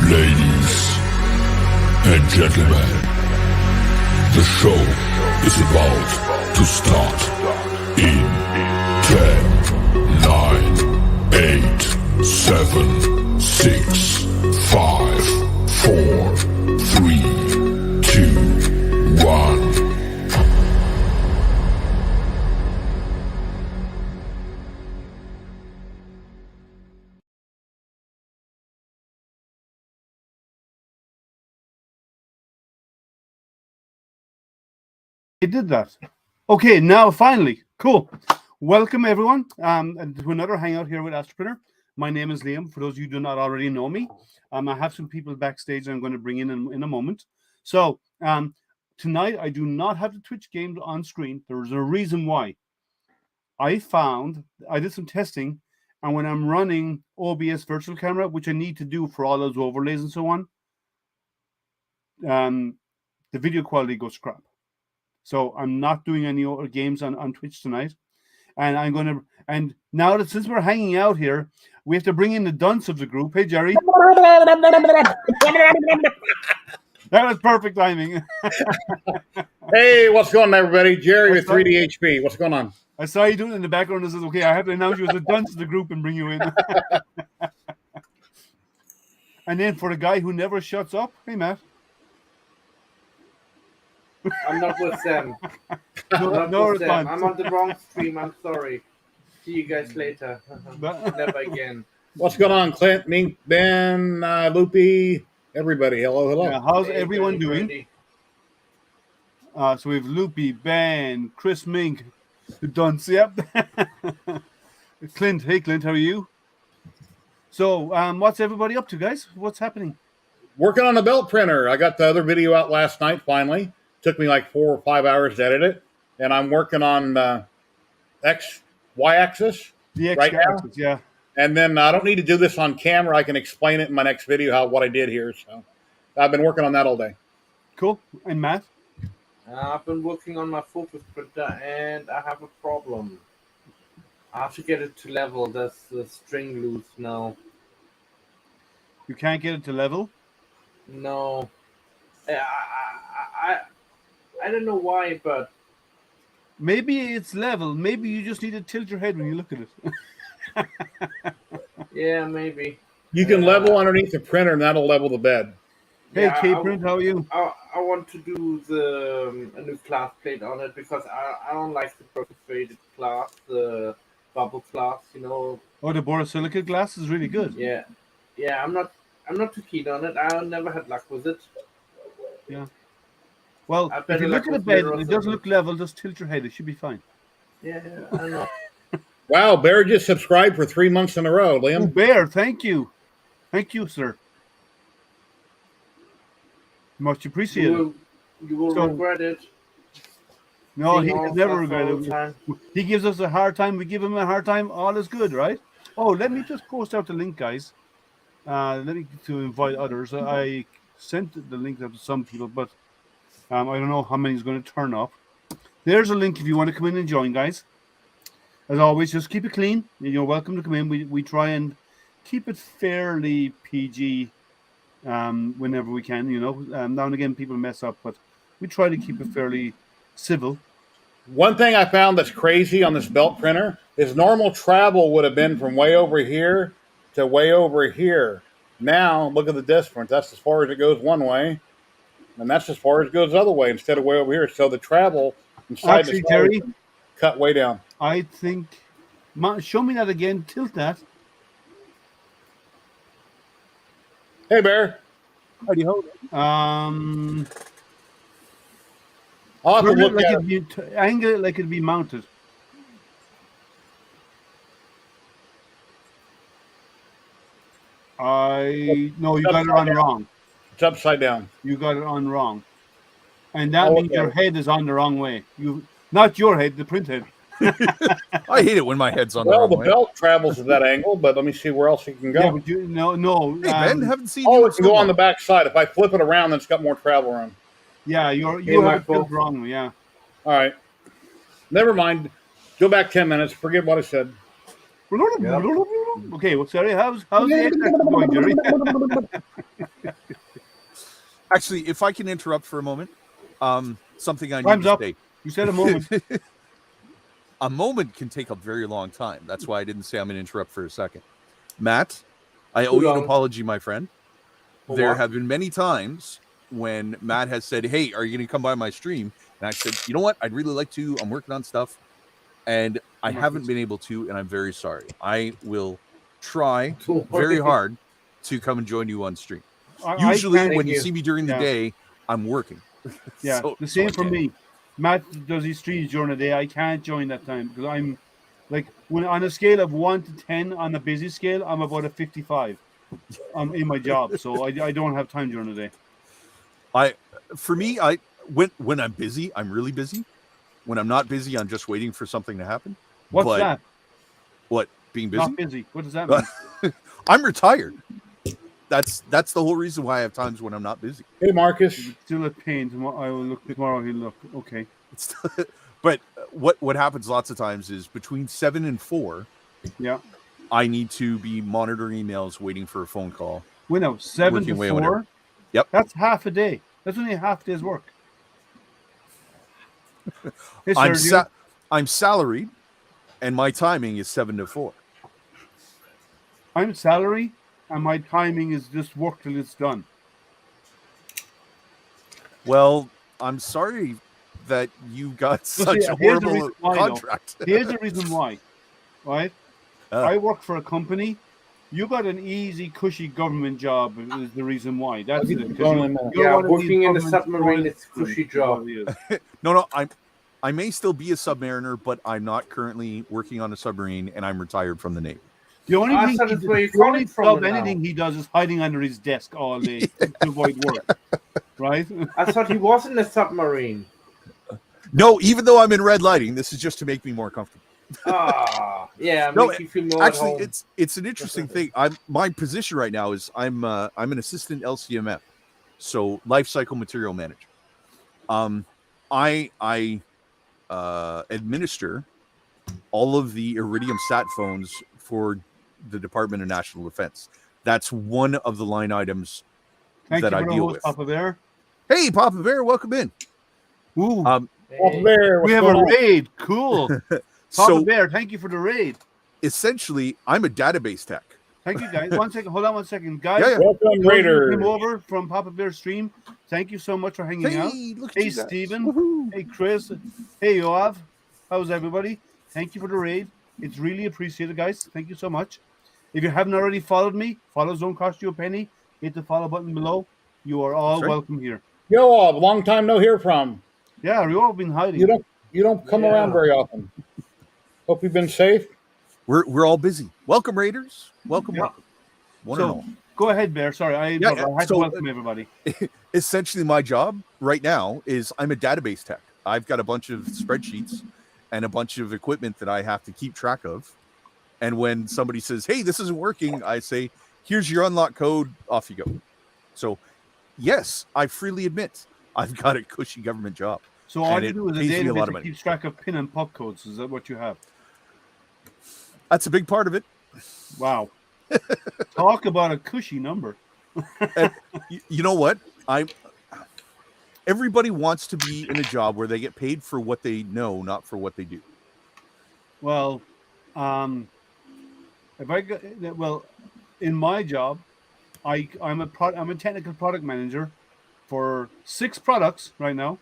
Ladies and gentlemen, the show is about to start in 10, 9, 8, 7, 6, 5, 4, 3, 2, 1. I did that. Okay, now finally, cool. Welcome everyone to another hangout here with Astropreneur. My name is Liam. For those of you who do not already know me, I have some people backstage I'm going to bring in a moment. So tonight I do not have the Twitch games on screen. There's a reason why. I did some testing, and when I'm running OBS virtual camera, which I need to do for all those overlays and so on, the video quality goes crap. So I'm not doing any other games on Twitch tonight. And and now that since we're hanging out here, we have to bring in the dunce of the group. Hey, Jerry. That was perfect timing. Hey, what's going on, everybody? Jerry with 3D HP. What's going on? I saw you doing it in the background. I said, okay, I have to announce you as the dunce of the group and bring you in. And then for the guy who never shuts up, hey, Matt. I'm not with them. I'm on the wrong stream. I'm sorry. See you guys later. Never again. What's going on, Clint, Mink, Ben, Loopy, everybody? Hello, hello. Yeah, how's everyone doing? So we have Loopy, Ben, Chris, Mink, the dunce. Yep. Clint. Hey, Clint. How are you? So, what's everybody up to, guys? What's happening? Working on a belt printer. I got the other video out last night, finally. Took me like 4 or 5 hours to edit it. And I'm working on Y-axis right now. Yeah. And then I don't need to do this on camera. I can explain it in my next video, what I did here. So I've been working on that all day. Cool. And Matt? I've been working on my focus printer, and I have a problem. I have to get it to level. There's the string loose now. You can't get it to level? No. I don't know why, but maybe it's level. Maybe you just need to tilt your head when you look at it. Yeah, maybe. You can level underneath the printer, and that'll level the bed. Hey, K-Print, how are you? I want to do a new glass plate on it because I don't like the perforated glass, the bubble glass, you know. Oh, the borosilicate glass is really good. Yeah, I'm not too keen on it. I never had luck with it. Yeah. Well, if you look at the bed and it doesn't look level, just tilt your head. It should be fine. Yeah, I know. Wow, Bear just subscribed for 3 months in a row, Liam. Oh, Bear, thank you. Thank you, sir. Much appreciated. You will regret it. No, he will never regret it. He gives us a hard time. We give him a hard time. All is good, right? Oh, let me just post out the link, guys. Let me to invite others. I sent the link out to some people, but I don't know how many is going to turn up. There's a link if you want to come in and join, guys. As always, just keep it clean. You're welcome to come in. We try and keep it fairly PG whenever we can. You know, now and again people mess up, but we try to keep it fairly civil. One thing I found that's crazy on this belt printer is normal travel would have been from way over here to way over here. Now, look at the difference. That's as far as it goes one way, and that's as far as it goes the other way instead of way over here. So the travel inside Actually, the Jerry, cut way down. I think, show me that again. Tilt that. Hey, Bear. How do you hold it? I'll have to look like at it. Angle it like it'd be mounted. No, you got it on wrong. It's upside down. You got it on wrong, and that means your head is on the wrong way. Not your head, the print head. I hate it when my head's on the wrong way. Well, the belt travels at that angle, but let me see where else it can go. Yeah, but no. Hey, Ben, haven't seen Oh, you it can go on the back side. If I flip it around, then it's got more travel room. Yeah, you have it built wrong. Yeah. All right. Never mind. Go back 10 minutes. Forget what I said. Okay, well, sorry. How's the X-Acto going, Jerry? Actually, if I can interrupt for a moment, something I need Time's to up. say. You said a moment. A moment can take a very long time. That's why I didn't say I'm going to interrupt for a second. Matt, I owe you an apology, my friend. There have been many times when Matt has said, "Hey, are you going to come by my stream?" And I said, "You know what? I'd really like to. I'm working on stuff." And I haven't been able to, and I'm very sorry. I will try very hard to come and join you on stream. Usually, when you see me during the day, I'm working. Yeah, the same for me. Matt does his streams during the day. I can't join that time because I'm like, when on a scale of 1 to 10 on a busy scale, I'm about a 55. I'm in my job, so I don't have time during the day. For me, when I'm busy, I'm really busy. When I'm not busy, I'm just waiting for something to happen. What's that? What, being busy? Not busy. What does that mean? I'm retired. That's the whole reason why I have times when I'm not busy. Hey, Marcus. Still at pain. Tomorrow I will look. Tomorrow he'll look. Okay. But what happens lots of times is between 7 and 4. Yeah. I need to be monitoring emails, waiting for a phone call. Well, no, 7 to 4. Whatever. Yep. That's half a day. That's only a half day's work. I'm salaried, and my timing is 7 to 4. I'm salary, and my timing is just work till it's done. Well, I'm sorry that you got such a horrible contract. Here's the reason why, right? I work for a company. You got an easy, cushy government job is the reason why. That's it. Working in the submarine, it's a cushy job. No, I may still be a submariner, but I'm not currently working on a submarine, and I'm retired from the Navy. The only thing he does is hiding under his desk all day to avoid work. Right? I thought he was in a submarine. No, even though I'm in red lighting, this is just to make me more comfortable. Yeah. No, make you feel more actually, at home. it's an interesting thing. My position right now is I'm an assistant LCMM, so life cycle material manager. I administer all of the Iridium sat phones for the Department of National Defense. That's one of the line items that I deal with. Papa Bear. Hey, Papa Bear, welcome in. Ooh. Papa Bear, we have a raid. Cool. Papa Bear, thank you for the raid. Essentially, I'm a database tech. Thank you, guys. Hold on 1 second. Guys, welcome, Raider. Came over from Papa Bear's stream. Thank you so much for hanging out. Hey, Stephen. Woo-hoo. Hey, Chris. Hey, Yoav. How's everybody? Thank you for the raid. It's really appreciated, guys. Thank you so much. If you haven't already followed me, follows don't cost you a penny. Hit the follow button below. You are all welcome here. Yoav, long time no hear from. Yeah, we've all been hiding. You don't come around very often. Hope you've been safe. We're all busy. Welcome, Raiders. Welcome. One and all. Go ahead, Bear. Sorry, I had to welcome everybody. Essentially, my job right now is I'm a database tech. I've got a bunch of spreadsheets and a bunch of equipment that I have to keep track of. And when somebody says, "Hey, this isn't working," I say, "Here's your unlock code. Off you go." So, yes, I freely admit I've got a cushy government job. So all you do is a database that keeps track of PIN and pop codes. Is that what you have? That's a big part of it. Wow. Talk about a cushy number. And you know what? Everybody wants to be in a job where they get paid for what they know, not for what they do. Well, in my job, I'm a technical product manager for 6 products right now,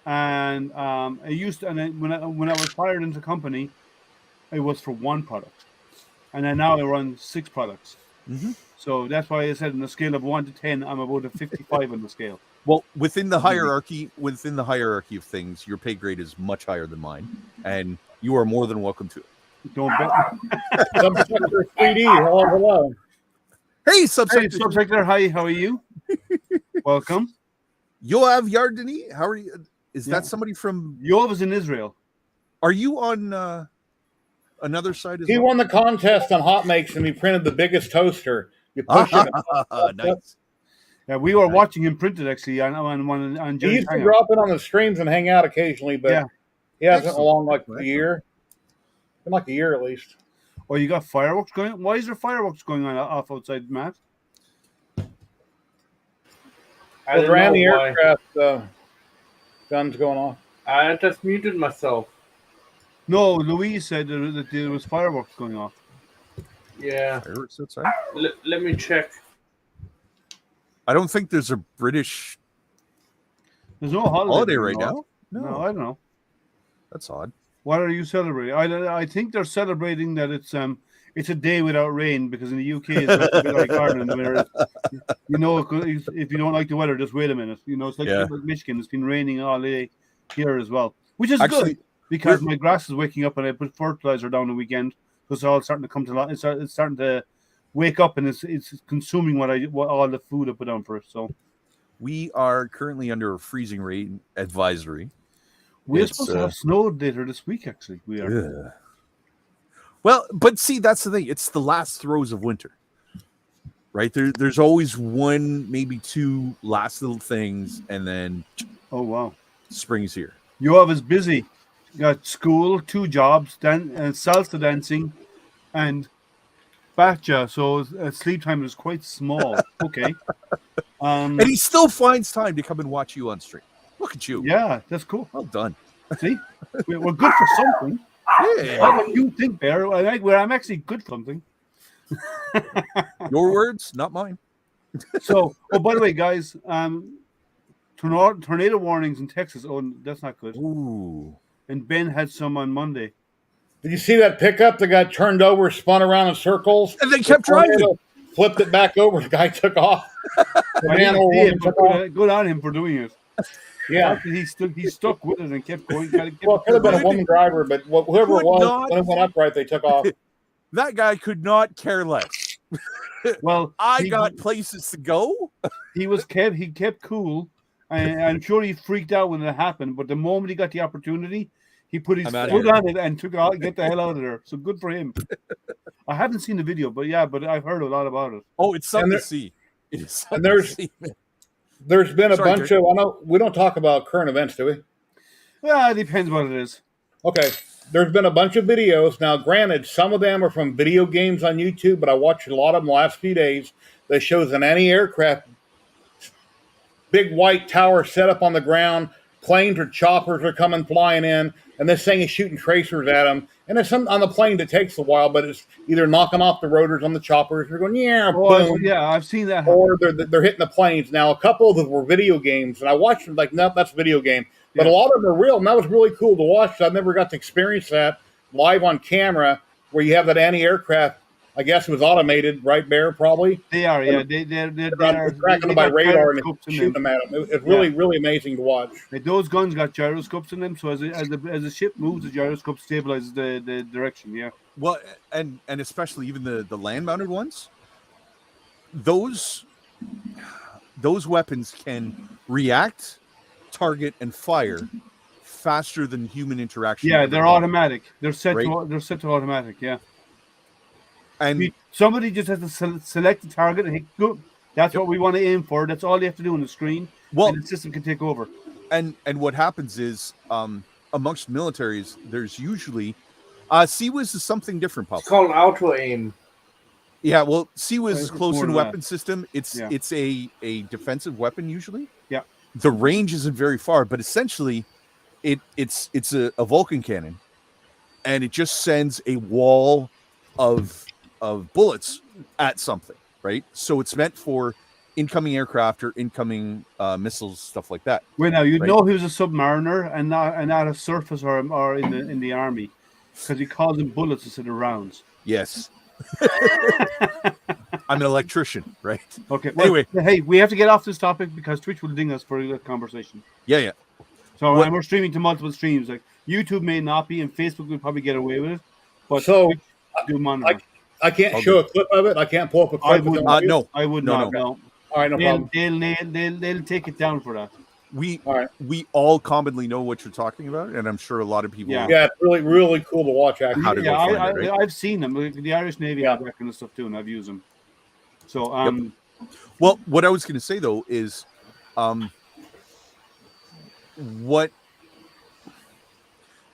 and when I was hired into the company, it was for 1 product, and then now I run 6 products. Mm-hmm. So that's why I said on a scale of 1 to 10, I'm about a 55 on the scale. Well, within the hierarchy of things, your pay grade is much higher than mine, and you are more than welcome to it. Don't bet. Subsector 3D, hello. Hey, Subsector. Hi, how are you? Welcome. Yoav Yardeni, how are you? Is that somebody from... Yoav is in Israel. Are you on another side as well? He won the contest on Hot Makes, and he printed the biggest toaster. You push it. Nice. Yeah, we were watching him print it actually on He used to drop in on the streams and hang out occasionally, but he hasn't along like a year. Been like a year at least. Oh, you got fireworks going on? Why is there fireworks going on off outside, Matt? I Was don't there know any why. aircraft guns going off? I just muted myself. No, Louise said that there was fireworks going off. Yeah. Fireworks outside? Let me check. I don't think there's a British There's no holiday holiday going right on. now. No, I don't know. That's odd. What are you celebrating? I think they're celebrating that it's a day without rain, because in the UK it's a bit like Ireland, where if you don't like the weather, just wait a minute. It's like Michigan. It's been raining all day here as well, which is Actually, good, because my grass is waking up, and I put fertilizer down the weekend, so it's all starting to come to life. It's starting to wake up, and it's consuming what all the food I put down for it. So we are currently under a freezing rain advisory. we're supposed to have snow later this week. Actually, we are. Yeah. Well, but see, that's the thing. It's the last throes of winter, right? There's always one, maybe two last little things, and then Oh wow, spring's here. Yoav is busy. Got school, 2 jobs, salsa dancing, and batcha. So sleep time is quite small. Okay. And he still finds time to come and watch you on stream. Look at you. Yeah, that's cool. Well done. See, we're good for something. Yeah. What do you think, Bear? I'm actually good for something. Your words, not mine. So, by the way, guys, tornado warnings in Texas. Oh, that's not good. Ooh. And Ben had some on Monday. Did you see that pickup that got turned over, spun around in circles? And they kept driving. Flipped it back over. The guy took off. I didn't see it, but good on him for doing it. Yeah. He stuck with it and kept going. Well, it could have been a woman driver, but whoever it was, when it went upright, they took off. That guy could not care less. Well, I got places to go. He kept cool. And I'm sure he freaked out when it happened, but the moment he got the opportunity, he put his foot on it and took out, get the hell out of there. So good for him. I haven't seen the video, but I've heard a lot about it. Oh, it's something to see. It is something to see. There's been a bunch of. I know we don't talk about current events, do we? Well, it depends what it is. Okay. There's been a bunch of videos. Now, granted, some of them are from video games on YouTube, but I watched a lot of them the last few days that shows an anti-aircraft big white tower set up on the ground. Planes or choppers are coming flying in, and this thing is shooting tracers at them. And it's on the plane that takes a while, but it's either knocking off the rotors on the choppers, or going, boom. Yeah, I've seen that. Or they're hitting the planes. Now, a couple of them were video games, and I watched them like, no, that's a video game. But a lot of them are real, and that was really cool to watch. I never got to experience that live on camera, where you have that anti-aircraft. I guess it was automated, right, Bear? Probably. They are, yeah. They're tracking them by radar and shooting them at them. It's really, really amazing to watch. Those guns got gyroscopes in them, so as the ship moves, the gyroscope stabilizes the direction. Yeah. Well, and especially even the land-mounted ones. Those weapons can react, target, and fire faster than human interaction. Yeah, they're automatic. They're set to automatic. Yeah. And somebody just has to select the target and hit go. That's what we want to aim for. That's all you have to do on the screen. Well, and the system can take over. And what happens is, amongst militaries, there's usually CWIS is something different, Papa. It's called auto aim. Yeah, well, CWIS is close-in weapon system. It's a defensive weapon usually. Yeah. The range isn't very far, but essentially, it's a Vulcan cannon, and it just sends a wall of bullets at something, right? So it's meant for incoming aircraft or incoming missiles, stuff like that. Well, now you know he was a submariner and not a surface or in the army, because he calls them bullets instead of rounds. Yes. I'm an electrician, right? Okay. Well, anyway, hey, we have to get off this topic because Twitch will ding us for a conversation. Yeah. So we're streaming to multiple streams. Like YouTube may not be, and Facebook will probably get away with it. But so do monitor. I can't show a clip of it. I can't pull up a clip. No, I would not. No. All right, no problem. They'll take it down for that. We all commonly know what you're talking about, and I'm sure a lot of people. Yeah, it's really, really cool to watch. Actually, I've seen them. The Irish Navy have that kind of stuff too, and I've used them. So, well, what I was going to say though is,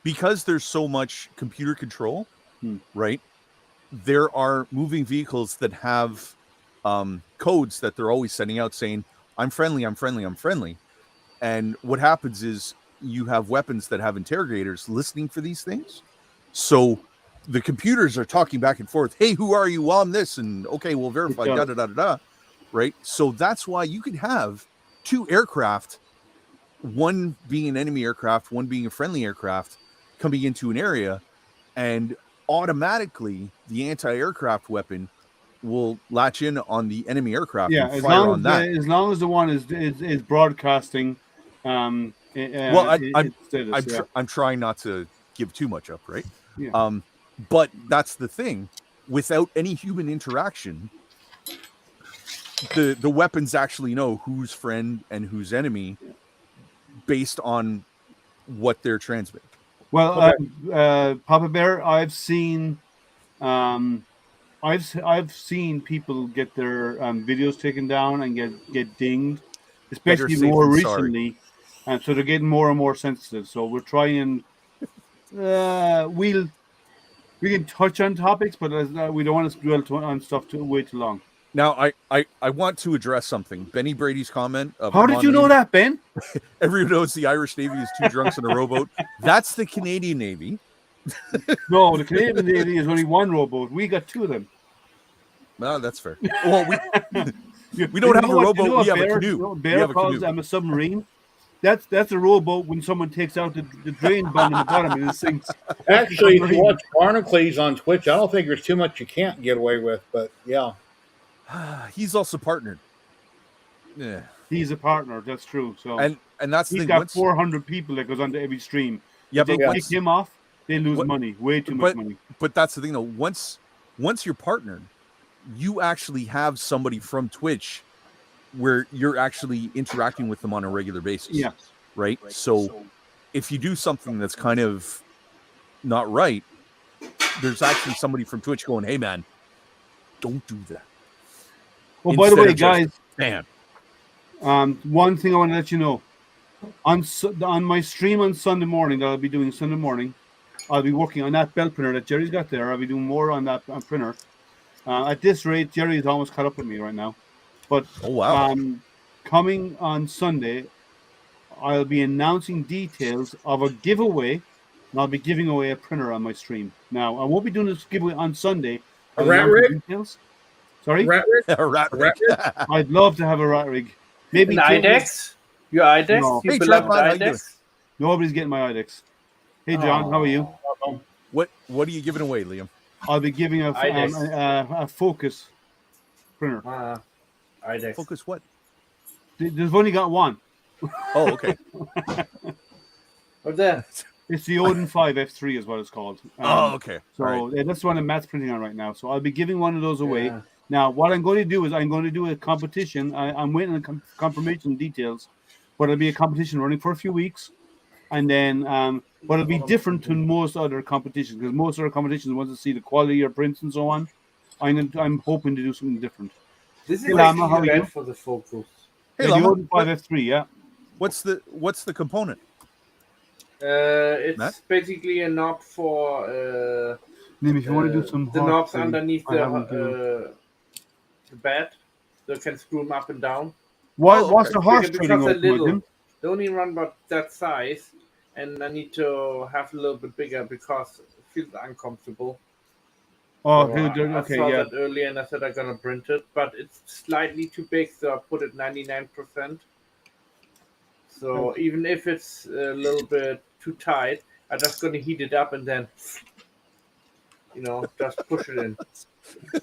because there's so much computer control, right? There are moving vehicles that have codes that they're always sending out saying, I'm friendly. And what happens is you have weapons that have interrogators listening for these things. So the computers are talking back and forth. Hey, who are you? Well, I'm this. And okay, we'll verify, right? So that's why you could have two aircraft, one being an enemy aircraft, one being a friendly aircraft, coming into an area, and automatically the anti-aircraft weapon will latch in on the enemy aircraft and fire on that. As long as the one is broadcasting. I'm trying not to give too much up, right? Yeah. But that's the thing. Without any human interaction, the weapons actually know who's friend and who's enemy based on what they're transmitting. Well, Papa Bear, I've seen people get their videos taken down and get dinged, especially more recently, and so they're getting more and more sensitive. So we're trying. We can touch on topics, but we don't want to dwell on stuff way too long. Now, I want to address something. Benny Brady's comment. How did you know that, Ben? Everyone knows the Irish Navy is two drunks in a rowboat. That's the Canadian Navy. No, the Canadian Navy is only one rowboat. We got two of them. No, that's fair. Well, we don't have a rowboat. We have a canoe. Bear calls them a submarine. That's a rowboat when someone takes out the drain bun in the bottom and it sinks. Actually, if you watch Barnacles on Twitch, I don't think there's too much you can't get away with, but yeah. He's also partnered. Yeah. He's a partner, that's true. So and that's the he's thing. got 400 people that goes onto every stream. Yeah, if they but kick him off, they lose money. Way too much money. But that's the thing though. Once you're partnered, you actually have somebody from Twitch where you're actually interacting with them on a regular basis. Yeah. Right? So if you do something that's kind of not right, there's actually somebody from Twitch going, hey man, don't do that. Well, by the way, guys, man. One thing I want to let you know. On my stream on Sunday morning that I'll be doing Sunday morning, I'll be working on that belt printer that Jerry's got there. I'll be doing more on that printer. At this rate, Jerry's almost caught up with me right now. But coming on Sunday, I'll be announcing details of a giveaway, and I'll be giving away a printer on my stream. Now, I won't be doing this giveaway on Sunday. A rat rig? Details. Sorry? A rat rig. I'd love to have a rat rig. Maybe an IDEX? Your IDEX? No. You beloved IDEX? Nobody's getting my IDEX. Hey, John, how are you? What are you giving away, Liam? I'll be giving a Focus printer. IDEX. Focus what? They've only got one. Oh, okay. What's that? It's the Odin 5 F3 is what it's called. Okay. So that's the one that Matt's printing on right now. So I'll be giving one of those away. Yeah. Now, what I'm going to do is I'm going to do a competition. I'm waiting on confirmation details, but it'll be a competition running for a few weeks. And then, but it'll be different to most other competitions because most other competitions want to see the quality of your prints and so on. I'm hoping to do something different. This is how you for the Focus. Hey, the Odin 5 F3, yeah. What's the component? It's Matt? basically a knob for Maybe if you want to do some the knobs underneath the bed, so you can screw them up and down. What's the horse trading on? They only run about that size, and I need to have a little bit bigger because it feels uncomfortable. Oh, so okay, I saw that earlier, and I said I'm gonna print it, but it's slightly too big, so I put it 99%. So even if it's a little bit too tight, I'm just gonna heat it up and then, just push it in.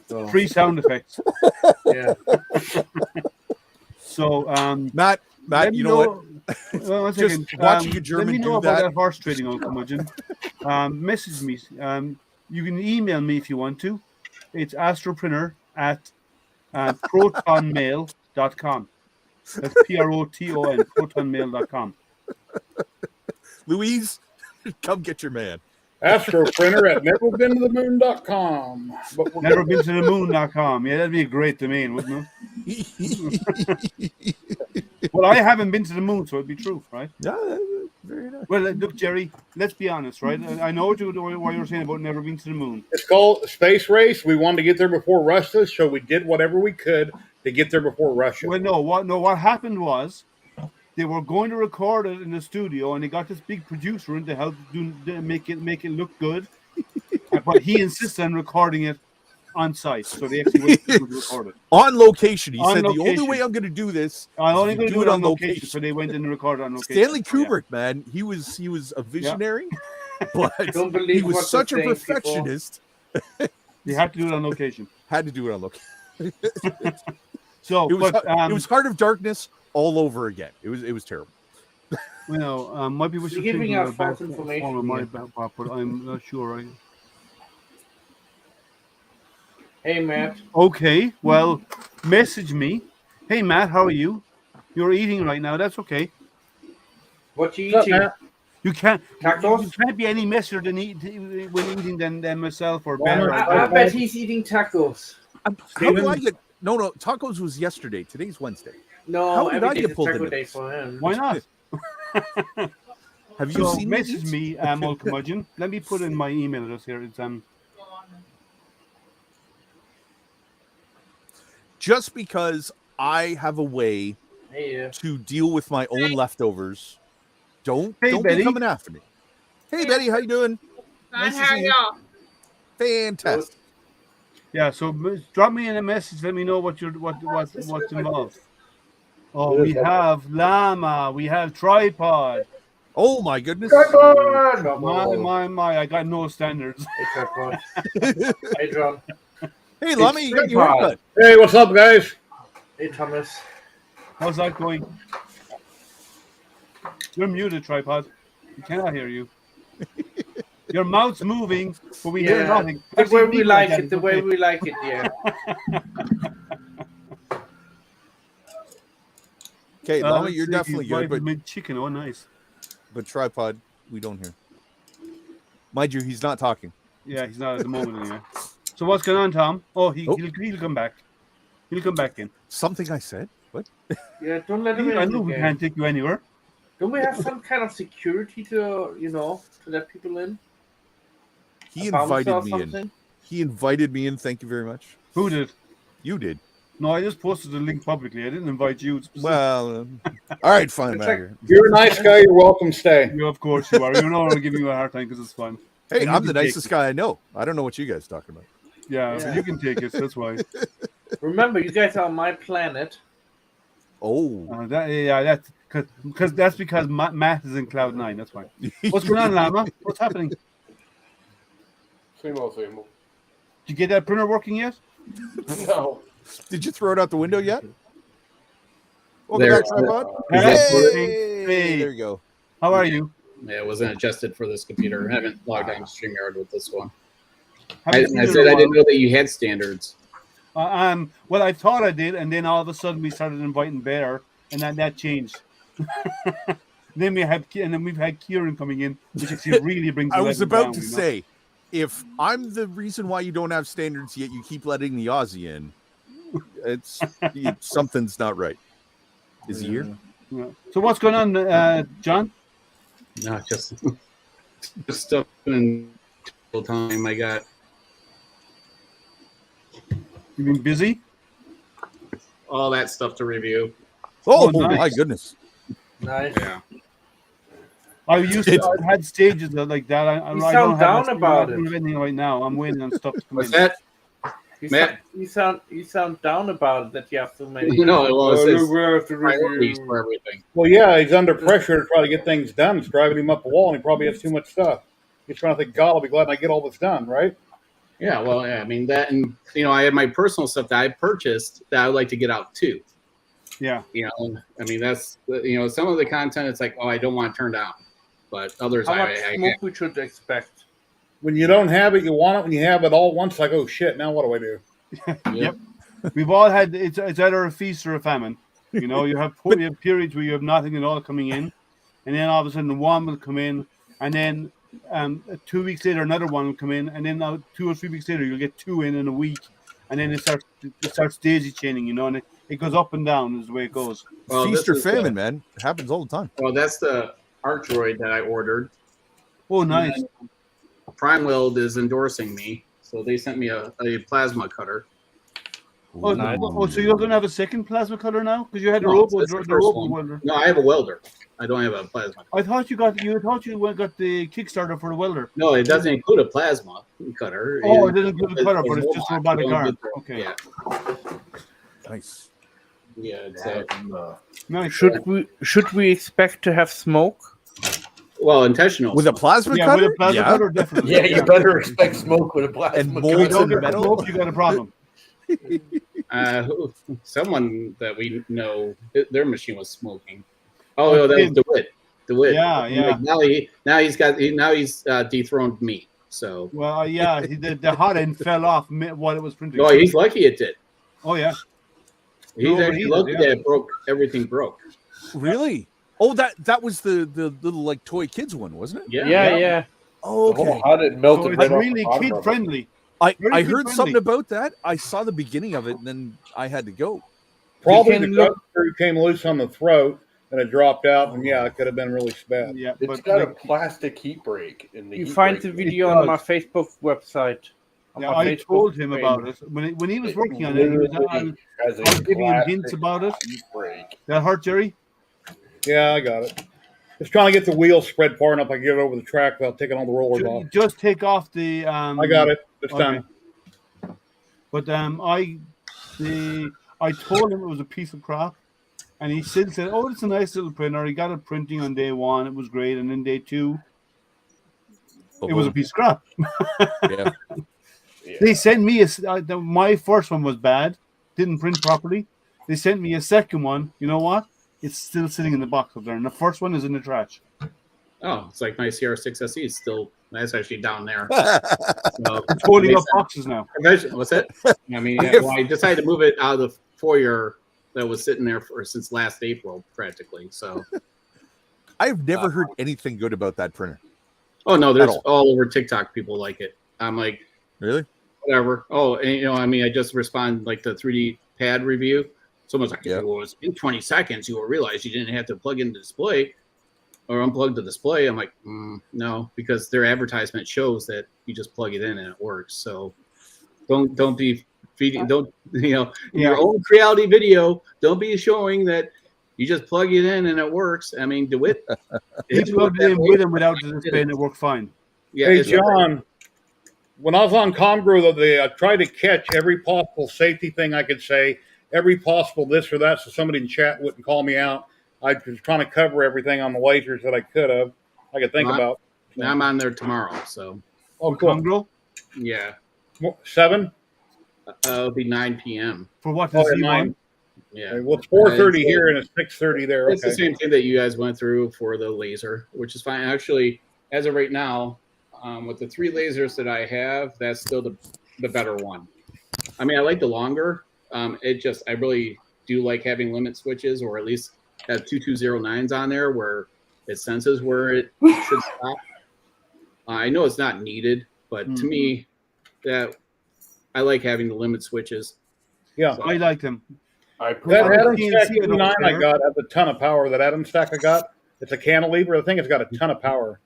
So, free sound effects. Yeah. So, Matt, you know what? Well, just watching a German let me know do about that. that horse trading on Curmudgeon. Message me. You can email me if you want to. It's astroprinter@protonmail.com. That's PROTON, protonmail.com. Louise, come get your man. Astroprinter@neverbeentothemoon.com. Neverbeentothemoon.com. Yeah, that'd be a great domain, wouldn't it? Well, I haven't been to the moon, so it'd be true, right? Yeah, very nice. Well, look, Jerry, let's be honest, right? I know what you were saying about never being to the moon. It's called Space Race. We wanted to get there before Russia, so we did whatever we could to get there before Russia. Well, what happened was they were going to record it in the studio, and they got this big producer in to help make it look good. But he insisted on recording it on site, so they actually went to record it on location. He On said the only location. way I'm going to do this I'm is only if going you to do it on location. so they went in and recorded on location. Stanley Kubrick, man, he was a visionary, but Don't he believe was what such a they're saying, perfectionist. They had to do it on location. Had to do it on location. So it was Heart of Darkness all over again. It was terrible. You know, might be we should giving think out about false information my here. back, but I'm not sure. Hey, Matt. Okay, well, message me. Hey, Matt, how are you? You're eating right now. That's okay. What you What's up, eating? Matt? You can't. Tacos? You can't be any messier than when eating than myself or Well, Ben. I bet he's eating tacos. How do I get? No, tacos was yesterday. Today's Wednesday. No, How did every I day's get a pulled taco into day this? for him. Why not? Have you So seen message these? me, Old Curmudgeon. Let me put in my email address here. It's Just because I have a way Hey, to deal with my own leftovers, don't Betty. be coming after me. Hey, Betty, how you doing? Fine, Nice to how see you. y'all? Fantastic. yeah. So drop me in a message. Let me know what's involved. Oh, we have llama. We have tripod. Oh my goodness. My! I got no standards. Hey, tripod. Hey, John. Hey, Lummy, you got your tripod. haircut. Hey, what's up, guys? Hey, Thomas. How's that going? You're muted, tripod. We cannot hear you. Your mouth's moving, but we hear nothing. The way Actually, we like again, it. The okay. way we like it. Yeah. Okay, Lummy, let's you're see, definitely he's good, wiping but mid chicken. Oh, nice. tripod, we don't hear. Mind you, he's not talking. Yeah, he's not at the moment anyway. So what's going on, Tom? Oh, he'll come back. He'll come back in. Something I said? What? Yeah. Don't let him in. I know we again. can't take you anywhere. Don't we have some kind of security to let people in? He A bouncer invited or me in. something? He invited me in. Thank you very much. Who did? You did. No, I just posted the link publicly. I didn't invite you. Well, all right, fine. It's I'm out like- here. You're a nice guy. You're welcome. Stay. You, of course you are. You know I'm giving you a hard time because it's fun. Hey, And you I'm can the take nicest it. guy I know. I don't know what you guys are talking about. Yeah, Yeah. you can take it. That's why. Remember, you guys are on my planet. Oh, That's because Matt is in Cloud 9. That's why. What's going on, Llama? What's happening? Did Same old, same old. you get that printer working yet? No. Did you throw it out the window yet? Welcome There. back, tripod. Is Hey, that working? Hey. there you go. How are you? Yeah, it wasn't adjusted for this computer. I haven't logged on to StreamYard with this one. Haven't seen I you in said a I didn't while. know that you had standards. Well, I thought I did, and then all of a sudden we started inviting Bear, and then that changed. then we've had Kieran coming in, which actually really brings. I the was level about down, to you know? say, if I'm the reason why you don't have standards yet, you keep letting the Aussie in. Something's not right. Is he here? Yeah. So what's going on, John? No, just stuff in time. I got You been busy? all that stuff to review. Oh, nice. my goodness. Nice. Yeah. I've had stages like that. I You don't sound have down about I don't have anything right now. I'm waiting on stuff to come What's in. that? You Matt? sound down about it that you have so many. No, well, it says we have to priorities review. for everything. Well, yeah, he's under pressure to try to get things done. It's driving him up the wall, and he probably has too much stuff. He's trying to think, God, I'll be glad I get all this done, right? Yeah, well, yeah, I mean that, and I have my personal stuff that I purchased that I would like to get out too. Yeah. I mean that's some of the content. It's like, oh, I don't want to turn down, but others How much I smoke we should expect? When you don't have it, you want it. When you have it all at once, like, oh shit, now what do I do? Yep. We've all had it's either a feast or a famine. You have periods where you have nothing at all coming in, and then all of a sudden one will come in, and then 2 weeks later another one will come in, and then 2 or 3 weeks later you'll get two in a week, and then it starts daisy chaining, and it goes up and down is the way it goes. Well, Feast or this is famine, man. It happens all the time. Well, that's the Arc Droid that I ordered. Oh, nice. Prime World is endorsing me, so they sent me a plasma cutter. So you're going to have a second plasma cutter now? Because you had the No, robo that's the first one. welder. No, I have a welder. I don't have a plasma. I thought you got the Kickstarter for the welder. No, it doesn't include a plasma cutter. Oh, it doesn't include a cutter, but it's just robotic arm. Okay. Yeah. Nice. Yeah. It's, Nice. Should we expect to have smoke? well, intentional. With a plasma Yeah, cutter? with a plasma cutter, definitely. Yeah, you better expect smoke with a plasma And cutter. If you molds don't and get the metal? smoke, you got a problem. Someone that we know, their machine was smoking. Oh, that was DeWitt. DeWitt. Yeah. Like now he's dethroned me. So. Well, yeah, the hot end fell off while it was printing. Oh, he's lucky it did. Oh, yeah. He's actually lucky that it broke. Everything broke. Really? Oh, that was the little like toy kids one, wasn't it? Yeah. Oh, The whole okay. hot it melted So it's right off really the bottom kid of it. friendly. I Very heard kid-friendly. something about that. I saw the beginning of it, and then I had to go. Probably You the can look- gut screw came loose on the throat and it dropped out, and yeah, it could have been really bad. Yeah, It's but got a like, plastic heat break in the You heat find break. the video It on does. my Facebook website. On yeah, my I Facebook told him page. about it when he was It working on it. He was, literally has a I was giving him plastic hints about it. heat break. That hurt, Jerry? Yeah, I got it. Just trying to get the wheels spread far enough I can get it over the track without taking all the rollers off. Just take off the. I got it this time. But I told him it was a piece of crap, and he said, "Oh, it's a nice little printer." He got it printing on day one. It was great, and then day two, it was a piece of crap. Yeah. Yeah. They sent me my first one was bad, didn't print properly. They sent me a second one. You know what? It's still sitting in the box up there, and the first one is in the trash. Oh, it's like my CR6 SE is still. That's actually down there. So, It's holding up boxes now. what's that? I mean, I decided to move it out of the foyer that was sitting there since last April, practically. So. I've never heard anything good about that printer. Oh no, there's all. all over TikTok people like it. I'm like, Really? whatever. Oh, and I mean, I just respond like the 3D pad review. Someone's like, Yeah. if it was in 20 seconds, you will realize you didn't have to plug in the display or unplug the display. I'm like, no, because their advertisement shows that you just plug it in and it works. So don't be feeding, in your own reality video, don't be showing that you just plug it in and it works. I mean, DeWitt. He plugged it in with and without the display, and it worked fine. Yeah, Hey, it's- John, when I was on ComGrow the other day, I tried to catch every possible safety thing I could say, every possible this or that, so somebody in chat wouldn't call me out. I was trying to cover everything on the lasers that I could think about. Now I'm on there tomorrow, so Oh, cool. Congo yeah, 7? it'll be 9 p.m. for what Oh, does he 9. want? Yeah, Well, it's 4:30 It's, here and it's 6:30 there. it's the Okay. same thing that you guys went through for the laser, which is fine. Actually, as of right now, with the 3 lasers that I have, that's still the better one. I mean, I like the longer. I really do like having limit switches, or at least have 2209s on there where it senses where it should stop. I know it's not needed, but to me, that I like having the limit switches. Yeah. So- I like them. I That prefer Atom CNC Stack I don't 9 I care. got has a ton of power. That Atom Stack I got, it's a cantilever. I think it's got a ton of power.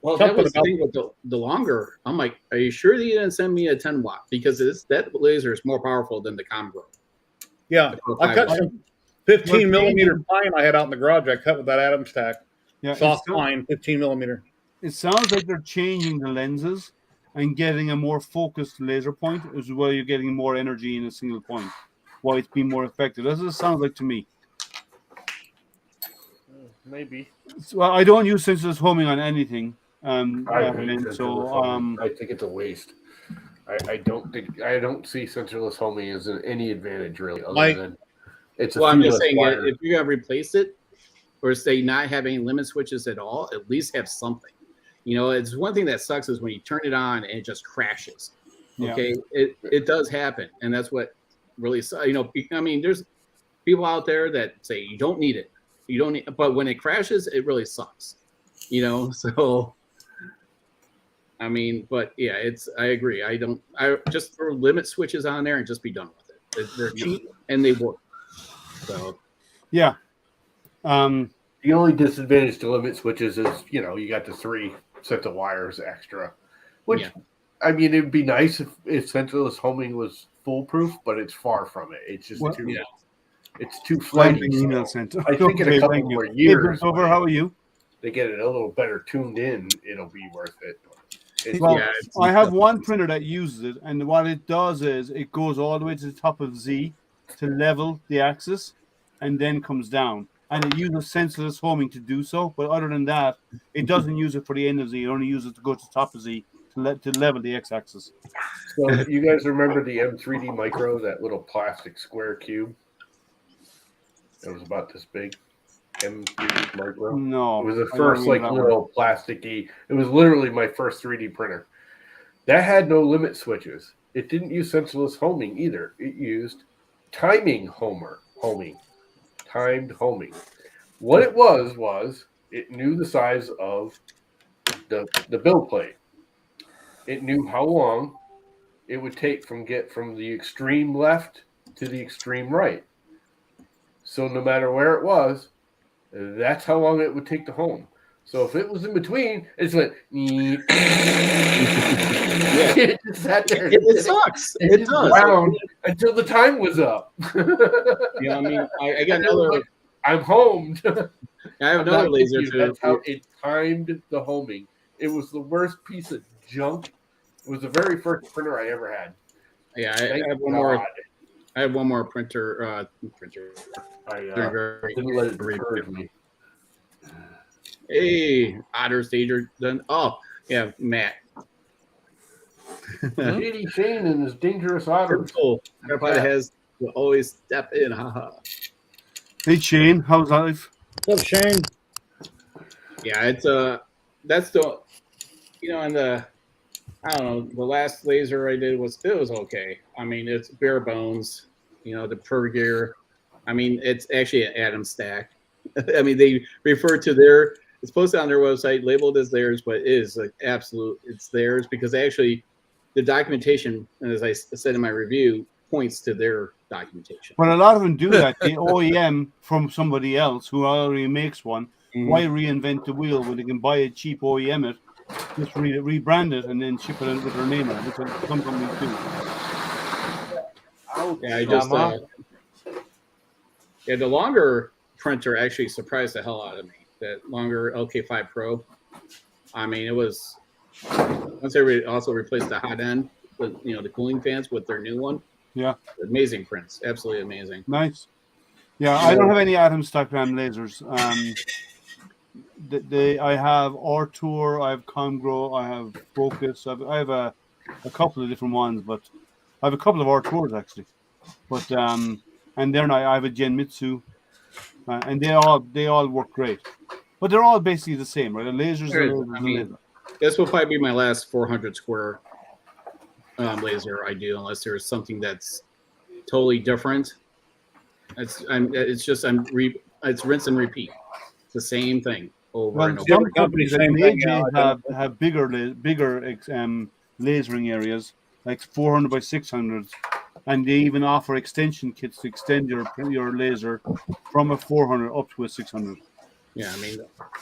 Well, that Something was the about- thing with the longer. I'm like, are you sure that you didn't send me a 10 watt? Because that laser is more powerful than the ComGrow. Yeah. I cut some 15 millimeter pine I had out in the garage. I cut with that Atom Stack. Yeah, Soft pine, 15 millimeter. it sounds like they're changing the lenses and getting a more focused laser point, is where you're getting more energy in a single point. Why it's being more effective. That's what it sounds like to me. Maybe. Well, I don't use sensorless homing on anything. I And hate so sensorless homing. I think it's a waste. I don't see sensorless homing as any advantage really, other than it's a Well, I'm few just less saying, wires. if you're gonna replace it, or say not have any limit switches at all, at least have something. It's one thing that sucks is when you turn it on and it just crashes. Yeah. Okay, it does happen, and that's what really sucks. I mean, there's people out there that say you don't need it, but when it crashes, it really sucks. So. I mean, but yeah, I agree. I just throw limit switches on there and just be done with it. They're cheap and they work. So yeah. The only disadvantage to limit switches is, you got the 3 sets of wires extra. Which, Yeah. I mean, it'd be nice if sensorless homing was foolproof, but it's far from it. It's just too. Yeah. It's too Well, flaky. email sent. I think in a couple more Hey, years, over. How are you? they get it a little better tuned in. It'll be worth it. Well, I have one printer that uses it, and what it does is it goes all the way to the top of Z to level the axis, and then comes down. And it uses sensorless homing to do so. But other than that, it doesn't use it for the end of Z. It only uses it to go to the top of Z to level the x-axis. So you guys remember the M3d Micro, that little plastic square cube? It was about this big. M3d Micro. No, it was the first little plasticky. It was literally my first 3D printer. That had no limit switches. It didn't use sensorless homing either. It used timed homing. What it was it knew the size of the build plate. It knew how long it would take from the extreme left to the extreme right. So no matter where it was, that's how long it would take to home. So if it was in between, it's like it just sat there. It sucks. It does. Until the time was up. Yeah, I mean, I got another. Like, I'm homed. I have another laser too. That's how it timed the homing. It was the worst piece of junk. It was the very first printer I ever had. Yeah, I have one more. I have one more printer. I didn't let it discourage me. Hey, Otter Stager done. Oh, yeah, Matt. Shady Shane and his dangerous otters. Cool. Everybody has to always step in. Haha. Hey Shane, how's life? What's up, Shane? Yeah, it's that's the, and the, I don't know, the last laser I did was okay. I mean, it's bare bones. The per gear. I mean, it's actually an atom stack. I mean, they refer to it's posted on their website, labeled as theirs, but it is like absolute. It's theirs because actually, the documentation, as I said in my review, points to their documentation. But a lot of them do that. The OEM from somebody else who already makes one. Mm-hmm. Why reinvent the wheel when they can buy a cheap OEM it, just rebrand it, and then ship it in with their name on it, which some companies do. Yeah, I just the longer printer actually surprised the hell out of me. That longer LK5 Pro. I mean, it was once they also replaced the hot end, the cooling fans with their new one. Yeah, amazing prints, absolutely amazing. Nice. Yeah, I don't have any Atom Stack lasers. I have R-Tour, I have Congro, I have Focus. I have a couple of different ones, but I have a couple of R-Tours actually. But and then I have a Genmitsu, and they all work great. But they're all basically the same, right? The lasers. This will probably be my last 400 square laser I do, unless there's something that's totally different. It's rinse and repeat. It's the same thing over and over. Some companies have bigger lasering areas, like 400 by 600s, and they even offer extension kits to extend your laser from a 400 up to a 600. Yeah,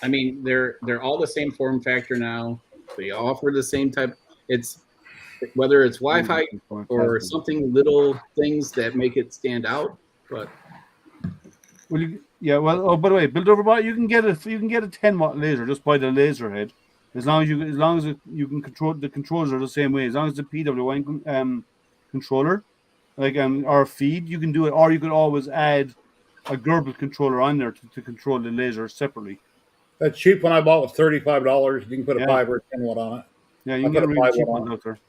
I mean, they're all the same form factor now. They offer the same type. It's whether it's Wi-Fi or something, little things that make it stand out. But oh, by the way, Build Overbot, you can get a 10-watt laser just by the laser head, as long as you can control the controls are the same way. As long as the PWI controller, like our feed, you can do it, or you could always add a Gerbil controller on there to control the laser separately. That cheap one I bought was $35. You can put a 5 or a 10 watt on it. Yeah, you can get a really cheap one out there.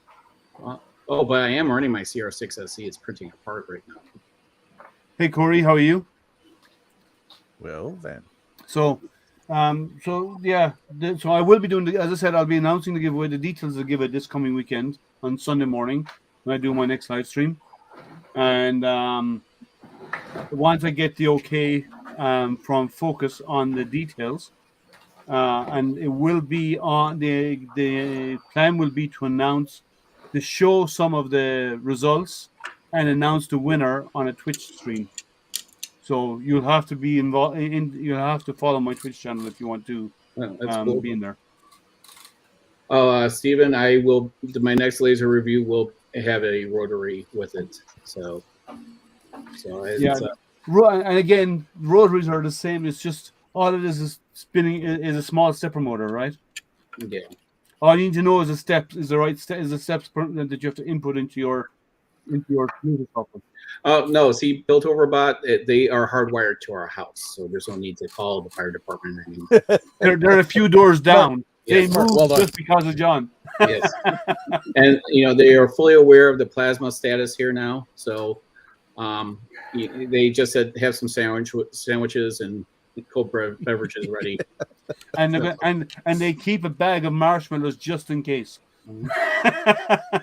But I am running my CR6 SC. It's printing apart right now. Hey Corey, how are you? Well then. So so I will be doing as I said, I'll be announcing the giveaway, the details of the giveaway this coming weekend on Sunday morning when I do my next live stream. And once I get the okay from Focus on the details, and it will be on the plan will be to show some of the results and announce the winner on a Twitch stream. So you'll have to be involved you'll have to follow my Twitch channel if you want to be in there. Stephen, my next laser review will have a rotary with it. So Yeah. And again, rotaries are the same. It's just all it is spinning is a small stepper motor, right? Yeah. All you need to know is the steps is the right step is the steps that you have to input into your computer software. Oh no! See, Built Over Bot, they are hardwired to our house, so there's no need to call the fire department anymore. They're a few doors down. Yes, they moved just because of John. Yes, and they are fully aware of the plasma status here now. So, they just said have some sandwiches and cold beverages ready. and they keep a bag of marshmallows just in case.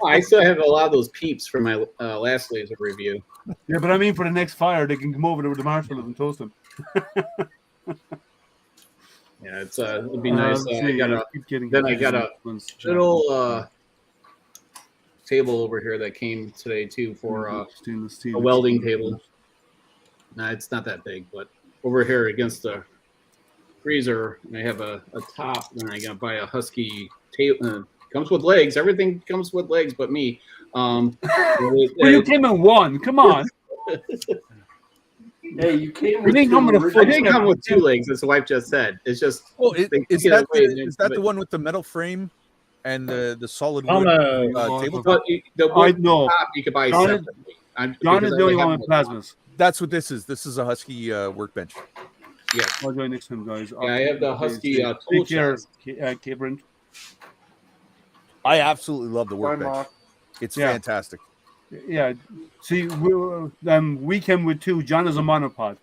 I still have a lot of those peeps from my last laser review. Yeah, but I mean, for the next fire, they can come over there with the marshmallows and toast them. Yeah, it'd be nice. I got a little table over here that came today too for a welding table. No, it's not that big, but over here against the freezer, I have a top, and I gotta buy a Husky table. Comes with legs. Everything comes with legs, but me. Well, you came in one. Come on. Hey, you came with didn't come with a I didn't come with 2 legs, as the wife just said. It's just. Well, is that the one with the metal frame and the solid wood tabletop? The wood top you could buy separately. John is the only one with plasmas. That's what this is. This is a Husky workbench. Yeah. I'll join next time, guys. Yeah, I have the Husky tool chest. Cabrin. I absolutely love the workbench. It's fantastic. Yeah. See, we came with 2. John is a monopod.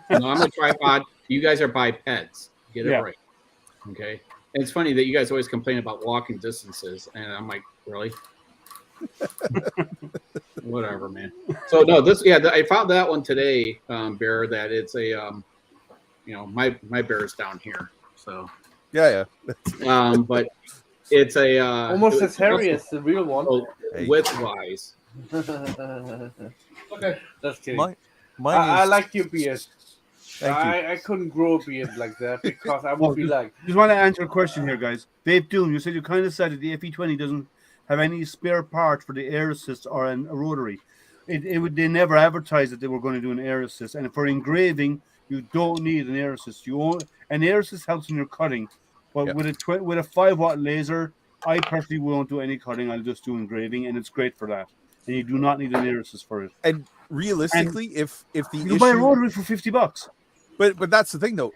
No, I'm a tripod. You guys are bipeds. Get it right. Okay. And it's funny that you guys always complain about walking distances, and I'm like, really? Whatever, man. So no, I found that one today, Bear. That it's a, my bear is down here. So yeah. But it's a almost as hairy as the real one. Width wise. Okay, that's kidding. I like your beard. I couldn't grow a beard like that because I would be like. Just want to answer a question here, guys. Dave Doom, you said you kind of said that the FE20 doesn't have any spare part for the air assist or a rotary. They never advertised that they were going to do an air assist, and for engraving, you don't need an air assist. An air assist helps in your cutting, but with a 5-watt laser, I personally won't do any cutting. I'll just do engraving, and it's great for that. And you do not need an air assist for it. And realistically, if the you buy a rotary for $50, but that's the thing though.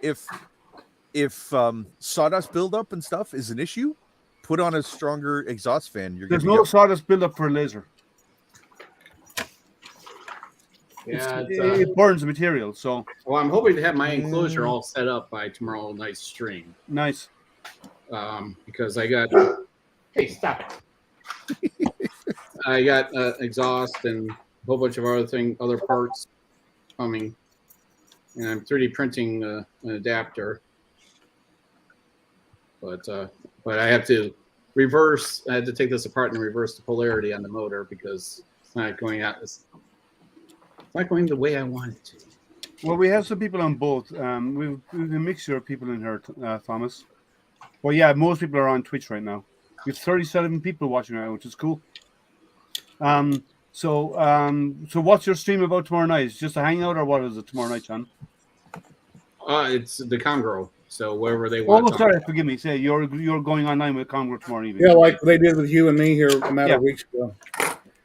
If sawdust buildup and stuff is an issue, put on a stronger exhaust fan. There's no sawdust buildup for a laser. Yeah, it burns the material. So, well, I'm hoping to have my enclosure all set up by tomorrow night's stream. Nice. Because I got. Hey, stop it! I got exhaust and a whole bunch of other parts coming, and I'm 3D printing an adapter. But I have to reverse. I had to take this apart and reverse the polarity on the motor because it's not going out. It's not going the way I want it to. Well, we have some people on both. We've a mixture of people in here, Thomas. Well, yeah, most people are on Twitch right now. We have 37 people watching right now, which is cool. So what's your stream about tomorrow night? Is it just a hangout, or what is it tomorrow night, John? It's the Congro. So wherever they want. Oh, sorry, forgive me. Say you're going online with Congro tomorrow evening. Yeah, like they did with you and me here a matter of weeks ago.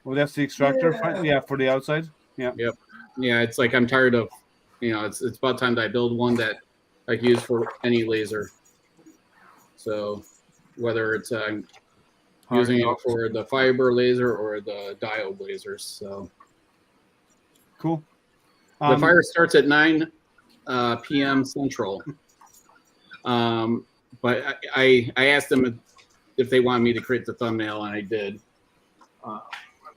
Well, that's the extractor. Yeah, for the outside. Yeah. Yep. Yeah, it's like I'm tired of, it's about time that I build one that I can use for any laser. So whether it's using it for the fiber laser or the diode lasers. So cool. The fire starts at 9 p.m. Central. But I asked them if they wanted me to create the thumbnail, and I did. Let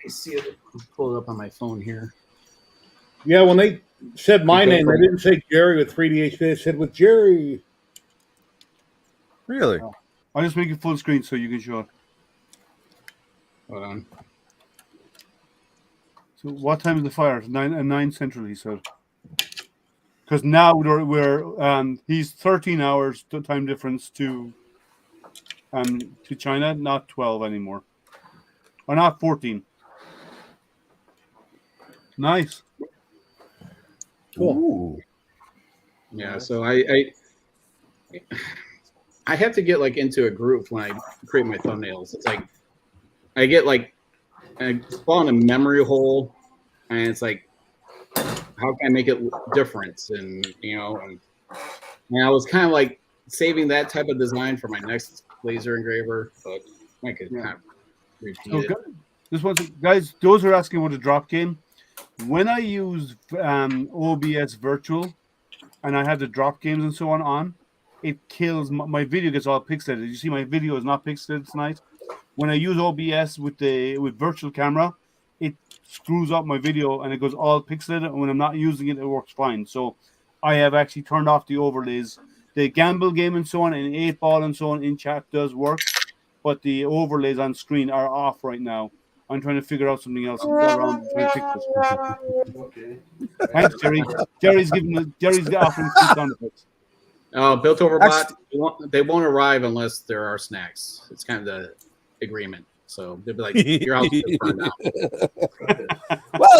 me see it. Pull it up on my phone here. Yeah, when they said my name, they didn't say Jerry with 3DH. They said with Jerry. Really? I'll just make it full screen so you can show it. Hold on. So what time is the fire? 9 Central, he said. Because now we're he's 13 hours time difference to China, not 12 anymore. or not 14. Nice. Cool. Ooh. Yeah, so I have to get like into a groove when I create my thumbnails. It's like I get like I fall in a memory hole, and it's like, how can I make it different? And and I was kind of like saving that type of design for my next laser engraver, but I could kind of repeat it. This one's, guys, those who are asking what a drop game. When I use OBS Virtual and I have the drop games and so on, it kills my video, gets all pixelated. You see, my video is not pixelated tonight. When I use OBS with virtual camera, it screws up my video and it goes all pixelated. And when I'm not using it, it works fine. So I have actually turned off the overlays. The gamble game and so on, and 8-ball and so on in chat does work, but the overlays on screen are off right now. I'm trying to figure out something else. Okay. Thanks, Jerry. Jerry's offering some sound effects. Built over bot, they won't arrive unless there are snacks. It's kind of the agreement. So they'll be like, your house is burned down. Well,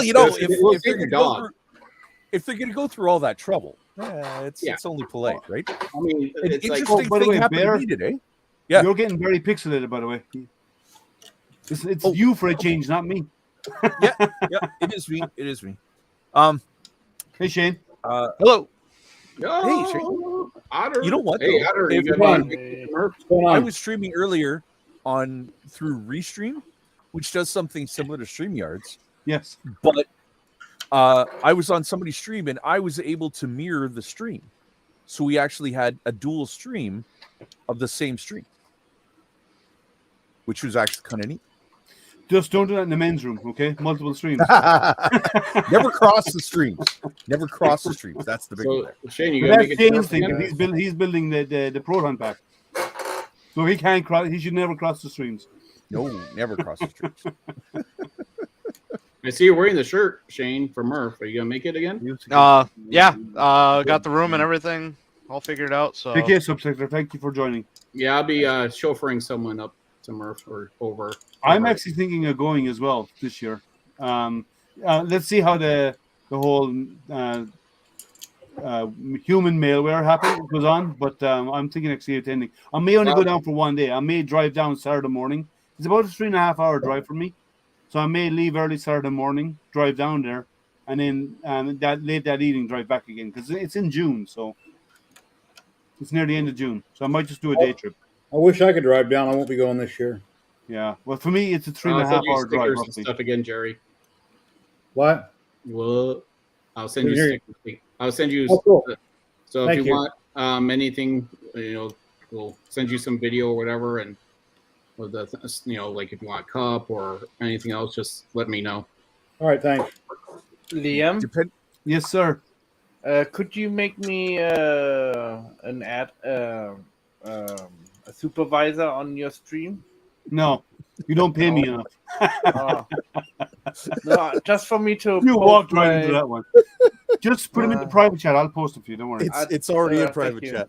if they're going to go through all that trouble, it's only polite, right? I mean, it's interesting like, by the thing way, happened Bear, to me today. Yeah, you're getting very pixelated, by the way. It's you for a change, not me. yeah, it is me. It is me. Hey, Shane. Hello. Hey, Shane. Otter. You know what? Hey, though? Otter, I was streaming earlier through Restream, which does something similar to StreamYards. Yes. But I was on somebody's stream and I was able to mirror the stream. So we actually had a dual stream of the same stream, which was actually kind of neat. Just don't do that in the men's room, okay? Multiple streams. Never cross the streams. Never cross the streams. That's the big one. Shane, you gotta make it Shane's thing. He's building the proton pack. So he can't cross. He should never cross the streams. No, never cross the streams. I see you're wearing the shirt, Shane, for Murph. Are you gonna make it again? Yeah. Got the room and everything all figured out. So Okay, Subsector, thank you for joining. Yeah, I'll be chauffeuring someone up to Murph or over. I'm actually thinking of going as well this year. Let's see how the whole human malware goes on, but I'm thinking actually attending. I may only go down for one day. I may drive down Saturday morning. It's about a 3.5 hour drive for me, so I may leave early Saturday morning, drive down there, and then late that evening drive back again because it's in June, so it's near the end of June. So I might just do a day trip. I wish I could drive down. I won't be going this year. Yeah, well, for me, it's a 3.5 hour drive. And stuff again, Jerry. What? Well, I'll send you stickers. I'll send you. Oh, cool. So Thank if you. want anything, we'll send you some video or whatever, and with the like if you want a cup or anything else, just let me know. All right, thanks. Liam, Yes, sir. could you make me a supervisor on your stream? No, you don't pay me enough. No, just for me to. You post walked right my- into that one. Just put them in the private chat. I'll post them for you. Don't worry. It's already in thank private you. chat.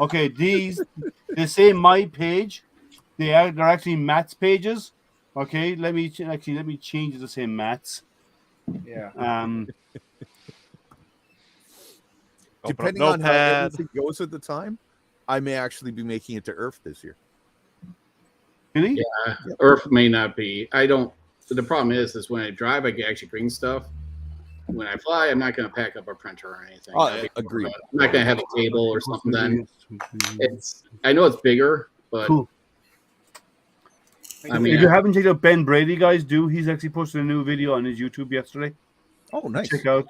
Okay, they say my page. They're actually Matt's pages. Okay, let me change it to say Matt's. Yeah. Depending on how everything goes at the time, I may actually be making it to Earth this year. Really? Yeah, Earth may not be. I don't. The problem is when I drive, I can actually bring stuff. When I fly, I'm not going to pack up a printer or anything. Agreed. I'm not going to have a table or something. Then I know it's bigger, but Cool. I mean, If you haven't checked out Ben Brady, guys, he's actually posted a new video on his YouTube yesterday. Oh, nice. Check out.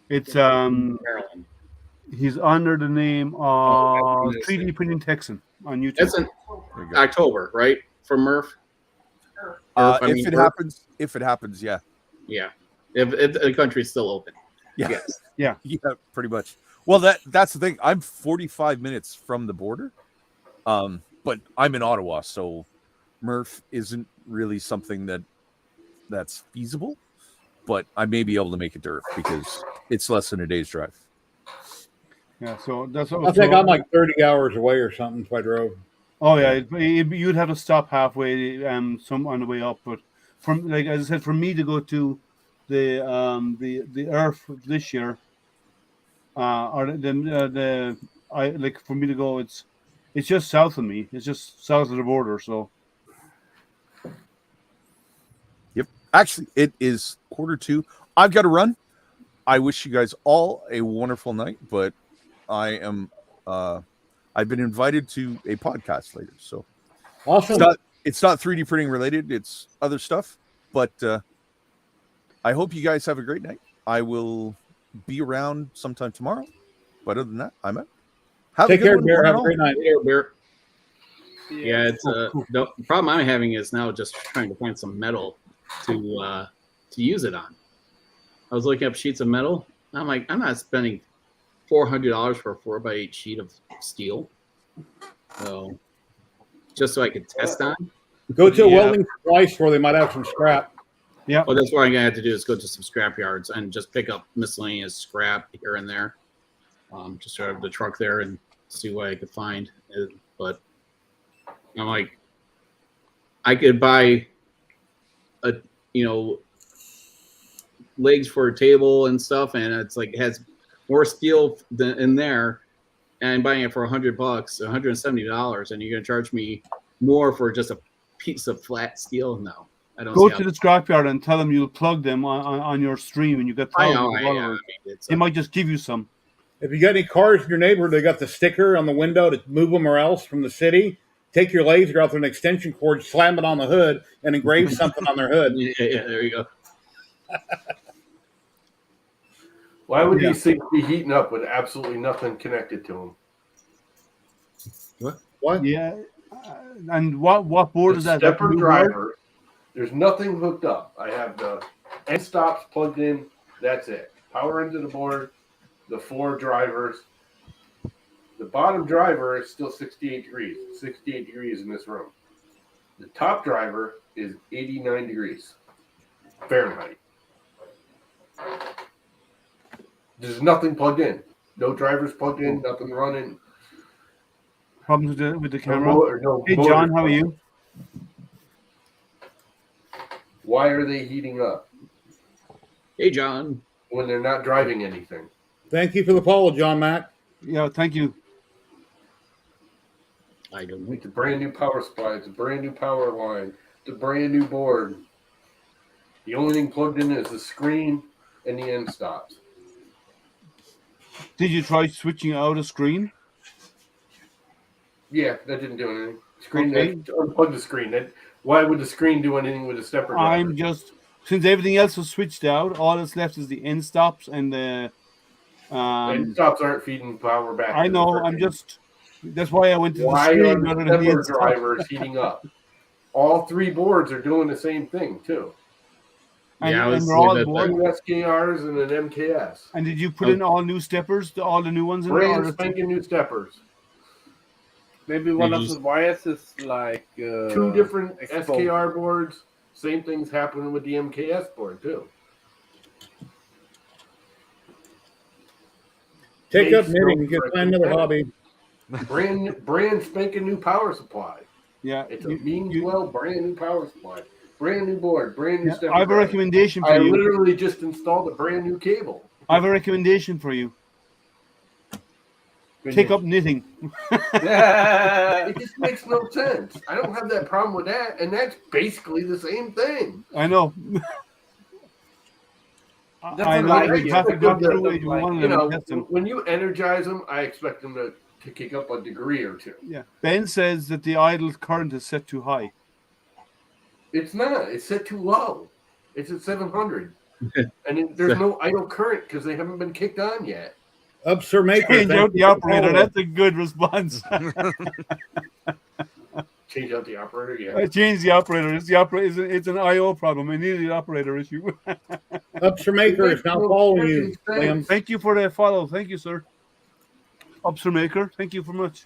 It's Maryland. he's under the name of 3D Printing Texan on YouTube. That's in October, right? For Murph. If it happens, yeah. Yeah. If the country's still open. Yeah. Yes. Yeah. Yeah, pretty much. Well, that's the thing. I'm 45 minutes from the border, but I'm in Ottawa, so Murph isn't really something that's feasible. But I may be able to make it to Earth because it's less than a day's drive. Yeah, so that's what I think I'm like 30 hours away or something if I drove. Oh yeah, you'd have to stop halfway, some on the way up. But from like as I said, for me to go to the Earth this year, or the I like for me to go, it's just south of me. It's just south of the border. So Yep. Actually, it is 1:45. I've got to run. I wish you guys all a wonderful night, but I am I've been invited to a podcast later, so Awesome. it's not 3D printing related, it's other stuff, but I hope you guys have a great night. I will be around sometime tomorrow, but other than that, I'm out. Take care, Bear. Have a great night. Here, Bear. Yeah, it's the problem I'm having is now just trying to find some metal to use it on. I was looking up sheets of metal. I'm like, I'm not spending $400 for a 4x8 sheet of steel. So just so I could test on. Go to a welding place where they might have some scrap. Yeah. Well, that's what I'm gonna have to do is go to some scrap yards and just pick up miscellaneous scrap here and there. Just drive the truck there and see what I could find. But I'm like, I could buy legs for a table and stuff, and it's like it has more steel than in there, and I'm buying it for $100, $170, and you're gonna charge me more for just a piece of flat steel? No, I don't. Go to the scrapyard and tell them you'll plug them on your stream, and you get I know, they might just give you some. If you got any cars in your neighborhood, they got the sticker on the window to move them or else from the city. Take your laser out there, an extension cord, slam it on the hood, and engrave something on their hood. Yeah, there you go. Why would these things be heating up with absolutely nothing connected to them? What? Yeah. And what board is that? Stepper driver. There's nothing hooked up. I have the end stops plugged in. That's it. Power into the board. The 4 drivers. The bottom driver is still 68 degrees. 68 degrees in this room. The top driver is 89 degrees Fahrenheit. There's nothing plugged in. No drivers plugged in. Nothing running. Problems with the camera? No hey, John, how are you? Why are they heating up? Hey, John. When they're not driving anything. Thank you for the follow, John Mack. Yeah, thank you. I don't know. It's a brand new power supply. It's a brand new power line. It's a brand new board. The only thing plugged in is the screen and the end stops. Did you try switching out a screen? Yeah, that didn't do anything. Screen, Okay. unplug the screen. Why would the screen do anything with a stepper driver? I'm just, since everything else was switched out, all that's left is the end stops and the. End stops aren't feeding power back. I know. I'm just. That's why I went to the Why screen are rather the than the stepper end stop. drivers heating up? All 3 boards are doing the same thing too. And, Yeah, I was and they're all looking at board. 2 SKRs and an MKS. And did you put in all new steppers, all the new ones in Brand there? spanking new steppers. Maybe one of the wires is like 2 different exposed. SKR boards. Same thing's happening with the MKS board too. Take up Makes knitting. no You can freaking find another sense. hobby. Brand spanking new power supply. Yeah. It's a brand new power supply. Brand new board, brand new stepper I have a driver. recommendation for I you. literally just installed a brand new cable. I have a recommendation for you. Take up knitting. It just makes no sense. I don't have that problem with that, and that's basically the same thing. I know. That's I a know. like You it. have to go That's through a it. You like- want You them know, to test them. when you energize them, I expect them to kick up a degree or 2. Yeah. Ben says that the idle current is set too high. It's not. It's set too low. It's at 700. And there's no idle current because they haven't been kicked on yet. Up, Sir Maker. Change Thank out you the for operator. following. That's a good response. Change out the operator, yeah. I changed the operator. It's the operator. It's an I/O problem. I needed the operator issue. Up, Sir Maker is now following you, Liam. Thank you for the follow. Thank you, sir. Upster Maker. Thank you very much.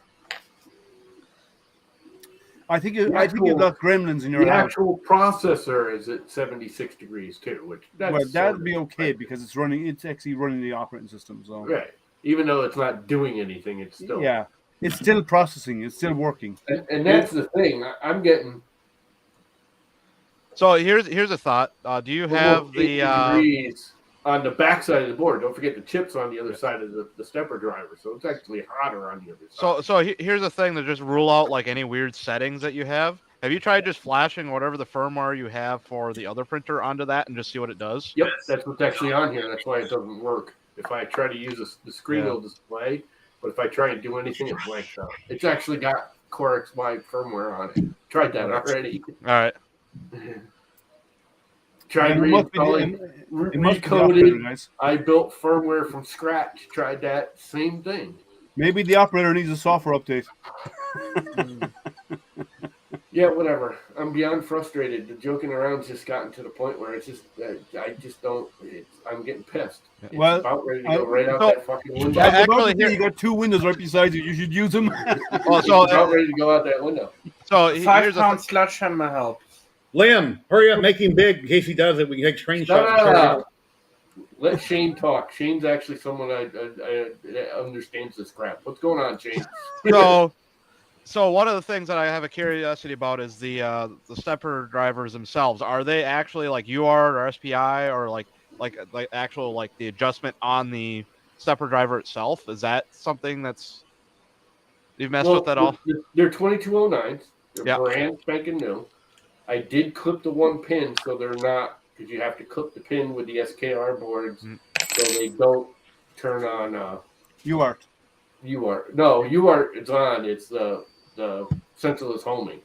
I think you've got gremlins in your The house. actual processor is at 76 degrees too, which that's Well, that'd sort of be okay expected. because it's running. It's actually running the operating system. So Right. Even though it's not doing anything, it's still yeah. it's still processing. It's still working. And that's the thing. I'm getting. So here's a thought. Do you have the degrees on the back side of the board? Don't forget the chips on the other side of the stepper driver, so it's actually hotter on the other side. So here's the thing to just rule out like any weird settings that you have. Have you tried just flashing whatever the firmware you have for the other printer onto that and just see what it does? Yep, that's what's actually on here. That's why it doesn't work. If I try to use the screen, it'll display. But if I try and do anything, it blanks out. It's actually got Core XY firmware on it. Tried that already. All right. Tried reinstalling, recoded. I built firmware from scratch. Tried that same thing. Maybe the operator needs a software update. Yeah, whatever. I'm beyond frustrated. The joking around's just gotten to the point where it's just, I just don't. I'm getting pissed. It's about ready to go right out that fucking window. Actually, you got two windows right beside you. You should use them. So about ready to go out that window. So here's £5 sledgehammer help. Liam, hurry up, make him big in case he does it. We can take screenshots. No. Let Shane talk. Shane's actually someone that understands this crap. What's going on, Shane? So one of the things that I have a curiosity about is the stepper drivers themselves. Are they actually like UART or SPI or like actual like the adjustment on the stepper driver itself? Is that something that's you've messed with at all? They're 2209s. They're brand spanking new. I did clip the one pin so they're not, because you have to clip the pin with the SKR boards so they don't turn on UART. No, UART is on. It's the sensorless homing.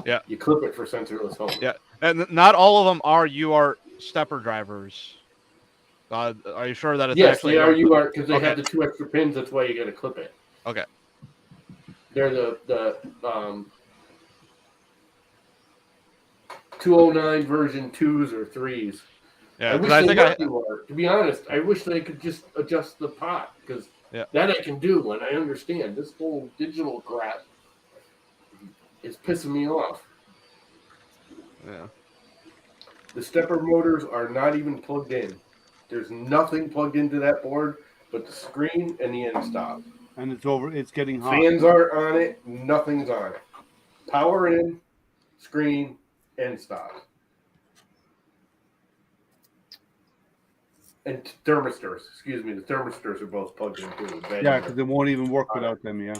Yeah. You clip it for sensorless homing. Yeah. And not all of them are UART stepper drivers. Are you sure that it's actually... Yes, they are UART because they have the 2 extra pins. That's why you got to clip it. Okay. They're the 209 version 2s or 3s. Yeah, to be honest, I wish they could just adjust the pot because that I can do and I understand. This whole digital crap is pissing me off. Yeah. The stepper motors are not even plugged in. There's nothing plugged into that board but the screen and the end stop. And it's getting hot. Fans aren't on it. Nothing's on it. Power in, screen, end stop. And thermistors. Excuse me. The thermistors are both plugged in too. Yeah, because they won't even work without them. Yeah.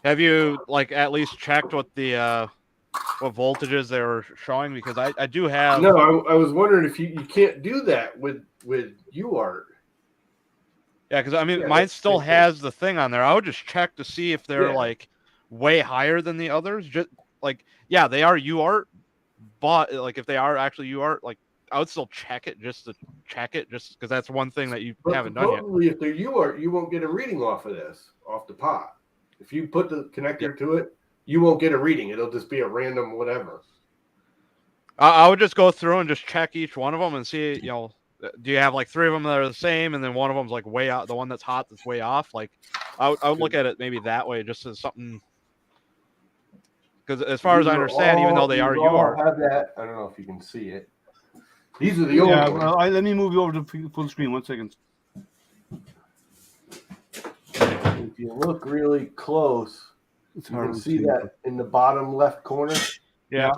Have you like at least checked what the what voltages they were showing? Because I do have. No, I was wondering if you can't do that with UART. Yeah, because I mean mine still has the thing on there. I would just check to see if they're like way higher than the others. Just like they are UART, but like if they are actually UART, like I would still check it just because that's one thing that you haven't done yet. Probably if they're UART, you won't get a reading off of this, off the pot. If you put the connector to it, you won't get a reading. It'll just be a random whatever. I would just go through and just check each one of them and see, do you have like 3 of them that are the same, and then one of them's like way out, the one that's hot that's way off. Like, I would look at it maybe that way, just as something. Because as far as I understand, even though they are UART, have that. I don't know if you can see it. These are the old ones. Well, let me move you over to full screen. 1 second. If you look really close, you can see that in the bottom left corner. Yeah.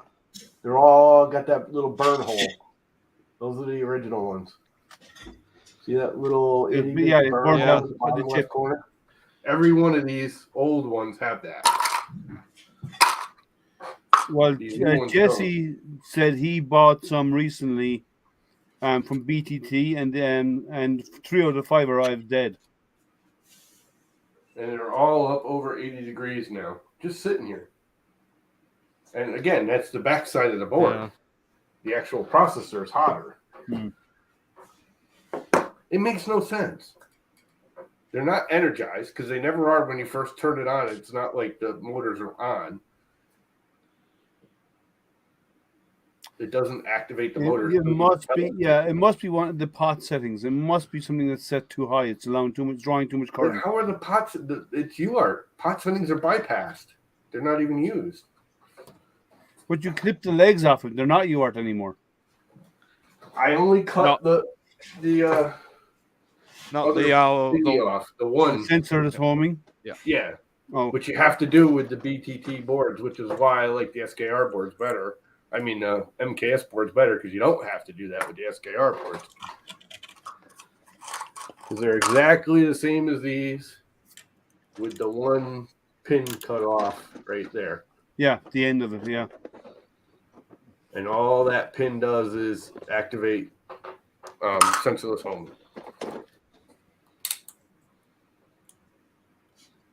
They're all got that little burn hole. Those are the original ones. See that little burn hole in the bottom left corner? Every one of these old ones have that. Well, Jesse said he bought some recently from BTT, and 3 out of 5 arrived dead. And they're all up over 80 degrees now, just sitting here. And again, that's the back side of the board. Yeah. The actual processor is hotter. It makes no sense. They're not energized because they never are when you first turn it on. It's not like the motors are on. It doesn't activate the motor. It must be, it must be one of the pot settings. It must be something that's set too high. It's allowing drawing too much current. But how are the pots? It's UART. Pot settings are bypassed. They're not even used. But you clip the legs off it. They're not UART anymore. I only cut the No, other thingy off. The The one. sensor is homing. Yeah. Oh, Which you have to do with the BTT boards, which is why I like the SKR boards better. I mean, MKS boards better because you don't have to do that with the SKR boards. Because they're exactly the same as these with the one pin cut off right there. yeah, the end of it. Yeah. And all that pin does is activate sensorless homing.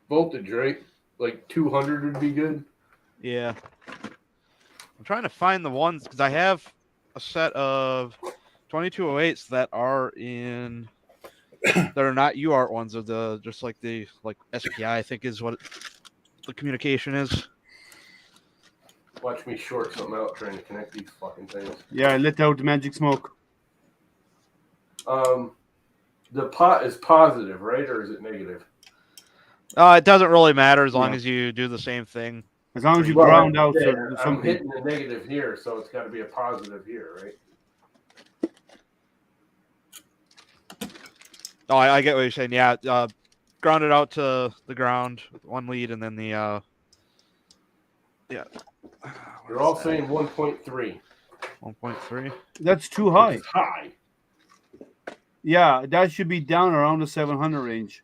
Voltage, right? Like 200 would be good. Yeah. I'm trying to find the ones because I have a set of 2208s that are in that are not UART ones of the just like the SPI I think is what the communication is. Watch me short something out trying to connect these fucking things. Yeah, I let out the magic smoke. The pot is positive, right? Or is it negative? It doesn't really matter as long as you do the same thing. As long as you Well, ground out I'm something. hitting the negative here, so it's got to be a positive here, right? Oh, I get what you're saying. Yeah, ground it out to the ground with one lead, and then the yeah. They're all saying 1.3. 1.3. That's too high. It's high. Yeah, that should be down around the 700 range.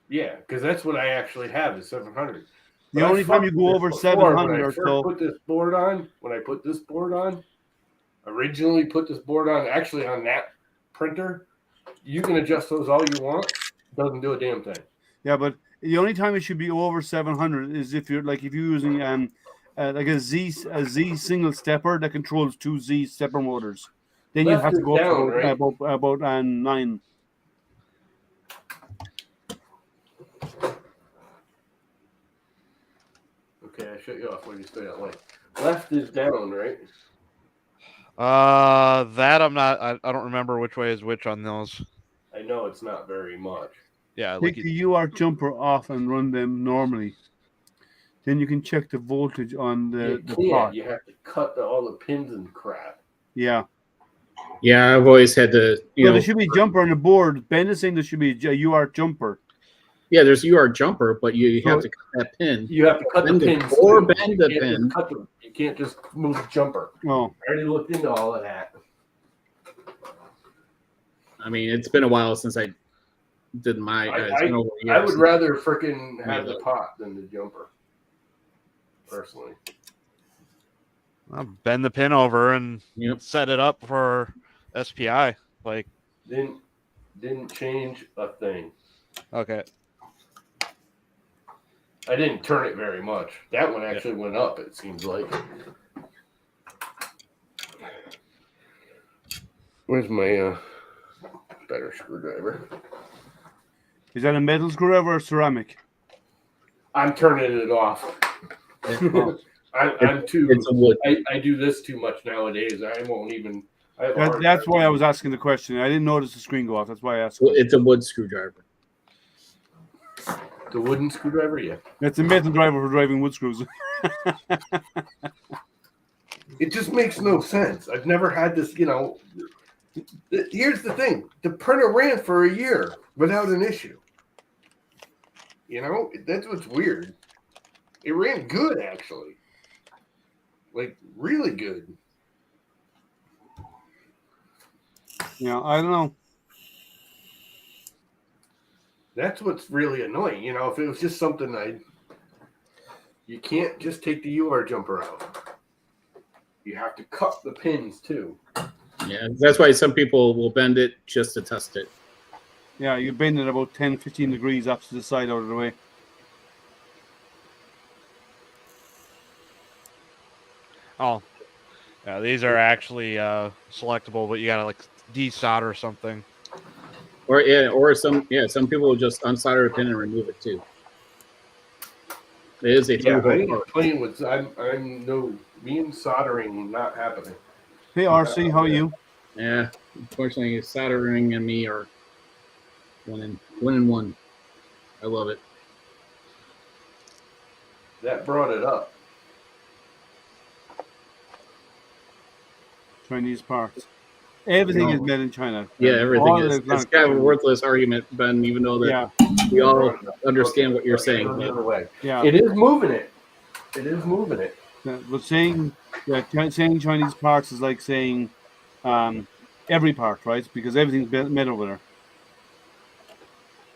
Yeah, because that's what I actually have is 700. The only time you go over 700 or so. Put this board on, when I put this board on, originally put this board on, actually on that printer, you can adjust those all you want. Doesn't do a damn thing. Yeah, but the only time it should be over 700 is if you're using like a Z single stepper that controls 2 Z stepper motors. Then you have to go down, up right? about 9. Okay, I shut you off when you say that light. Left is down, right? That I'm not. I don't remember which way is which on those. I know it's not very much. Yeah, Take the UART jumper off and run them normally. Then you can check the voltage on the pot. You have to cut all the pins and crap. Yeah. Yeah, I've always had to. There should be a jumper on the board. Ben is saying there should be a UART jumper. Yeah, there's UART jumper, but you have to cut that pin. You have to cut the pins or bend the pin. You can't just move the jumper. Oh, I already looked into all of that. I mean, it's been a while since I did my. I would rather freaking have the pot than the jumper, personally. I'll bend the pin over and set it up for SPI. Like didn't change a thing. Okay. I didn't turn it very much. That one actually went up, it seems like. Where's my better screwdriver? is that a metal screwdriver or ceramic? I'm turning it off. I'm too. It's a wood. I do this too much nowadays. I won't even. That's why I was asking the question. I didn't notice the screen go off. That's why I asked. It's a wood screwdriver. The wooden screwdriver, yeah. It's a metal driver for driving wood screws. It just makes no sense. I've never had this, Here's the thing. The printer ran for a year without an issue. That's what's weird. It ran good, actually. Like, really good. Yeah, I don't know. That's what's really annoying. If it was just something you can't just take the UR jumper out. You have to cut the pins too. Yeah, that's why some people will bend it just to test it. Yeah, you bend it about 10, 15 degrees up to the side out of the way. Oh, yeah. These are actually selectable, but you gotta desolder something. Or some people will just unsolder a pin and remove it too. It is a playing with. Me and soldering not happening. Hey RC, how are you? Yeah, unfortunately, soldering and me are one and one. I love it. That brought it up. Chinese parts. Everything is made in China. Yeah, everything All is. the It's kind of a worthless argument, Ben, even though that we all understand what you're saying. The other way. Yeah, It is moving it. It is moving it. but saying Chinese parts is like saying every part, right? Because everything's made over there.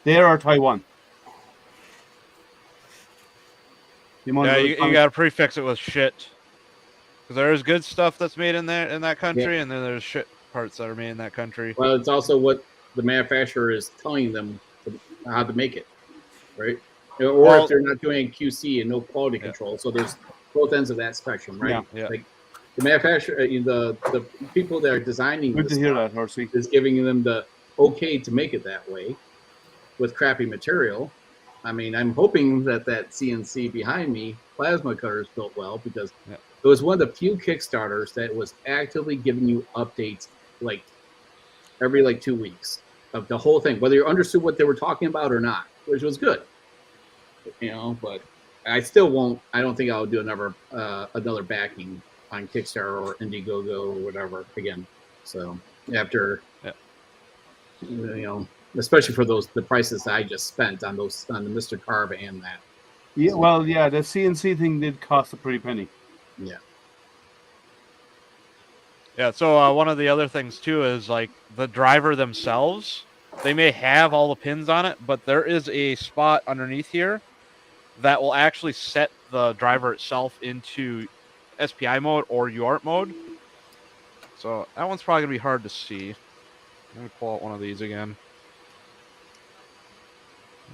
There are Taiwan. Yeah, you got to prefix it with shit. Because there is good stuff that's made in that country, and then there's shit parts that are made in that country. Well, it's also what the manufacturer is telling them how to make it, right? Or if they're not doing QC and no quality control. So there's both ends of that spectrum, right? Yeah. Like the manufacturer, the people that are designing Good to hear that, Horsey. is giving them the okay to make it that way with crappy material. I mean, I'm hoping that CNC behind me, plasma cutter, is built well, because it was one of the few Kickstarters that was actively giving you updates like every 2 weeks of the whole thing, whether you understood what they were talking about or not, which was good. But I still won't. I don't think I'll do another backing on Kickstarter or Indiegogo or whatever again. So after, especially for the prices I just spent on the Mr. Carve and that. Yeah, well, the CNC thing did cost a pretty penny. Yeah. Yeah. So one of the other things too is like the driver themselves. They may have all the pins on it, but there is a spot underneath here that will actually set the driver itself into SPI mode or UART mode. So that one's probably gonna be hard to see. Let me pull out one of these again.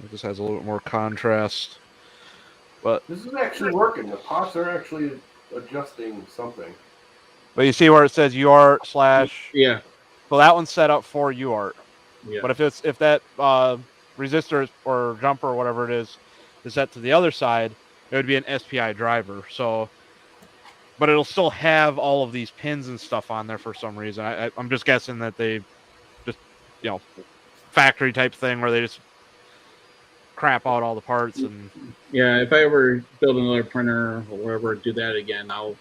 It just has a little bit more contrast. But this is actually working. The pots are actually adjusting something. But you see where it says UART / Yeah. So that one's set up for UART. Yeah. But if that resistor or jumper or whatever it is set to the other side, it would be an SPI driver. So, but it'll still have all of these pins and stuff on there for some reason. I'm just guessing that they just, factory type thing where they just crap out all the parts and. Yeah, if I ever build another printer or whatever, do that again, I'll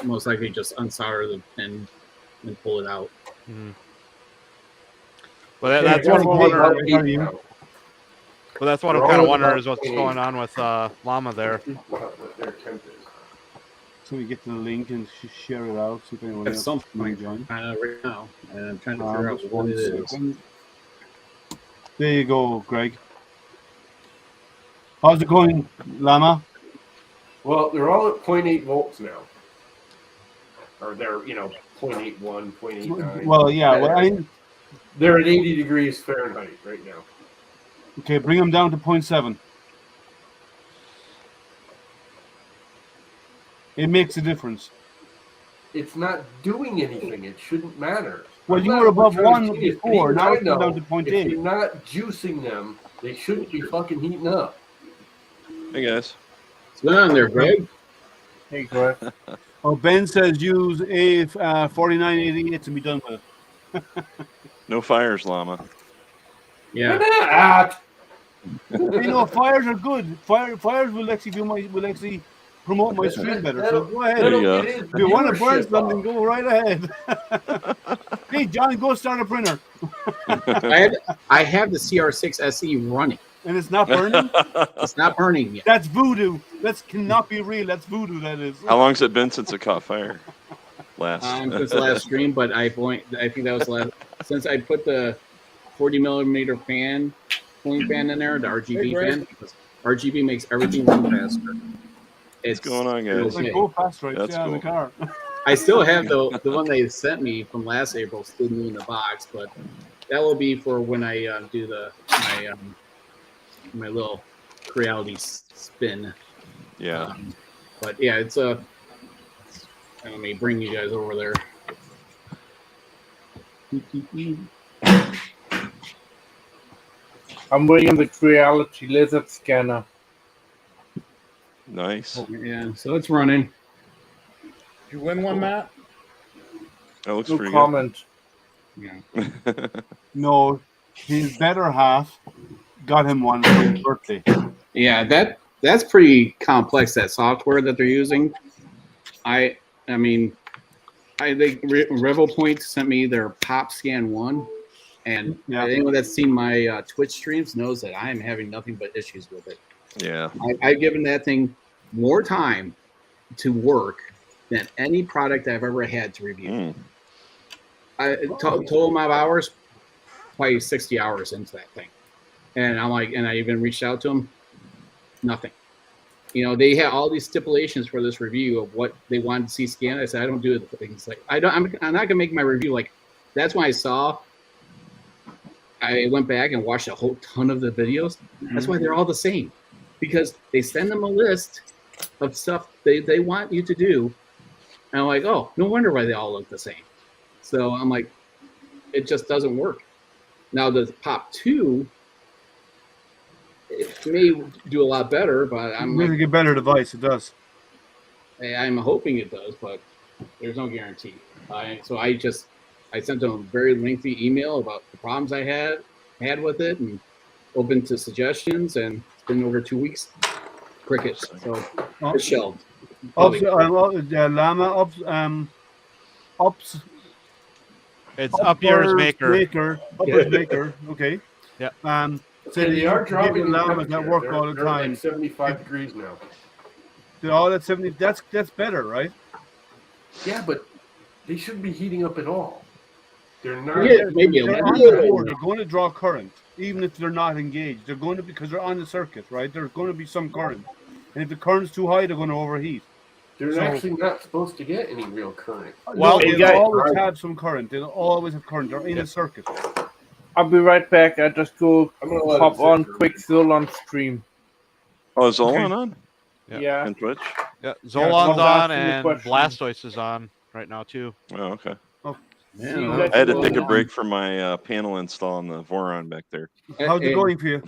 most likely just unsolder the pin and pull it out. Mm-hmm. Well, that's what I'm wondering. Well, that's what I'm kind of wondering is what's going on with Llama there. So we get to the link and share it out. See if anyone At else some can point join. right now, and I'm trying to figure out what it is. There you go, Greg. How's it going, Llama? Well, they're all at 0.8 volts now. Or they're, 0.81, 0.89. Well, yeah. They're at 80 degrees Fahrenheit right now. Okay, bring them down to 0.7. It makes a difference. It's not doing anything. It shouldn't matter. Well, you were above 1 before. Now it's down to 0.8. If you're not juicing them, they shouldn't be fucking heating up. Hey, guys. What's going on there, Greg? Hey, Greg. Oh, Ben says use a 4988 to be done with it. No fires, Llama. Yeah. Fires are good. Fires will actually promote my stream better. So go ahead. If you want to burn something, go right ahead. Hey, John, go start a printer. I have the CR6 SE running. And it's not burning? It's not burning yet. That's voodoo. That cannot be real. That's voodoo, that is. How long's it been since it caught fire? Since the last stream, but I think that was last since I put the 40mm cooling fan in there, the RGB fan, because RGB makes everything run faster. What's going on, guys? Go fast, right? That's in cool. the car. I still have the one they sent me from last April still new in the box, but that will be for when I do my little reality spin. Yeah. But yeah, it's let me bring you guys over there. I'm bringing the Creality Lizard Scanner. Nice. Yeah, so it's running. Did you win one, Matt? That looks No pretty comment. Yeah. good. No, his better half got him one for his birthday. Yeah, that's pretty complex, that software that they're using. I mean, Revel Point sent me their Pop Scan 1. And anyone that's seen my Twitch streams knows that I am having nothing but issues with it. Yeah. I've given that thing more time to work than any product I've ever had to review. Total amount of hours, probably 60 hours into that thing. And I'm like, and I even reached out to them, nothing. You know, they had all these stipulations for this review of what they wanted to see scanned. I said, I don't do it. Things like I'm not gonna make my review like. That's when I went back and watched a whole ton of the videos. That's why they're all the same, because they send them a list of stuff they want you to do, and I'm like, oh, no wonder why they all look the same. So I'm like, it just doesn't work. Now the Pop 2. It may do a lot better, but I'm really get better device. It does. I'm hoping it does, but there's no guarantee. So I sent them a very lengthy email about the problems I had with it, and open to suggestions. And it's been over 2 weeks. Crickets. So it's shelved. Llama ups. It's Uppers Maker. Uppers Maker. Okay. Yeah. So they are dropping llamas that work all the time. Like 75 degrees now. They're all at 70. That's better, right? Yeah, but they shouldn't be heating up at all. They're not. Yeah, maybe they're on the board. They're going to draw current, even if they're not engaged. They're going to, because they're on the circuit, right? There's going to be some current, and if the current's too high, they're going to overheat. They're actually not supposed to get any real current. Well, they'll always have some current. They'll always have current. They're in a circuit. I'll be right back. I just go pop on quick Zolon stream. Oh, is Zolon on? Yeah. And Twitch? Yeah, Zolon's on and Blastoise is on right now too. Oh, okay. Oh, I had to take a break from my panel install on the Voron back there. How's it going for you?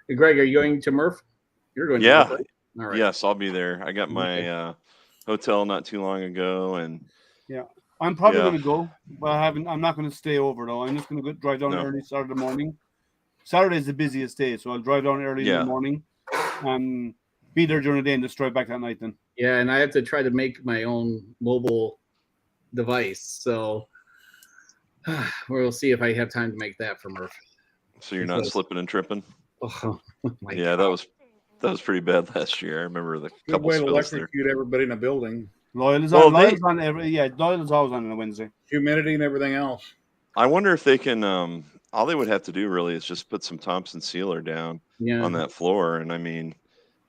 Hey, Greg, are you going to Murph? You're going to Murph, right? All right. Yes, I'll be there. I got my hotel not too long ago, and I'm probably going to go, but I'm not going to stay over though. I'm just going to drive down early Saturday morning. Saturday is the busiest day, so I'll drive down early in the morning and be there during the day and just drive back that night then. Yeah, and I have to try to make my own mobile device, so we'll see if I have time to make that for Murph. So you're not slipping and tripping? Oh, yeah, God. that was pretty bad last year. I remember the couple way to spills electrocute everybody in a building. Doyle's always on a Wednesday. Humidity and everything else. I wonder if they can. All they would have to do really is just put some Thompson sealer down on that floor, and I mean,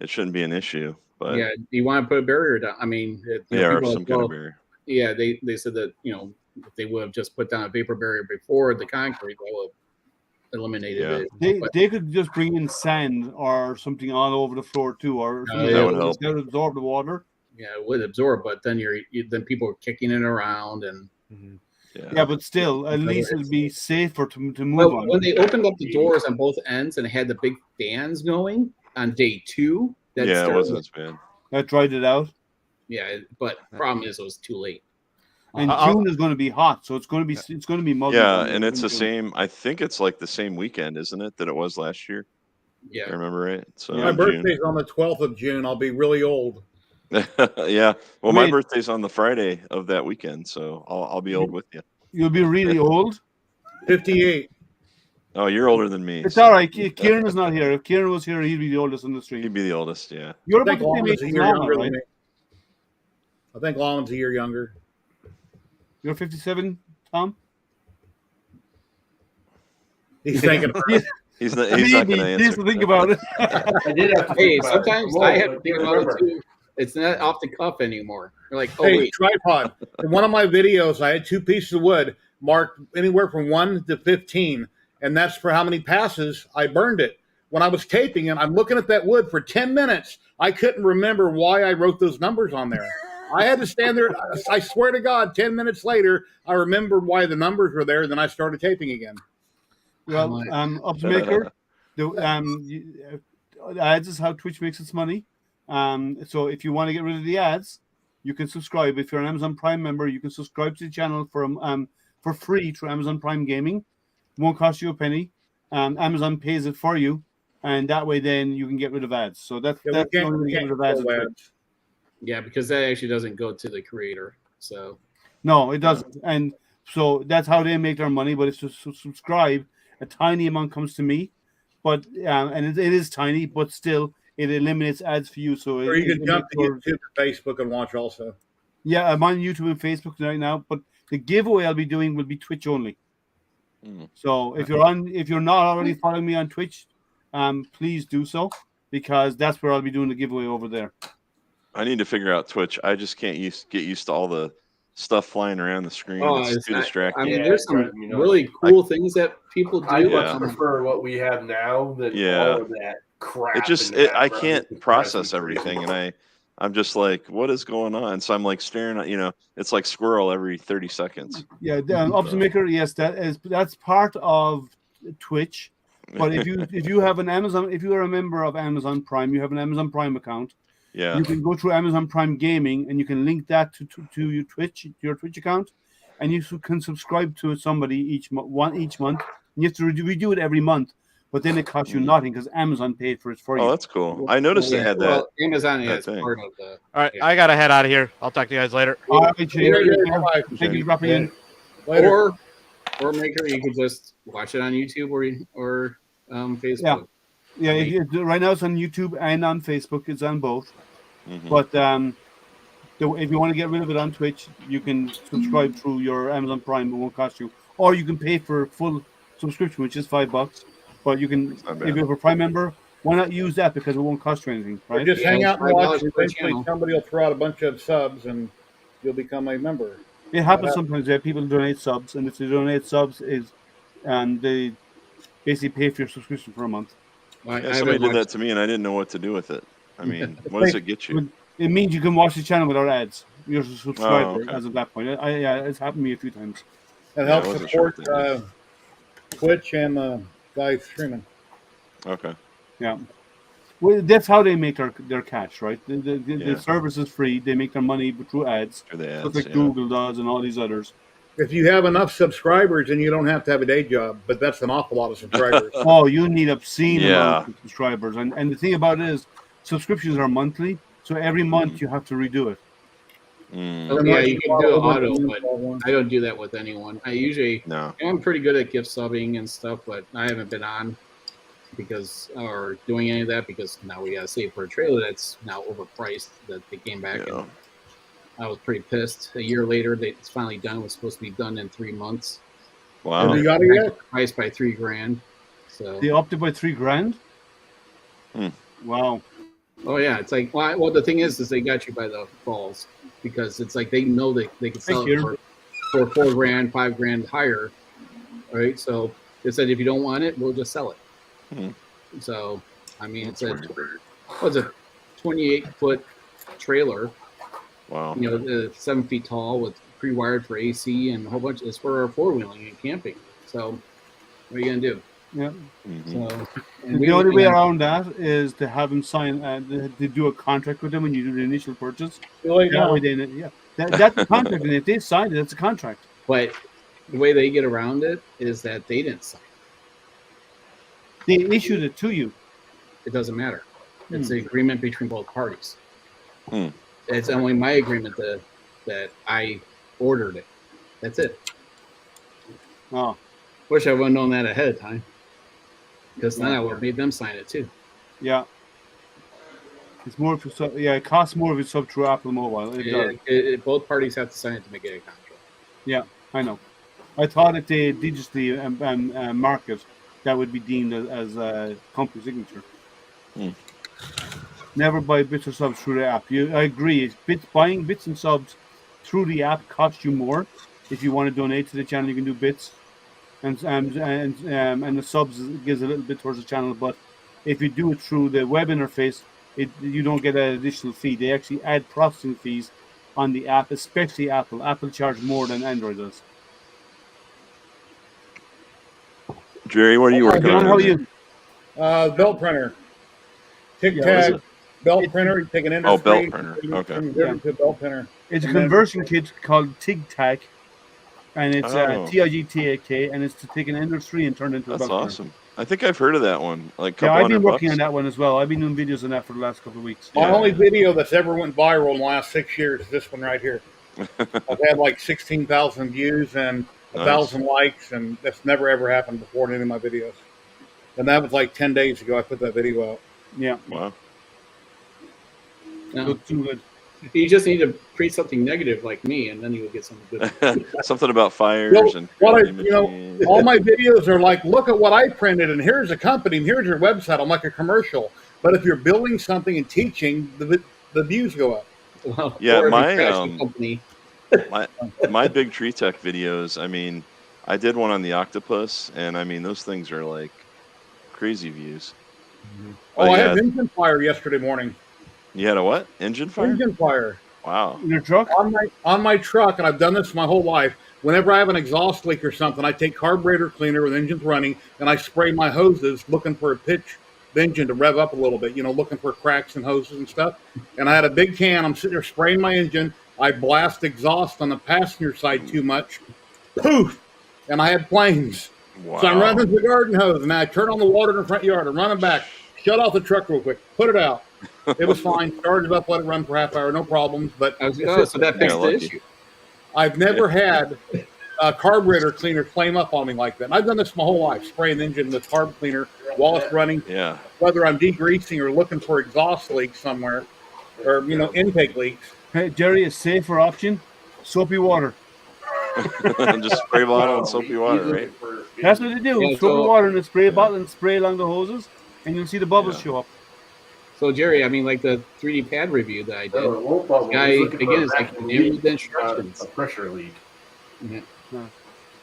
it shouldn't be an issue. But yeah, you want to put a barrier down? I mean, or some kind of barrier. Yeah, they said that if they would have just put down a vapor barrier before the concrete, that would have eliminated it. They could just bring in sand or something all over the floor too, or something that would help. That would absorb the water. Yeah, it would absorb, but then then people are kicking it around and. Yeah, but still, at least it'd be safer to move on. When they opened up the doors on both ends and had the big fans going on day 2, it wasn't as bad. That dried it out. Yeah, but problem is it was too late. And June is going to be hot, so it's going to be muggy. Yeah, and it's the same. I think it's like the same weekend, isn't it, that it was last year? Yeah, I remember right. So my birthday's on the 12th of June. I'll be really old. Yeah. Well, my birthday's on the Friday of that weekend, so I'll be old with you. You'll be really old. 58. Oh, you're older than me. It's all right. Kieran is not here. If Kieran was here, he'd be the oldest in the street. He'd be the oldest, yeah. You're about the same age as Lama, right? I think Lama's a year younger. You're 57, Tom? He's thinking. He's not going to answer. He needs to think about it. I did have to think about sometimes it. I have to think about it too. It's not off the cuff anymore. You're like, hey, tripod. In one of my videos, I had 2 pieces of wood marked anywhere from 1 to 15, and that's for how many passes I burned it. When I was taping and I'm looking at that wood for 10 minutes, I couldn't remember why I wrote those numbers on there. I had to stand there. I swear to God, 10 minutes later, I remembered why the numbers were there. Then I started taping again. Well, Upmaker, ads is how Twitch makes its money. So if you want to get rid of the ads, you can subscribe. If you're an Amazon Prime member, you can subscribe to the channel for free through Amazon Prime Gaming. It won't cost you a penny. Amazon pays it for you, and that way then you can get rid of ads. So that's the only way to get rid of ads. Yeah, because that actually doesn't go to the creator. So no, it doesn't. And so that's how they make their money. But it's to subscribe. A tiny amount comes to me, but and it is tiny, but still it eliminates ads for you. So Or you can jump to YouTube or Facebook and watch also. Yeah, I'm on YouTube and Facebook right now, but the giveaway I'll be doing will be Twitch only. So if you're not already following me on Twitch, please do so, because that's where I'll be doing the giveaway over there. I need to figure out Twitch. I just can't get used to all the stuff flying around the screen. It's too distracting. I mean, there's some really cool things that people do. I prefer what we have now than all of that crap. I can't process everything, and I'm just like, what is going on? So I'm like staring at, it's like squirrel every 30 seconds. Yeah, Option Maker, yes, that's part of Twitch. But if you have an Amazon, if you are a member of Amazon Prime, you have an Amazon Prime account. Yeah. You can go through Amazon Prime Gaming, and you can link that to your Twitch account, and you can subscribe to somebody each month. And you have to redo it every month. But then it costs you nothing because Amazon paid for it for you. Oh, that's cool. I noticed they had that. Amazon is part of the. All right, I gotta head out of here. I'll talk to you guys later. All right, thank you for dropping in. Or Maker, you could just watch it on YouTube or Facebook. Yeah. Right now it's on YouTube and on Facebook. It's on both. But if you want to get rid of it on Twitch, you can subscribe through your Amazon Prime. It won't cost you, or you can pay for full subscription, which is $5. But you can, if you're a Prime member, why not use that, because it won't cost you anything, right? Or just hang out and watch. Eventually, somebody will throw out a bunch of subs, and you'll become a member. It happens sometimes that people donate subs, and if they donate subs, they basically pay for your subscription for a month. Somebody did that to me, and I didn't know what to do with it. I mean, what does it get you? It means you can watch the channel without ads. You're a subscriber as of that point. It's happened to me a few times. It helps support Twitch and live streaming. Okay. Yeah. Well, that's how they make their cash, right? The service is free. They make their money through ads. Just like Google does and all these others. If you have enough subscribers, then you don't have to have a day job, but that's an awful lot of subscribers. Oh, you need obscene amount of subscribers. And the thing about it is, subscriptions are monthly, so every month you have to redo it. Yeah, you can do it auto, but I don't do that with anyone. I usually, I'm pretty good at gift subbing and stuff, but I haven't been on or doing any of that because now we got to save for a trailer that's now overpriced that they came back and I was pretty pissed. A year later, it's finally done. It was supposed to be done in 3 months. Wow. Have you got it yet? Priced by $3,000. So they upped it by $3,000? Wow. Oh yeah, it's like well the thing is they got you by the balls because it's like they know they can sell it for $4,000, $5,000 higher, right? So they said if you don't want it, we'll just sell it. So I mean, it's a 28-foot trailer. Wow. 7 feet tall with pre-wired for AC and a whole bunch. It's for four-wheeling and camping. So what are you gonna do? Yeah. So the only way around that is to have them sign. To do a contract with them when you do the initial purchase. That's a contract, and if they sign it, it's a contract. But the way they get around it is that they didn't sign. They issued it to you. It doesn't matter. It's the agreement between both parties. It's only my agreement that I ordered it. That's it. Oh. Wish I would have known that ahead of time. Because then I would have made them sign it too. Yeah. It's more it costs more if it's sub through Apple Mobile. Both parties have to sign it to make it a contract. Yeah, I know. I thought if they digitally market, that would be deemed as a company signature. Never buy bits or subs through the app. I agree. Buying bits and subs through the app costs you more. If you want to donate to the channel, you can do bits, and the subs gives a little bit towards the channel. But if you do it through the web interface, you don't get an additional fee. They actually add processing fees on the app, especially Apple. Apple charge more than Android does. Jerry, what are you working on? How are you? Belt printer. Tic-tac belt printer. You take an industry. Belt printer. Okay. To belt printer. It's a conversion kit called Tic-tac, and it's TIGTAK, and it's to take an industry and turn it into a belt printer. That's awesome. I think I've heard of that one. I've been working on that one as well. I've been doing videos on that for the last couple of weeks. My only video that's ever went viral in the last 6 years is this one right here. I've had like 16,000 views and 1,000 likes, and that's never ever happened before in any of my videos. And that was like 10 days ago. I put that video out. Yeah. Wow. No. Look too good. You just need to create something negative like me, and then you will get something good. Something about fires and all my videos are like, look at what I printed, and here's a company, and here's your website. I'm like a commercial. But if you're building something and teaching, the views go up. Well, yeah, my my big tree tech videos. I mean, I did one on the octopus, and I mean those things are like crazy views. Oh, I had engine fire yesterday morning. You had a what? Engine fire? Engine fire. Wow. In your truck? On my truck, and I've done this my whole life. Whenever I have an exhaust leak or something, I take carburetor cleaner with engines running, and I spray my hoses looking for a pitch the engine to rev up a little bit, looking for cracks and hoses and stuff. And I had a big can. I'm sitting there spraying my engine. I blast exhaust on the passenger side too much. Poof! And I had flames. Wow. So I'm running the garden hose, and I turn on the water in the front yard. I'm running back. Shut off the truck real quick. Put it out. It was fine. Started it up, let it run for half hour, no problems. But so that fixed the issue. I've never had a carburetor cleaner flame up on me like that. And I've done this my whole life, spraying the engine with carb cleaner while it's running. Yeah. Whether I'm degreasing or looking for exhaust leaks somewhere, or intake leaks. Hey, Jerry, a safer option: soapy water. Just spray bottle and soapy water, right? That's what they do. Yeah, soapy water in a spray bottle and spray along the hoses, and you'll see the bubbles show up. So Jerry, I mean, like the 3D pad review that I did, the guy again is like new the instructions. A pressure lead. Yeah.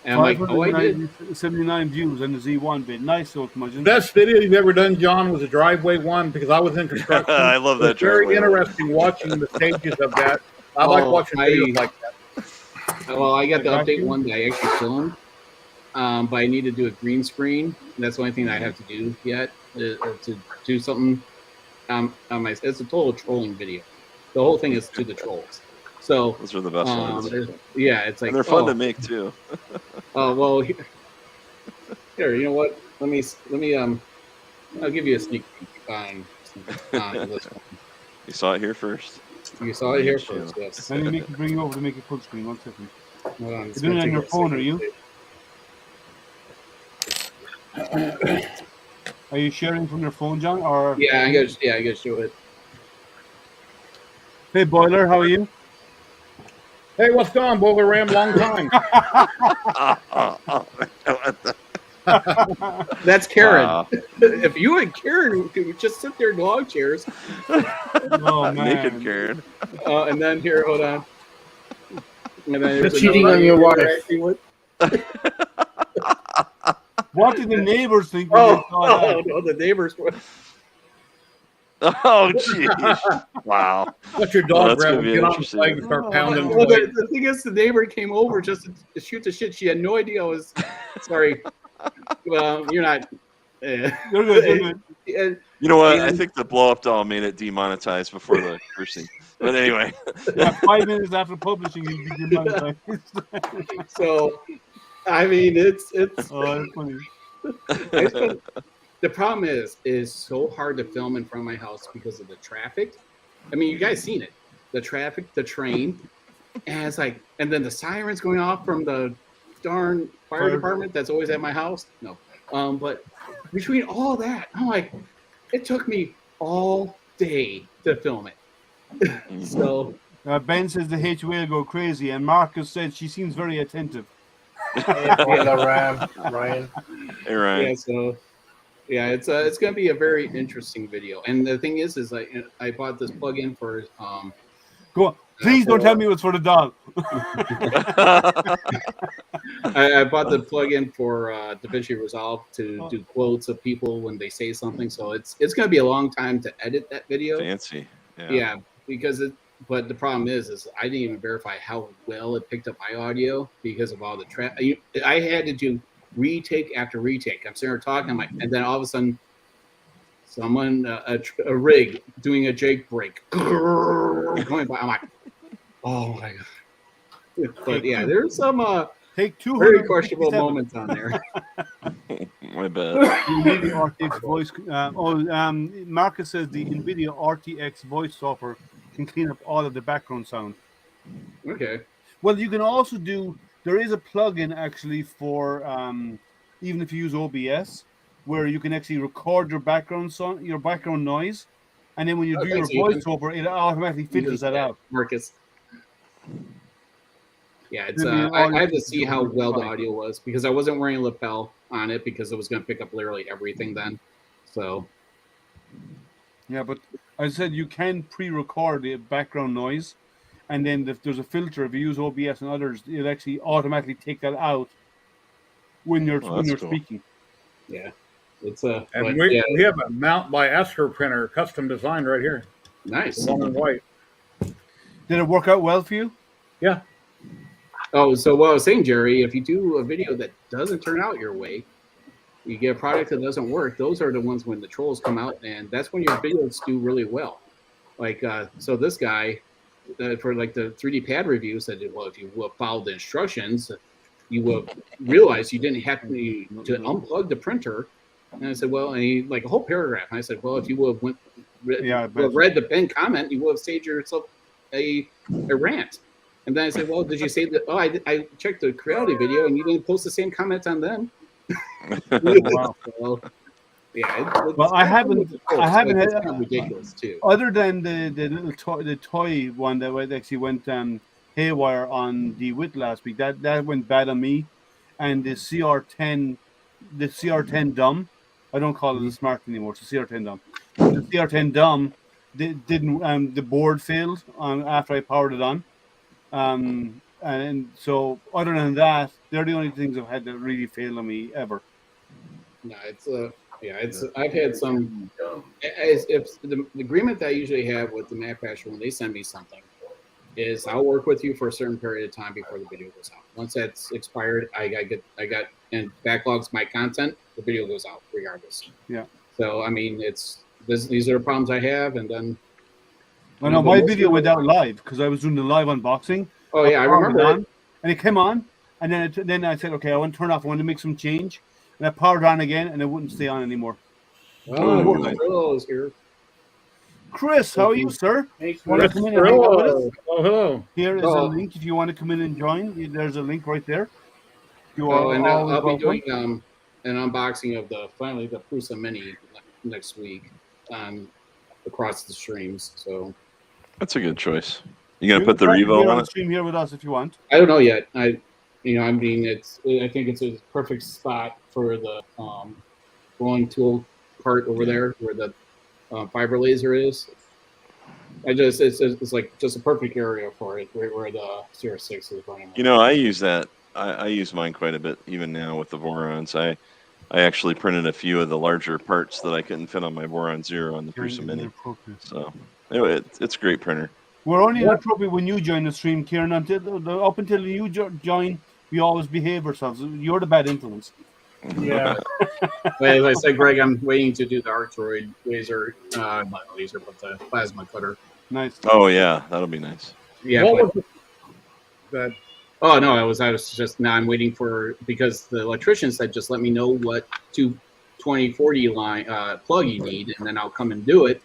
And I'm like, oh, I did 79 views on the Z1 bit. Nice, so much. The best video you've ever done, John, was a driveway one because I was in construction. I love that. It's very interesting watching the stages of that. I like watching videos like that. Well, I got the update one that I actually filmed, but I need to do a green screen. And that's the only thing that I have to do yet to do something. It's a total trolling video. The whole thing is to the trolls. So those are the best ones. Yeah, it's like and they're fun to make too. Well, here, you know what? Let me I'll give you a sneak peek on this one. You saw it here first. You saw it here first, yes. Let me bring you over to make it full screen. 1 second. Hold on, You're doing it on your phone, are you? Are you sharing from your phone, John? Or I gotta show it. Hey, Boiler, how are you? Hey, what's going on, Boiler Ram? Long time. That's Karen. Wow. If you and Karen could just sit there in log chairs. Oh, man. Naked Karen. And then here, hold on. And then cheating on your wife. What did the neighbors think? No, the neighbors were. Oh, jeez. Wow. Let your dog grab and get on the leg and start pounding. Well, the thing is, the neighbor came over just to shoot the shit. She had no idea I was. Sorry. Well, you're not. You're good. You know what? I think the blow up doll made it demonetized before the cursing. But anyway. Yeah, 5 minutes after publishing, you be demonetized. So, I mean, it's. Oh, that's funny. The problem is so hard to film in front of my house because of the traffic. I mean, you guys seen it. The traffic, the train, and it's like, and then the sirens going off from the darn fire department that's always at my house. No. But between all that, I'm like, it took me all day to film it. So Ben says the HOA will go crazy, and Marcus said she seems very attentive. Hey, Ryan. Hey, Ryan. Yeah, so yeah, it's going to be a very interesting video. And the thing is I bought this plugin for Go on. Please don't tell me it was for the dog. I bought the plugin for DaVinci Resolve to do quotes of people when they say something. So it's going to be a long time to edit that video. Fancy. Yeah, because but the problem is I didn't even verify how well it picked up my audio because of all the traffic. I had to do retake after retake. I'm sitting there talking, and then all of a sudden, someone a rig doing a Jake break going by. I'm like, oh my god! But yeah, there's some Take two very questionable moments on there. My bad. NVIDIA RTX voice. Marcus says the NVIDIA RTX voice software can clean up all of the background sound. Okay. Well, you can also do. There is a plugin actually for even if you use OBS, where you can actually record your background noise, and then when you do your thanks, Ethan. voiceover, it automatically filters that out. Marcus. Yeah, it's I had to see how well the audio was because I wasn't wearing a lapel on it because it was going to pick up literally everything then. So yeah, but I said you can pre-record the background noise, and then if there's a filter, if you use OBS and others, it'll actually automatically take that out when you're cool. speaking. Yeah, it's and we have a mount by Esther printer, custom designed right here. Nice. The one in white. Did it work out well for you? Yeah. Oh, so what I was saying, Jerry, if you do a video that doesn't turn out your way, you get a product that doesn't work, those are the ones when the trolls come out, and that's when your videos do really well. Like, so this guy, for like the 3D pad review, said, well, if you would have followed the instructions, you would have realized you didn't have to unplug the printer. And I said, well, and he, like a whole paragraph. And I said, well, if you would have read the pinned comment, you would have saved yourself a rant. And then I said, well, did you say that? Oh, I checked the Creality video and you didn't post the same comments on them. Wow. So, yeah. Well, I haven't had kind of ridiculous too. Other than the little toy one that actually went haywire on DeWitt last week. That went bad on me, and the CR10 dumb. I don't call it a smart anymore. It's a CR10 dumb. The CR10 dumb didn't. The board failed after I powered it on. And so other than that, they're the only things I've had that really fail on me ever. No, I've had some. If the agreement that I usually have with the manufacturer when they send me something is I'll work with you for a certain period of time before the video goes out. Once that's expired, I got and backlogs my content, the video goes out regardless. Yeah. So I mean, these are the problems I have, and then. I know my video went out live because I was doing the live unboxing. Oh yeah, I remember it. And it came on, and then I said, okay, I want to turn it off. I want to make some change, and I powered on again, and it wouldn't stay on anymore. Oh, here. Chris, how are you, sir? Hey, Want to come in and hang out with us? Oh, hello. Here is a link if you want to come in and join. There's a link right there. I'll be doing an unboxing of the Prusa Mini next week across the streams. So that's a good choice. You gonna put the Revo on it? Stream here with us if you want. I don't know yet. I think it's a perfect spot for the rolling tool part over there where the fiber laser is. It's like just a perfect area for it, right where the CR6 is running. You know, I use that. I use mine quite a bit even now with the Vorons. I actually printed a few of the larger parts that I couldn't fit on my Voron Zero on the Prusa Mini. So it's a great printer. We're only inappropriate when you join the stream, Kieran. Up until you join, we always behave ourselves. You're the bad influence. Yeah. As I said, Greg, I'm waiting to do the Arctroid laser, not laser, but the plasma cutter. Nice. Oh yeah, that'll be nice. Yeah. Oh no, I was just now I'm waiting because the electrician said just let me know what 2040 line plug you need, and then I'll come and do it.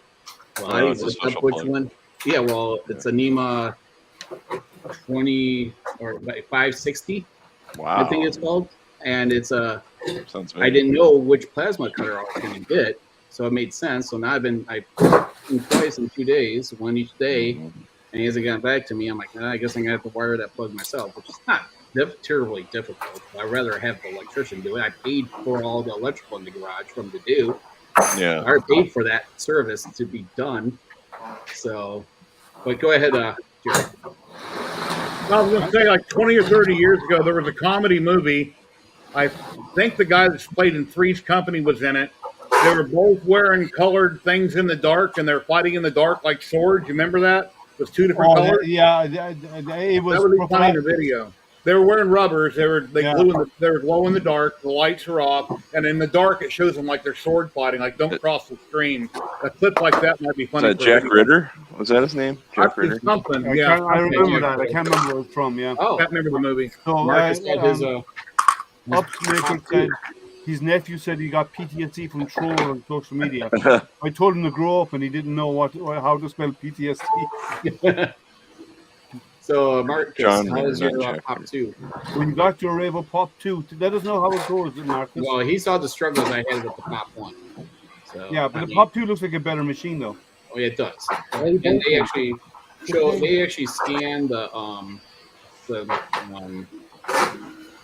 Well, I looked up which one. Yeah, well, it's a NEMA 20 or 560. Wow. I think it's called, and it's a. Sounds I didn't know which plasma cutter I was going to get, so it made sense. So now I twice in 2 days, one each day, and he hasn't gotten back to me. I'm like, I guess I'm gonna have to wire that plug myself, which is not terribly difficult. I'd rather have the electrician do it. I paid for all the electrical in the garage for him to do. Yeah. I paid for that service to be done. So, but go ahead, Jerry. I was going to say, like 20 or 30 years ago, there was a comedy movie. I think the guy that's played in Three's Company was in it. They were both wearing colored things in the dark, and they're fighting in the dark like swords. You remember that? It was two different colors. Yeah, it was. That was funny in the video. They were wearing rubbers. They were glow in the dark. The lights are off, and in the dark it shows them like they're sword fighting. Like don't cross the screen. A clip like that might be funny. Is that Jack Ritter? Was that his name? Jack Ritter. Something. I remember that. I can't remember where it's from. Yeah. Oh, I can't remember the movie. So Marcus had his Upmaker said his nephew said he got PTSD from troll on social media. I told him to grow up, and he didn't know how to spell PTSD. So, Marcus, John, how is not your Jack. Pop 2? When you got your Ravo Pop 2, let us know how it goes, Marcus. Well, he saw the struggles I had with the Pop 1. So, Yeah, but I the mean, Pop 2 looks like a better machine, though. Oh, yeah, it does. And they actually scan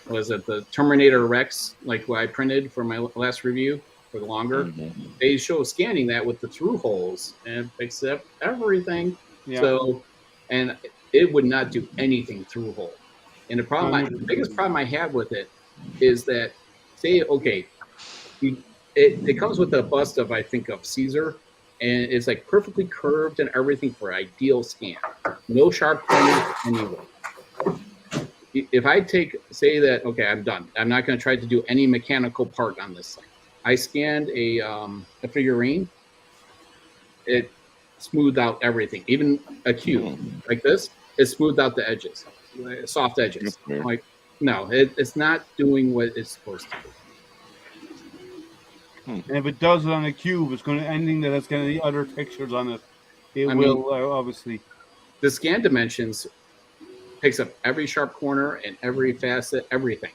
was it the Terminator Rex, like what I printed for my last review for the longer. Mm-hmm. They show scanning that with the through holes and it picks up everything. Yeah. So, and it would not do anything through hole. And the biggest problem I have with it is that, say, okay, it comes with a bust of, I think, of Caesar, and it's like perfectly curved and everything for ideal scan. No sharp corners anywhere. If I say that, okay, I'm done. I'm not going to try to do any mechanical part on this thing. I scanned a figurine. It smoothed out everything, even a cube like this. It smoothed out the edges, soft edges. Like, no, it's not doing what it's supposed to do. And if it does it on a cube, it's going to anything that has got any other textures on it. It will obviously. The scan dimensions picks up every sharp corner and every facet, everything.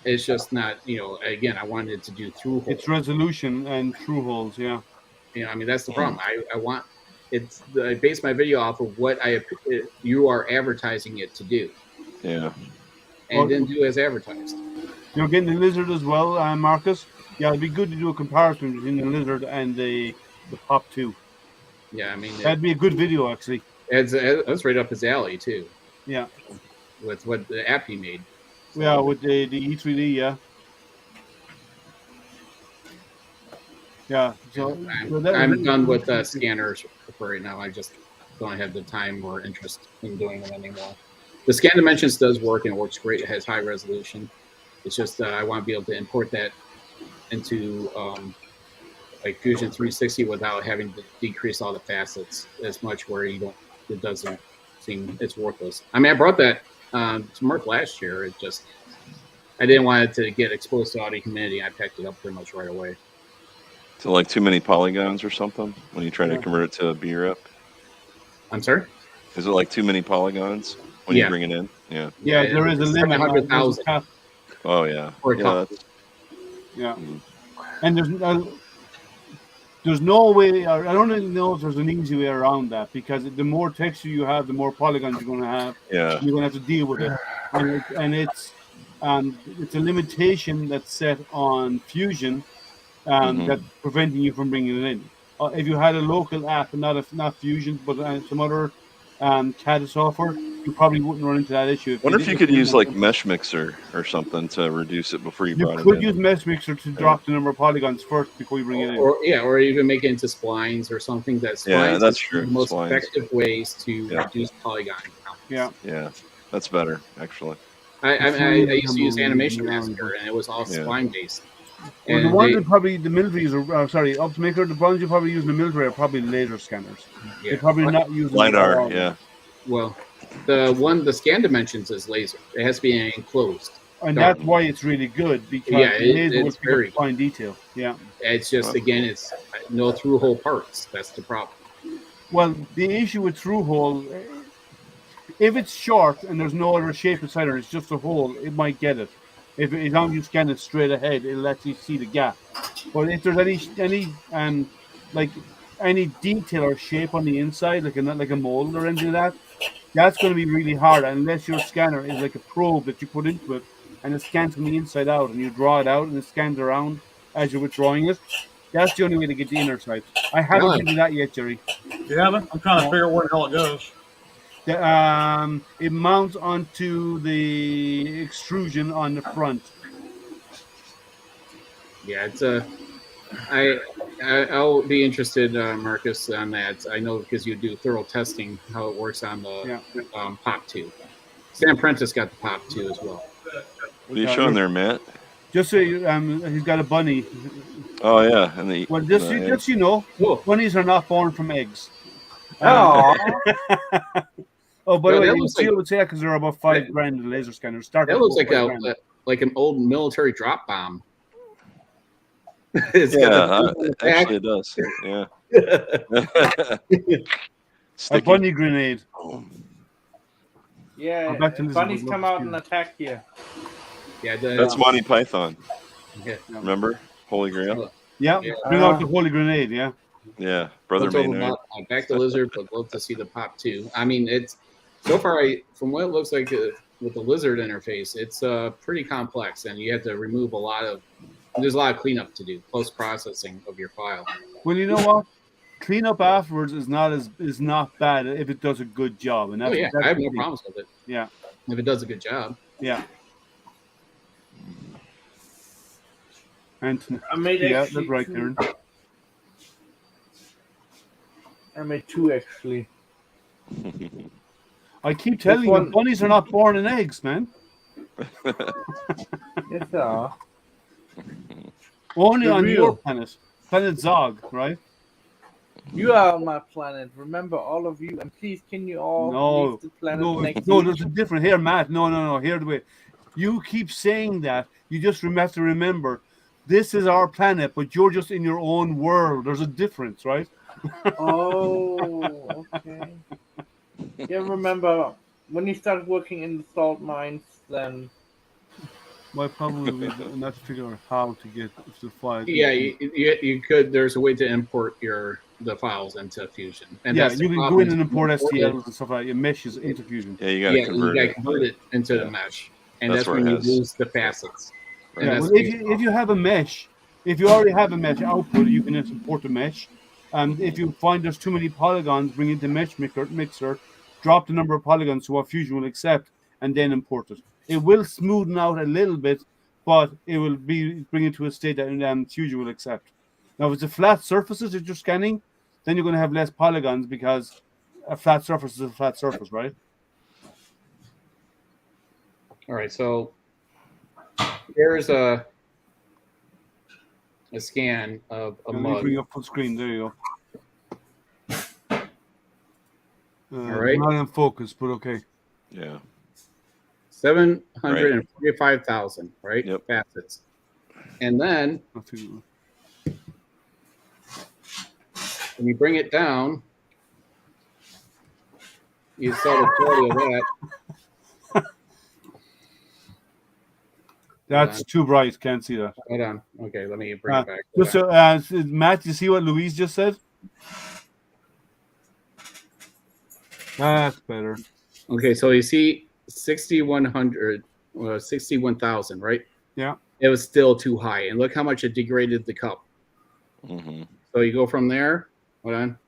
It's just not, again, I wanted it to do through holes. It's resolution and through holes, yeah. That's the problem. I base my video off of what you are advertising it to do. Yeah. And didn't do as advertised. You're getting the lizard as well, Marcus. Yeah, it'd be good to do a comparison between the lizard and the Pop 2. Yeah, that'd be a good video, actually. That's right up his alley too. Yeah. With what the app he made. So, yeah, with the E3D, yeah. Yeah. So I'm done with scanners for right now. I just don't have the time or interest in doing them anymore. The scan dimensions does work and it works great. It has high resolution. It's just I want to be able to import that into like Fusion 360 without having to decrease all the facets as much where it doesn't seem it's worthless. I brought that to Merc last year. I didn't want it to get exposed to all the humidity. I packed it up pretty much right away. So like too many polygons or something when you try to convert it to a B-rep? I'm sorry? Is it like too many polygons when you bring it in? Yeah. Yeah, there is a limit. 100,000. Oh, yeah. Yeah. And there's no way, I don't even know if there's an easy way around that, because the more texture you have, the more polygons you're going to have. Yeah. You're going to have to deal with it. And it's a limitation that's set on Fusion that's preventing you from bringing it in. If you had a local app and not Fusion, but some other CAD software, you probably wouldn't run into that issue. Wonder if you could use like Mesh Mixer or something to reduce it before you brought it in. You could use Mesh Mixer to drop the number of polygons first before you bring it in. Or even make it into splines or something. That's true. The most effective ways to reduce polygon count. Yeah, that's better actually. I used to use Animation Master and it was all spline based. Well, the ones that probably the militaries Optimaker, the ones you probably use in the military are probably laser scanners. Yeah. They're probably not using LiDAR. Yeah. Well, the scan dimensions is laser. It has to be enclosed. And that's why it's really good, because the laser will pick up fine detail. Yeah. It's just again, it's no through hole parts. That's the problem. Well, the issue with through hole, if it's short and there's no other shape inside it, it's just a hole, it might get it. As long as you scan it straight ahead, it'll let you see the gap. But if there's any detail or shape on the inside, like a mold or anything like that, that's going to be really hard unless your scanner is like a probe that you put into it and it scans from the inside out, and you draw it out and it scans around as you're withdrawing it. That's the only way to get the inner side. I haven't given that yet, Jerry. You haven't? I'm trying to figure out where the hell it goes. It mounts onto the extrusion on the front. Yeah, it's I'll be interested, Marcus, on that. I know because you do thorough testing how it works on the Pop 2. Sam Prentice got the Pop 2 as well. What are you showing there, Matt? Just so he's got a bunny. Oh yeah, and just you know, bunnies are not born from eggs. Oh, by the way, you would say that because they're about $5,000 in laser scanners. That looks like an old military drop bomb. Actually it does. Yeah. A bunny grenade. Yeah, Back to Elizabeth, bunnies love come to out see and it. attack you. Yeah, That's Monty Python. Yeah. Remember Holy Grail? Yeah, Yeah. bring out the holy grenade. Yeah. Yeah, Brother Don't talk Maynard. about back to lizard, but love to see the pop too. I mean, it's so far. From what it looks like with the lizard interface, it's pretty complex, and you have to remove a lot of. There's a lot of cleanup to do, post processing of your file. Well, you know what? Cleanup afterwards is not bad if it does a good job, and that's Oh yeah, that's I have the no thing. problems with it. Yeah, If it does a good job. yeah. And I made yeah, actually that's right, two. Karen. I made 2 actually. I keep telling you, bunnies are not born in eggs, man. Yes, they are. Only They're on real. your planet, Planet Zog, right? You are on my planet. Remember, all of you. And please, can you all leave the planet next no. week? There's a different here, Matt. No. Here the way. You keep saying that. You just have to remember, this is our planet, but you're just in your own world. There's a difference, right? Oh, okay. Yeah, remember when you start working in the salt mines, then My problem would be not to figure out how to get the file. Yeah, you could. There's a way to import the files into Fusion, and yeah, that's you the can go problem. in and import STLs and stuff like that. Your meshes into Fusion. Yeah, you got to convert you it. gotta convert it into the mesh, and that's where when it you has- lose the facets. And Yeah, that's well, if you have a mesh, if you already have a mesh output, you can just import the mesh. And if you find there's too many polygons, bring it to Mesh Mixer, drop the number of polygons to what Fusion will accept, and then import it. It will smoothen out a little bit, but it will bring it to a state that Fusion will accept. Now, if it's a flat surfaces that you're scanning, then you're going to have less polygons because a flat surface is a flat surface, right? All right, so here's a scan of a Let me mug. bring up full screen. There you go. All right. Not in focus, but okay. Yeah. 745,000, right? Yep. Facets. And then when you bring it down, you saw the quality of that. That's too bright. Can't see that. Hold on. Okay, let me bring it back. Just Matt, you see what Louise just said? That's better. Okay, so you see 6,100, 61,000, right? Yeah. It was still too high, and look how much it degraded the cup. Mm-hmm. So you go from there, hold on,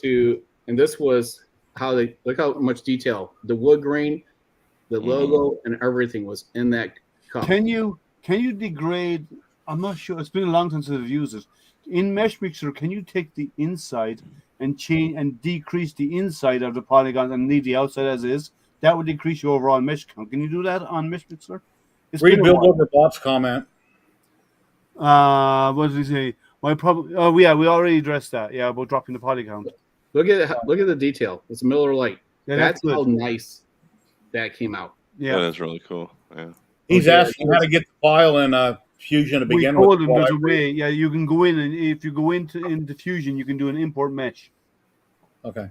to, and this was how they, look how much detail, the wood grain, the logo, and everything was in that cup. Can you degrade? I'm not sure. It's been a long time since I've used it. In Mesh Mixer, can you take the inside and change and decrease the inside of the polygon and leave the outside as is? That would decrease your overall mesh count. Can you do that on Mesh Mixer? Read Bill Overbot's comment. What did he say? My problem. Oh yeah, we already addressed that. Yeah, about dropping the polygon. Look at the detail. It's Miller Lite. Yeah, that's that's how good. nice that came out. Yeah, That is really cool. Yeah. He's asking how to get the file in Fusion to we begin told with. him there's a way. Yeah, you can go in, and if you go into Fusion, you can do an import mesh. Okay.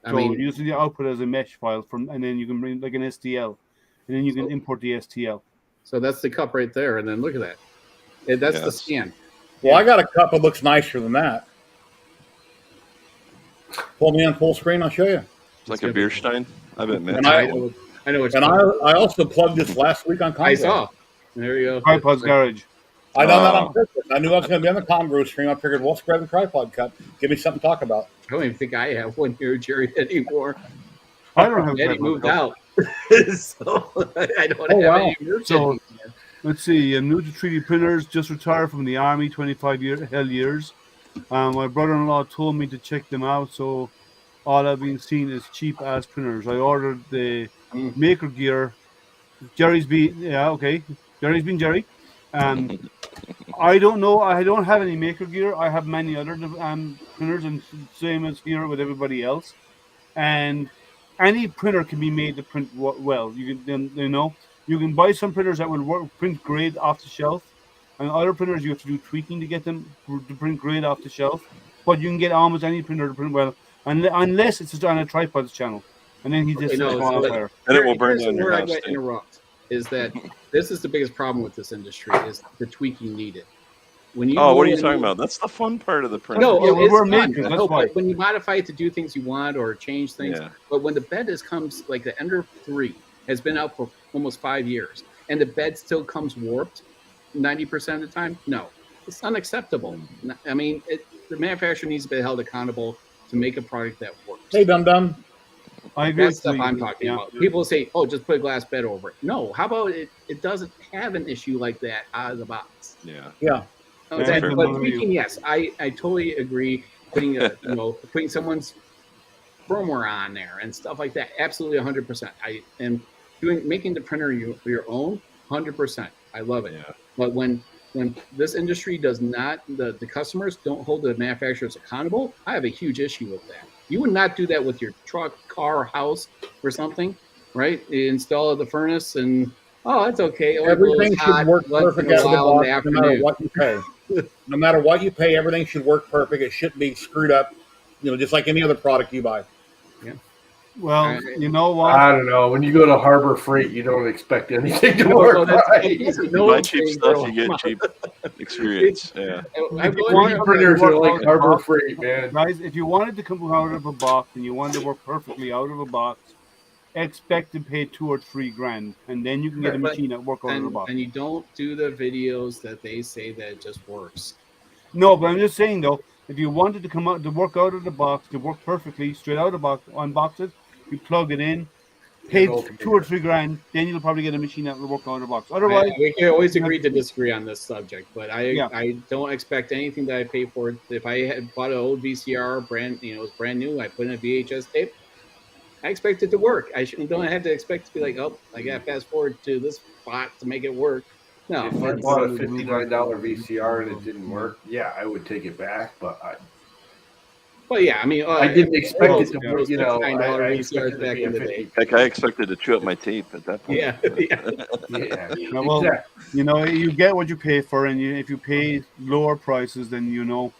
I So mean, using the output as a mesh file and then you can bring like an STL, and then you can import the STL. so that's the cup right there, and then look at that. That's the Yes. scan. Well, I got a cup that looks nicer than that. Pull me on full screen, I'll show you. It's like a beer stein. I bet Matt. And I know what And I also plugged this last week on I Congress. saw. There you go. Tripod's Garage. I done that on purpose. I knew I was going to be on the Congress stream. I figured, well, let's grab the tripod cup. Give me something to talk about. I don't even think I have one here, Jerry, anymore. I don't have a Eddie tripod moved cup. out. So I don't Oh, have wow. any merch So- anymore. Let's see. I'm new to 3D printers. Just retired from the army. 25 years. My brother-in-law told me to check them out. So all I've been seeing is cheap ass printers. I ordered the Maker Gear. Jerry's been Jerry. I don't know. I don't have any Maker Gear. I have many other printers, and same as here with everybody else. And any printer can be made to print well. You can, you can buy some printers that will print great off the shelf, and other printers you have to do tweaking to get them to print great off the shelf. But you can get almost any printer to print well. unless it's on a tripod's channel, and then he just Okay, no, on so fire. And it will burn here's down your where I house. got to interrupt is that this is the biggest problem with this industry is the tweaking needed. When you Oh, what are go you in- talking about? That's the fun part of the printer. No, Yeah, it's we're fun. makers, that's No, why. but when you modify it to do things you want or change things, Yeah. but when the bed comes like the Ender 3 has been out for almost 5 years and the bed still comes warped 90% of the time, no, it's unacceptable. I mean, the manufacturer needs to be held accountable to make a product that works. Hey, dum dum. I agree. That's stuff I'm talking about. People say, "Oh, just put a glass bed over it." No, how about it? It doesn't have an issue like that out of the box. Yeah. Yeah. Oh, Yeah, that, but tweaking, yes, I totally agree. Putting putting someone's firmware on there and stuff like that, absolutely 100%. I am making the printer your own, 100%. I love it. Yeah. But when this industry does not, the customers don't hold the manufacturers accountable, I have a huge issue with that. You would not do that with your truck, car, house, or something, right? You install the furnace and that's okay. Everything should work perfect out of the box, no matter what you pay. No matter what you pay, everything should work perfect. It shouldn't be screwed up, just like any other product you buy. Yeah. Well, you know what? I don't know. When you go to Harbor Freight, you don't expect anything to work right. You buy cheap stuff, you get cheap experience. Yeah. Printers are like Harbor Freight, man. Guys, if you wanted to come out of a box and you wanted to work perfectly out of a box, expect to pay $2 or $3 grand, and then you can get a machine that work out of the box. And you don't do the videos that they say that it just works. No, but I'm just saying though, if you wanted to come out to work out of the box, to work perfectly straight out of the box on boxes, you plug it in, pay $2 or $3 grand, then you'll probably get a machine that will work out of the box. Otherwise, we can always agree to disagree on this subject, but I don't expect anything that I pay for. If I had bought an old VCR brand, it was brand new, I put in a VHS tape, I expect it to work. Don't have to expect to be like, oh, I got to fast forward to this spot to make it work. No, if I bought a $59 VCR and it didn't work, yeah, I would take it back. But yeah, I mean, I didn't expect it to work. I expected back in the day. Heck, I expected to chew up my tape at that point. Yeah. Well, you get what you pay for, and if you pay lower prices, then you're going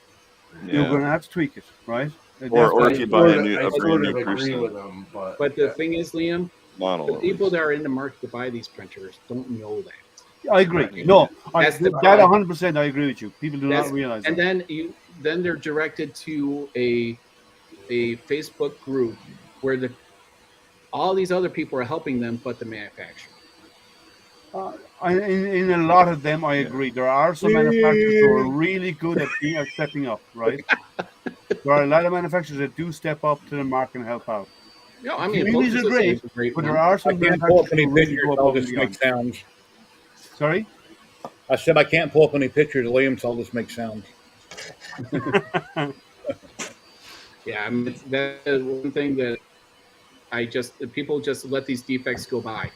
to have to tweak it, right? Or if you buy a brand new agree with them, but the thing is, Liam, model, the people that are in the market to buy these printers don't know that. I agree. No, that 100%. I agree with you. People do not realize and that. then they're directed to a Facebook group where all these other people are helping them, but the manufacturer. In a lot of them, I agree. There are some manufacturers who are really good at stepping up, right? There are a lot of manufacturers that do step up to the market and help out. No, I mean, these are great, but there are some manufacturers who really go above and beyond. Sounds. Sorry? I said I can't pull up any pictures of Liam, so I'll just make sounds. Yeah, I mean, that is one thing that people just let these defects go by.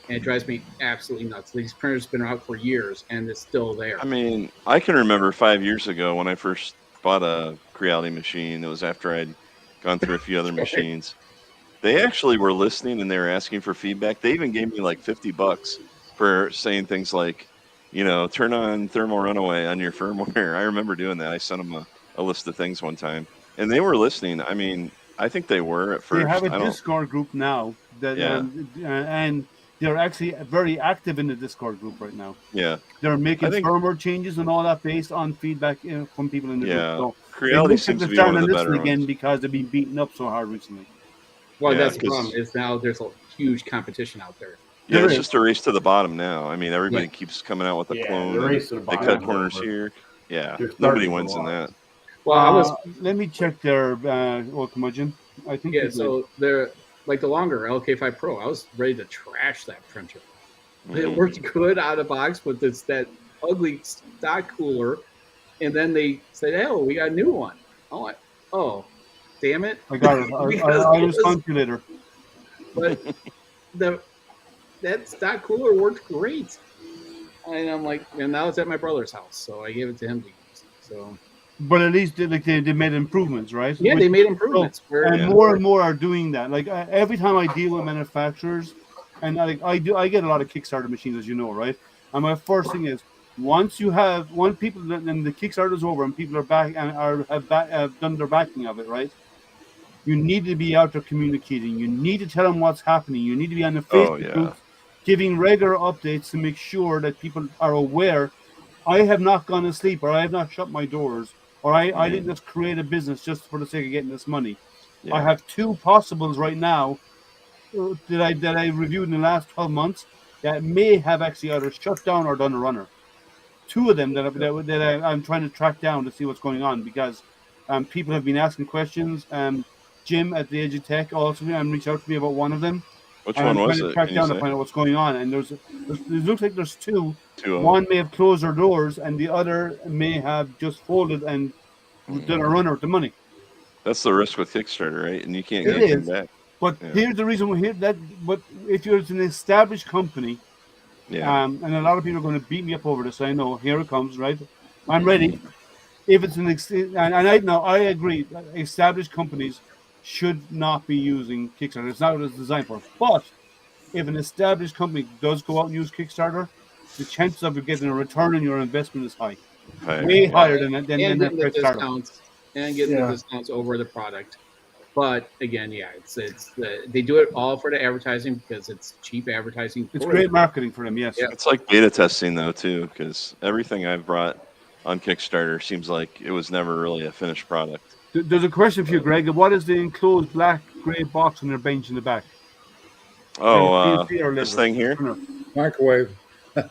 And it drives me absolutely nuts. These printers have been out for years, and it's still there. I mean, I can remember 5 years ago when I first bought a Creality machine. It was after I'd gone through a few other machines. They actually were listening, and they were asking for feedback. They even gave me like $50 for saying things like, turn on thermal runaway on your firmware. I remember doing that. I sent them a list of things one time, and they were listening. I mean, I think they were at first. They have a Discord group now that, and they're actually very active in the Discord group right now. Yeah, they're making firmware changes and all that based on feedback from people in the group. So Creality seems to be one of the better again ones. because they've been beaten up so hard recently. Well, that's the problem. Is now there's a huge competition out there. Yeah, it's just a race to the bottom now. I mean, everybody keeps coming out with a clone. They cut corners here. Yeah, nobody wins in that. Well, let me check their curmudgeon. I think so they're like the longer LK5 Pro. I was ready to trash that printer. It worked good out of the box, but it's that ugly stock cooler. And then they said, "Oh, we got a new one." I'm like, "Oh, damn it!" I got it. I was calculator. But that stock cooler worked great. And I'm like, and now it's at my brother's house, so I gave it to him to use. So, but at least they made improvements, right? Yeah, they made improvements. And more are doing that. Like every time I deal with manufacturers, and I get a lot of Kickstarter machines, as you know, right? And my first thing is once people and the Kickstarter's over and people are back and have done their backing of it, right? You need to be out there communicating. You need to tell them what's happening. You need to be on the Oh, Facebook yeah. groups, giving regular updates to make sure that people are aware. I have not gone to sleep, or I have not shut my doors, or I didn't just create a business just for the sake of getting this money. I Yeah. have 2 possibles right now that I reviewed in the last 12 months that may have actually either shut down or done a runner. 2 of them I'm trying to track down to see what's going on, because people have been asking questions. Jim at the Edge of Tech also reached out to me about one of them. Which And one I'm was trying to it? track Can you down to say? find out what's going on. And it looks like there's 2. 2 of One them. may have closed their doors, and the other may have just folded and done a runner with the money. That's the risk with Kickstarter, right? And you can't It get anything is. back. But Yeah. here's the reason we're here. But if you're an established company, Yeah. and a lot of people are going to beat me up over this, I know. Here it comes, right? I'm ready. If it's and I know, I agree. Established companies should not be using Kickstarter. It's not what it's designed for. But if an established company does go out and use Kickstarter, the chances of you getting a return on your investment is high. Way higher than that getting the Kickstarter. discounts and getting the discounts over the product. But again, they do it all for the advertising because it's cheap advertising. It's great marketing for them, yes. Yeah. It's like beta testing though too, because everything I've brought on Kickstarter seems like it was never really a finished product. There's a question for you, Greg. What is the enclosed black gray box on your bench in the back? Oh, this thing here? Microwave.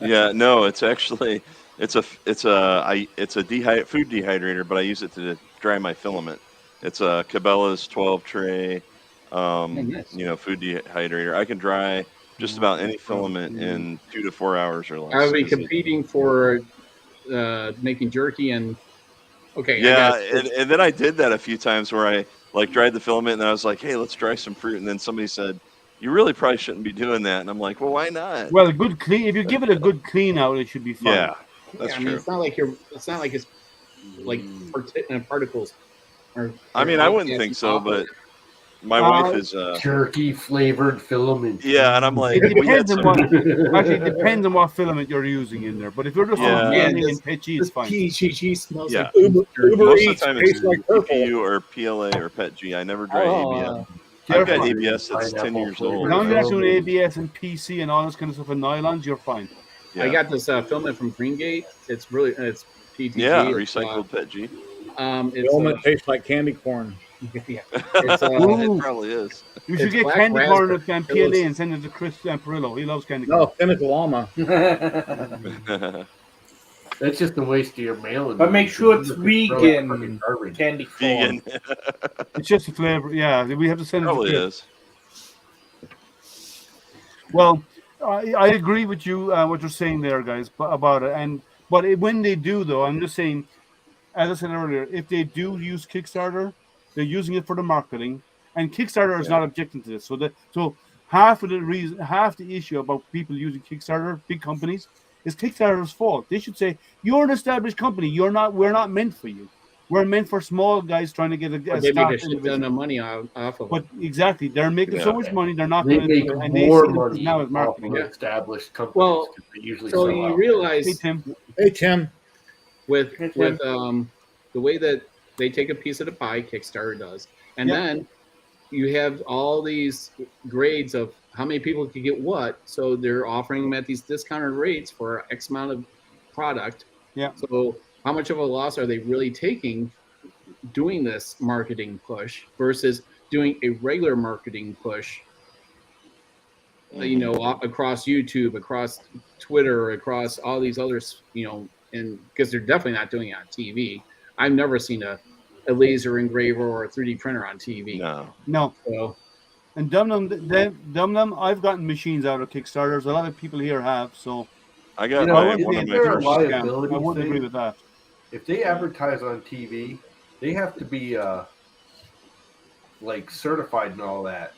Yeah, no, it's actually it's a food dehydrator, but I use it to dry my filament. It's a Cabela's 12 tray, food dehydrator. I can dry just about any filament in 2 to 4 hours or less. Are we competing for making jerky and? Okay. Yeah, and then I did that a few times where I like dried the filament and I was like, hey, let's dry some fruit, and then somebody said, you really probably shouldn't be doing that, and I'm like, well, why not? Well, a good clean. If you give it a good clean out, it should be fine. Yeah, that's true. I mean, it's not like it's like particles. I mean, I wouldn't think so, but my wife is jerky flavored filament. Yeah, and I'm like, it depends on what. Actually, it depends on what filament you're using in there. But if you're just using in PETG, it's fine. PETG smells like Uber most Eats, of the time it's like PPU or PLA or PETG. I never dry ABS. I've got ABS that's 10 years old. As long as you're not doing ABS and PC and all this kind of stuff and nylons, you're fine. Yeah. I got this filament from Greengate. It's PETG. Yeah, recycled PETG. Filament tastes like candy corn. Yeah, it probably is. You should get candy corn and PLA and send it to Chris Perillo. He loves candy corn. No, Pinnacle Alma. That's just a waste of your mailing. But make sure it's vegan candy corn. Vegan. It's just a flavor. Yeah, we have to send it. Probably is. Well, I agree with you what you're saying there, guys, about it. But when they do, though, I'm just saying, as I said earlier, if they do use Kickstarter, they're using it for the marketing, and Kickstarter is not objecting to this. So half the issue about people using Kickstarter, big companies, is Kickstarter's fault. They should say, "You're an established company. We're not meant for you. We're meant for small guys trying to get a they make a shit ton of money off of it. But exactly, they're making so much money. They're not They going make to, and more they see money this now as off marketing. of established companies. Well, they usually so sell you out. realize, Hey, Tim. with the way that they take a piece of the pie, Kickstarter does, and then you have all these grades of how many people can get what. So they're offering them at these discounted rates for X amount of product. Yeah. So how much of a loss are they really taking doing this marketing push versus doing a regular marketing push? You know, across YouTube, across Twitter, across all these others, and because they're definitely not doing it on TV. I've never seen a laser engraver or a 3D printer on TV. No. So, and Dum-Dum, I've gotten machines out of Kickstarters. A lot of people here have. So I got I wouldn't agree with that. If they advertise on TV, they have to be like certified and all that,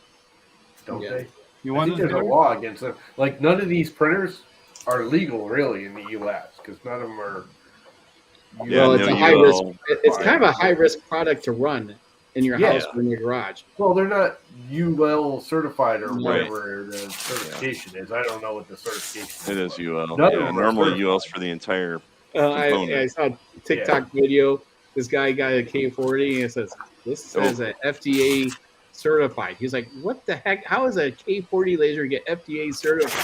don't they? I think there's a law against them. Like none of these printers are legal really in the U.S. because none of them are. Well, it's a high risk. It's kind of a high risk product to run in your house or in your garage. Well, they're not UL certified or whatever the certification is. I don't know what the certification is. It is UL. Normally UL's for the entire. I saw a TikTok video. This guy got a K40 and it says this says an FDA certified. He's like, what the heck? How does a K40 laser get FDA certified?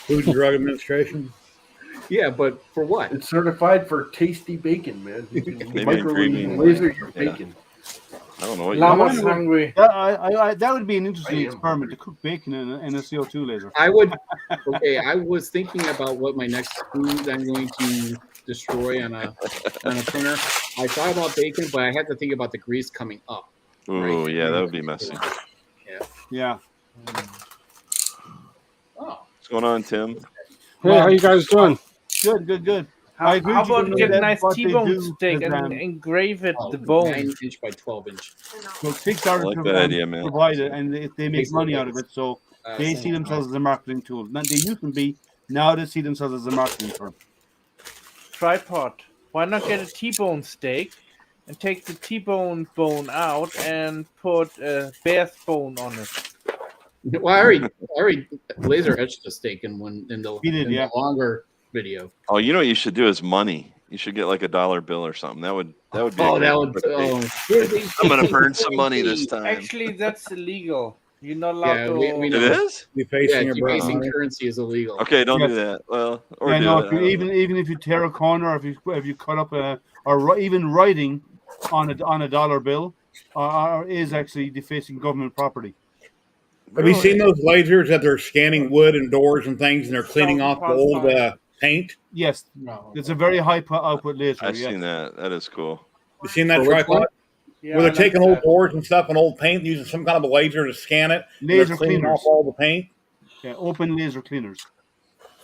Food and Drug Administration. Yeah, but for what? It's certified for tasty bacon, man. You can Maybe microwave intriguing. laser your Yeah. bacon. I don't know what Llama's hungry. That would be an interesting I am experiment hungry. to cook bacon in a CO2 laser. I would. Okay, I was thinking about what my next food I'm going to destroy on a printer. I thought about bacon, but I had to think about the grease coming up. Ooh, Right. yeah, that would be messy. Yeah. Oh, What's going on, Tim? Hey, how you guys doing? Good. How, I agree how with you about on get a that, nice what they T-bone do steak is, and engrave it the 9 bone? inch by 12 inch. So Kickstarter I like that idea, man. provide it, and they make money out of it. So they see themselves as a marketing tool. Now, they used to be. Now they see themselves as a marketing firm. Tripod. Why not get a T-bone steak and take the T-bone bone out and put a bear's bone on it? Well, I already laser etched the steak in the longer video. Oh, you know what you should do is money. You should get like $1 bill or something. That would be. Oh, a that great would. I'm gonna burn some money this time. Actually, that's illegal. You're not allowed Yeah, to. we It know. is? Defacing currency is illegal. Okay, don't Yes. do that. Well, or Yeah, do no, it. if you, even if you tear a corner, or if you cut up even writing on a dollar bill, is actually defacing government property. Have you seen those lasers that they're scanning wood and doors and things, and they're cleaning off the old paint? Yes, it's a very high output laser. I've yes. seen that. That is cool. You seen that For which tripod? one? Yeah, Where they're I like taking old that. doors and stuff and old paint, using some kind of a laser to scan it. and they're Laser cleaning cleaners. off all the paint. Yeah, open laser cleaners.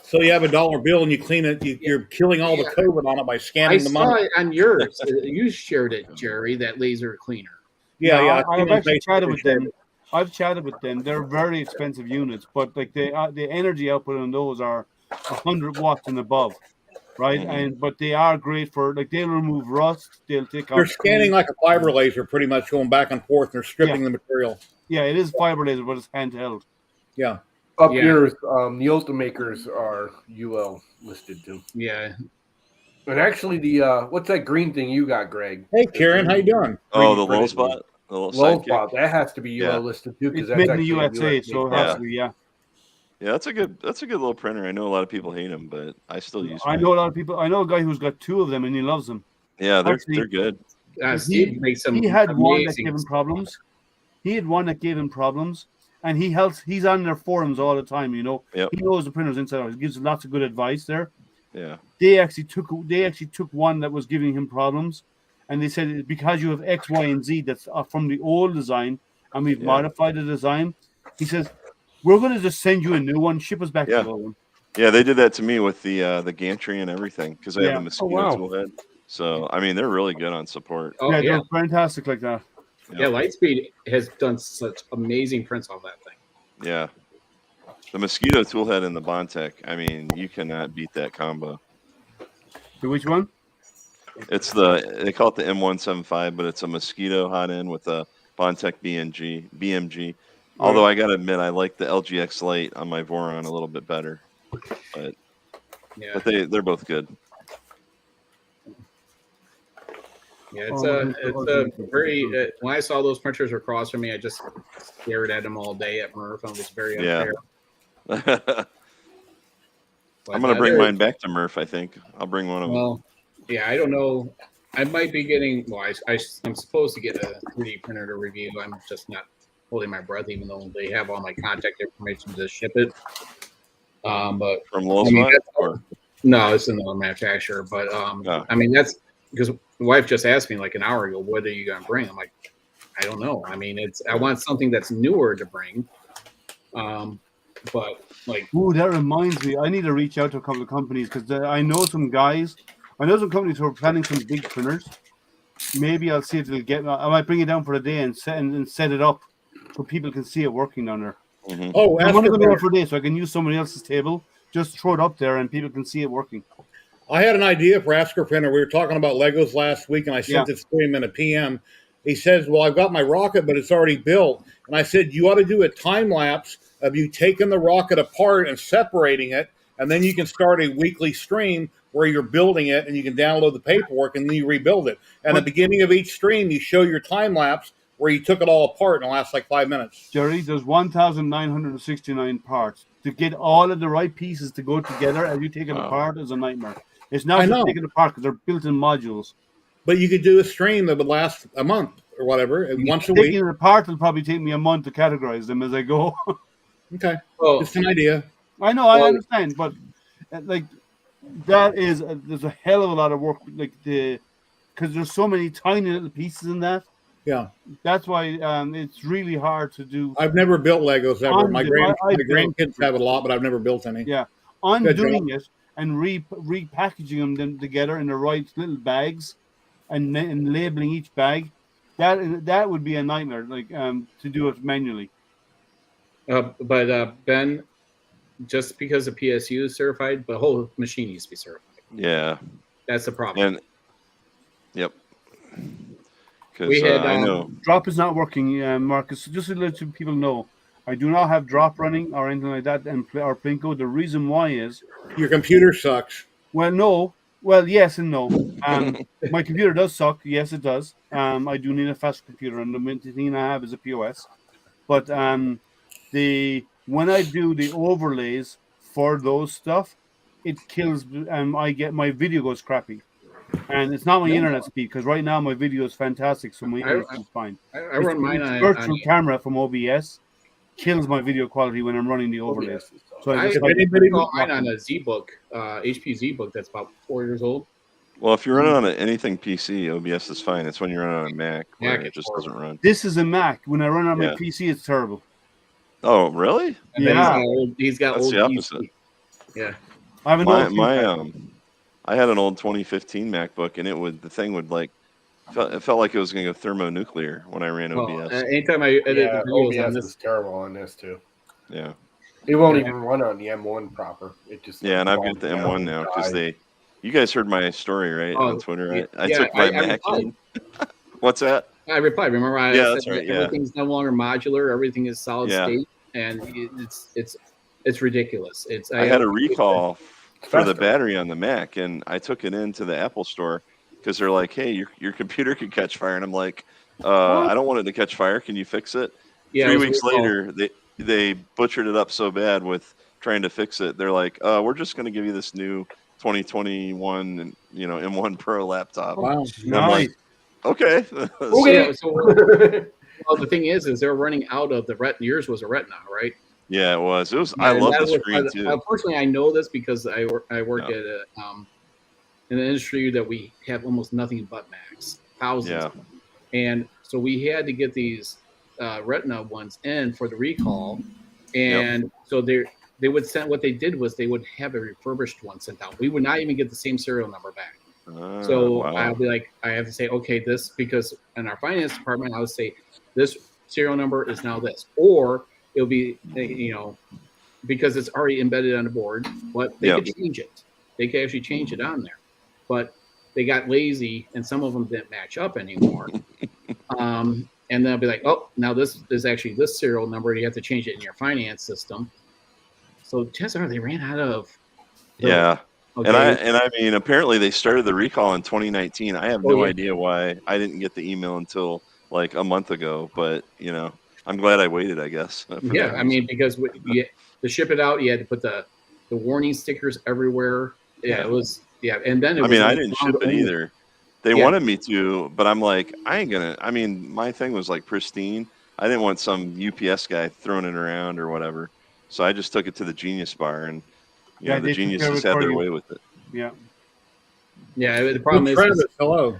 So you have $1 bill and you clean it. You're killing all the COVID on it by I scanning the saw money. it on yours. You shared it, Jerry. That laser cleaner. Yeah. I've actually chatted with them. I've chatted with them. They're very expensive units, but like the energy output on those are 100 watts and above, right? Mhm. But they are great for they'll remove rust. They'll take They're off. scanning like a fiber laser, pretty much going back and forth. And they're stripping the material. Yeah, it is fiber laser, but it's handheld. Yeah. Up here, the Ultimakers are UL listed too. Yeah. And actually, the what's that green thing you got, Greg? Hey, Karen, how you doing? Oh, the low spot. The little Low sidekick. spot. That has to be UL Yeah. listed too, because It's that's made in the actually USA, US so it made has Yeah. to be. Yeah, Yeah, that's a good little printer. I know a lot of people hate them, but I still use I mine. know a lot of people. I know a guy who's got 2 of them, and he loves them. Yeah, they're Actually, they're good. Steve makes some. He had one that amazing gave him stuff. problems. And he's on their forums all the time. You know, Yep. he knows the printers inside out. He gives lots of good advice there. Yeah. They actually took one that was giving him problems, and they said because you have X, Y, and Z that's from the old design, and we've modified the design. He says we're going to just send you a new one, ship us back Yeah. the old one. Yeah, they did that to me with the gantry and everything because I have Yeah. the mosquito wow. tool head. So I mean, they're really good on support. Oh, yeah, yeah. they're fantastic like that. Yeah, Lightspeed has done such amazing prints on that thing. Yeah. The mosquito tool head and the Bondtech. I mean, you cannot beat that combo. So which one? It's they call it the M175, but it's a mosquito hot end with a Bondtech BMG. Although I gotta admit, I like the LGX Lite on my Voron a little bit better. But they're both good. Yeah, it's a very. When I saw those printers across from me, I just stared at them all day at Murph. And it was very unfair. I'm gonna bring mine back to Murph. I think I'll bring one of them. Well, yeah, I don't know. I might be getting. Well, I'm supposed to get a 3D printer to review. I'm just not holding my breath, even though they have all my contact information to ship it. But from Lowspot or no, it's another manufacturer. But I mean, that's because the wife just asked me like an hour ago, "What are you gonna bring?" I'm like, I don't know. I mean, I want something that's newer to bring. But like, ooh, that reminds me. I need to reach out to a couple of companies because I know some guys. I know some companies who are planning some big printers. Maybe I'll see if they'll get. I might bring it down for a day and set it up so people can see it working down there. Mm-hmm. Oh, I'm going to go there for a day so I can use somebody else's table. Just throw it up there and people can see it working. I had an idea for Asker Printer. We were talking about Legos last week, and I sent it to him in a PM. He says, well, I've got my rocket, but it's already built. And I said, you ought to do a time lapse of you taking the rocket apart and separating it, and then you can start a weekly stream where you're building it, and you can download the paperwork, and then you rebuild it. And at the beginning of each stream, you show your time lapse where you took it all apart in the last like 5 minutes. Jerry, there's 1,969 parts. To get all of the right pieces to go together as you take it apart is a nightmare. It's not just taking it apart because they're built-in modules. But you could do a stream that would last a month or whatever, once a week. Taking it apart will probably take me a month to categorize them as I go. Okay. Well, just an idea. I know, I understand, but like that is there's a hell of a lot of work, like because there's so many tiny little pieces in that. Yeah, that's why it's really hard to do. I've never built Legos ever. My grandkids have it a lot, but I've never built any. Yeah, undoing it and repackaging them together in the right little bags, and labeling each bag, that would be a nightmare. Like to do it manually. But Ben, just because the PSU is certified, the whole machine needs to be certified. Yeah, that's the problem. And yep. We had I know drop is not working, Marcus. Just to let people know, I do not have drop running or anything like that, and or Plinko. The reason why is your computer sucks. Well, no. Well, yes and no. My computer does suck. Yes, it does. I do need a fast computer, and the main thing I have is a POS. But when I do the overlays for those stuff, it kills. I get my video goes crappy. And it's not my internet speed, because right now my video is fantastic, so my internet is fine. I run mine on virtual camera from OBS kills my video quality when I'm running the overlays. So I run mine on a ZBook, HP ZBook that's about 4 years old. Well, if you're running on anything PC, OBS is fine. It's when you're running on a Mac where it just doesn't run. This is a Mac. When I run on my PC, it's terrible. Oh, really? Yeah. He's got That's old the opposite. PC. Yeah. I have an I had an old 2015 MacBook, and the thing would it felt like it was going to go thermonuclear when I ran OBS. Anytime I edit the videos OBS is terrible on this too. Yeah. It won't even run on the M1 proper. It just and I've got the M1 now because you guys heard my story, right, on Twitter? I took my Mac in. What's that? I replied. Remember, I said that's right. Yeah. Everything's no longer modular. Everything is solid state, and it's ridiculous. I had a recall for the battery on the Mac, and I took it into the Apple store because they're like, "Hey, your computer could catch fire," and I'm like, "I don't want it to catch fire. Can you fix it?" Yeah, 3 weeks later, they butchered it up so bad with trying to fix it. They're like, "We're just going to give you this new 2021, M1 Pro laptop." Wow, and I'm like, okay. Well, the thing is they're running out of the Retina. Yours was a Retina, right? Yeah, it was. I love the screen too. Unfortunately, I know this because I work at in an industry that we have almost nothing but Macs, thousands. Yeah. And so we had to get these Retina ones in for the recall, and so they would send. What they did was they would have a refurbished one sent out. We would not even get the same serial number back. So I'll be like, I have to say, okay, this, because in our finance department, I would say this serial number is now this, or it'll be, because it's already embedded on the board, but they could change it. They could actually change it on there, but they got lazy and some of them didn't match up anymore. And then I'll be like, oh, now this is actually this serial number. You have to change it in your finance system. So chances are they ran out of. Yeah. Okay. And I mean, apparently they started the recall in 2019. I have no idea why I didn't get the email until like a month ago, but I'm glad I waited, I guess. Yeah, I mean, because to ship it out, you had to put the warning stickers everywhere. Yeah, it was. Yeah, and then I didn't ship it either. They wanted me to, but I'm like, I ain't gonna. I mean, my thing was like pristine. I didn't want some UPS guy throwing it around or whatever. So I just took it to the Genius Bar, and the geniuses had their way with it. Yeah. Yeah, the problem is hello.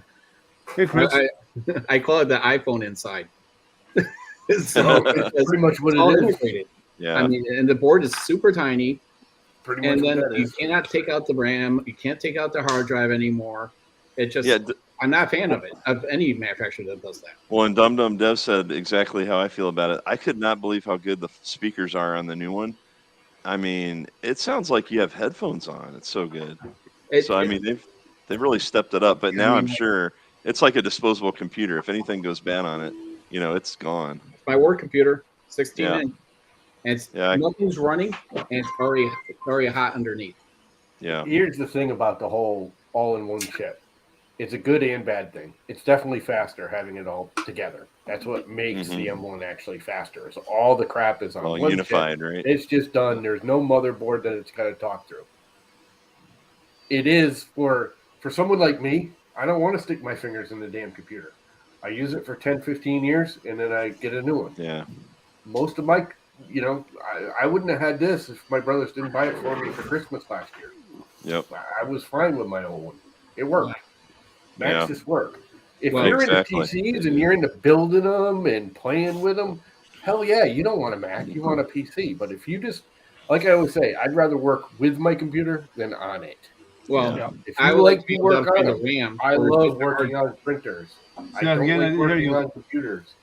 Hey, Chris. I call it the iPhone inside. So that's pretty much what it is. Yeah. I mean, and the board is super tiny. Pretty and then you cannot take out the RAM. You can't take out the hard drive anymore. It just, I'm not a fan of it, of any manufacturer that does that. Well, and Dum Dum Dev said exactly how I feel about it. I could not believe how good the speakers are on the new one. I mean, it sounds like you have headphones on. It's so good. I mean, they've really stepped it up. But now I'm sure it's like a disposable computer. If anything goes bad on it, it's gone. My work computer, 16 inch, and nothing's running, and it's already hot underneath. Yeah. Here's the thing about the whole all-in-one chip. It's a good and bad thing. It's definitely faster having it all together. That's what makes the M1 actually faster. So all the crap is on one unified, chip. right? It's just done. There's no motherboard that it's got to talk through. It is for someone like me. I don't want to stick my fingers in the damn computer. I use it for 10, 15 years, and then I get a new one. Yeah. Most of my, I wouldn't have had this if my brothers didn't buy it for me for Christmas last year. Yep. I was fine with my old one. It worked. Macs just work. If Well, you're exactly. into PCs and you're into building them and playing with them, hell yeah, you don't want a Mac. You want a PC. But if you just, like I always say, I'd rather work with my computer than on it. Well, If I you would like like to to work on the them, RAM. I love working on printers. I don't again, like I hear working you. on computers.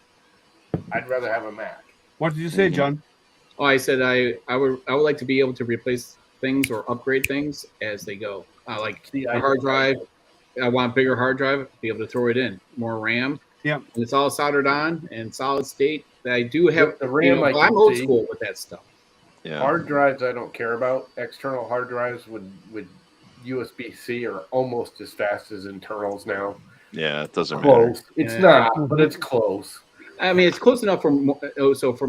I'd rather have a Mac. What did you say, John? Oh, I said I would like to be able to replace things or upgrade things as they go. Like a hard drive. I want a bigger hard drive, be able to throw it in, more RAM. Yeah, and it's all soldered on and solid state. I do have the RAM. I'm old school with that stuff. Yeah. Hard drives I don't care about. External hard drives with USB-C are almost as fast as internals now. Yeah, it doesn't Close. matter. It's not, but it's close. I mean, it's close enough from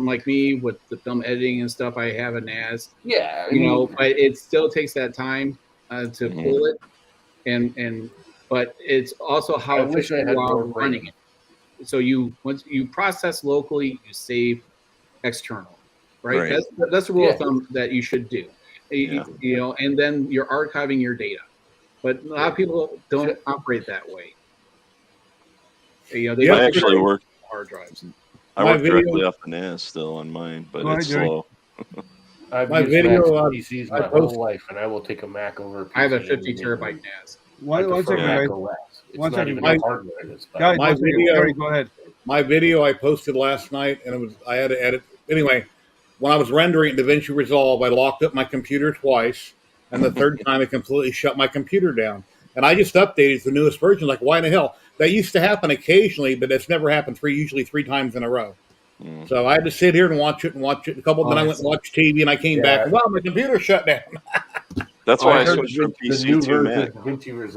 like me with the film editing and stuff. I have a NAS. Yeah, but it still takes that time to pull it, and but it's also how efficient you are running it. So once you process locally, you save external, right? That's the rule of thumb that you should do. And then you're archiving your data. But a lot of people don't operate that way. They actually work hard drives. I work directly off the NAS still on mine, but it's slow. I've used PCs my whole life, and I will take a Mac over a PC. I have a 50 terabyte NAS. One second, guys. It's not even how hardware it is. Guys, go ahead. My video I posted last night, and I had to edit. Anyway, when I was rendering DaVinci Resolve, I locked up my computer twice, and the third time it completely shut my computer down. And I just updated the newest version. Like, why in the hell? That used to happen occasionally, but it's never happened usually three times in a row. So I had to sit here and watch it. Then I went and watched TV, and I came back. And, my computer shut down. That's why I switched from PC to Mac. I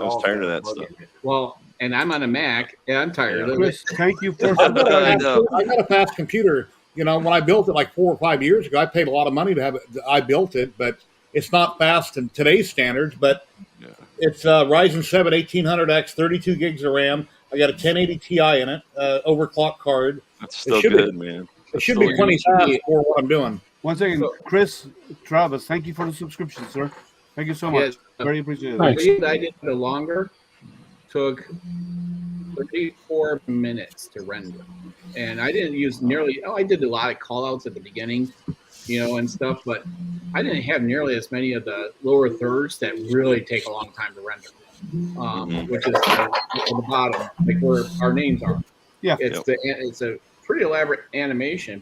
was tired of that stuff. Well, and I'm on a Mac, and I'm tired of Chris, it. thank you for. I got a fast computer. When I built it like 4 or 5 years ago, I paid a lot of money to have it. I built it, but it's not fast in today's standards. But it's Ryzen 7 1800X, 32 gigs of RAM. I got a 1080 Ti in it, overclock card. That's still good, man. It should be 20 fast for what I'm doing. One second, Chris, Travis, thank you for the subscription, sir. Thank you so much. Yes. Very appreciated. The way that I did the longer took 34 minutes to render. And I didn't use I did a lot of call outs at the beginning, and stuff, but I didn't have nearly as many of the lower thirds that really take a long time to render, which is at the bottom, like where our names are. Yeah. It's a pretty elaborate animation,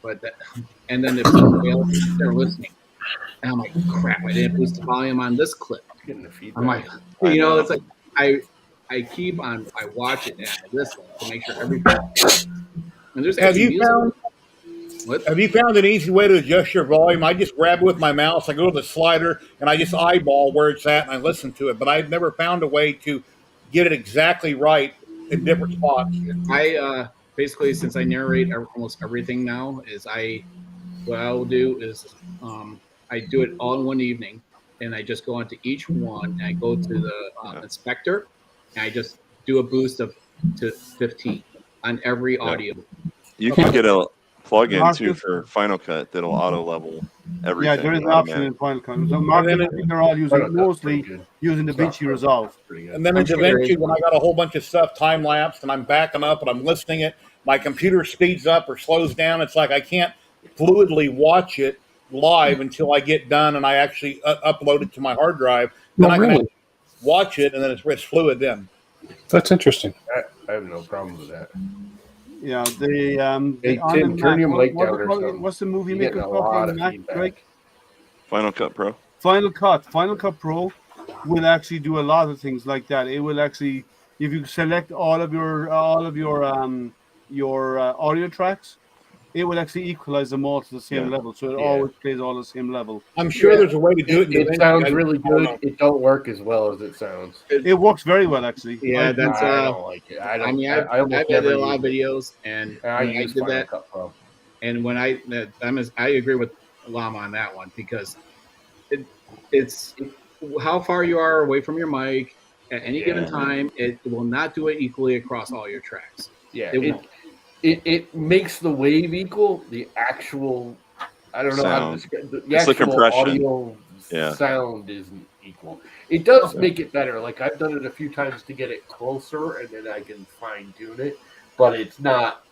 and then they're listening. And I'm like, crap, I didn't boost the volume on this clip. I'm like, it's like I watch it and I listen to make sure everything. And there's Have you found an easy way to adjust your volume? I just grab it with my mouse, I go to the slider, and I just eyeball where it's at, and I listen to it. But I've never found a way to get it exactly right in different spots. I basically, since I narrate almost everything now, what I will do is I do it all in one evening, and I just go onto each one, and I go to the inspector, and I just do a boost to 15 on every audio. You can get a plug-in too for Final Cut that'll auto level everything. Yeah, there is an option in Final Cut. So they're all mostly using DaVinci Resolve. And then in DaVinci, when I got a whole bunch of stuff time lapsed and I'm backing up and I'm listening it, my computer speeds up or slows down. It's like I can't fluidly watch it live until I get done and I actually upload it to my hard drive. Then I can watch it, and then it's fluid then. That's interesting. I have no problem with that. Yeah, turn your mic down or something. What's the movie You're maker getting a called lot on of Mac, feedback. Drake? Final Cut Pro. Final Cut Pro will actually do a lot of things like that. It will actually, if you select all of your audio tracks, it will actually equalize them all to the same level, so it always plays all the same level. I'm sure there's a way to do it. It sounds really good. It don't work as well as it sounds. It works very well, actually. Yeah, that's. I don't like it. I mean, I've edited a lot of videos, and I use did Final that. Cut Pro. And when I agree with Llama on that one, because it's how far you are away from your mic at any given time. It will not do it equally across all your tracks. Yeah, it makes the wave equal. The actual, I don't know how to describe the actual compression. audio sound isn't equal. It does make it better. Like I've done it a few times to get it closer, and then I can fine tune it. But it's not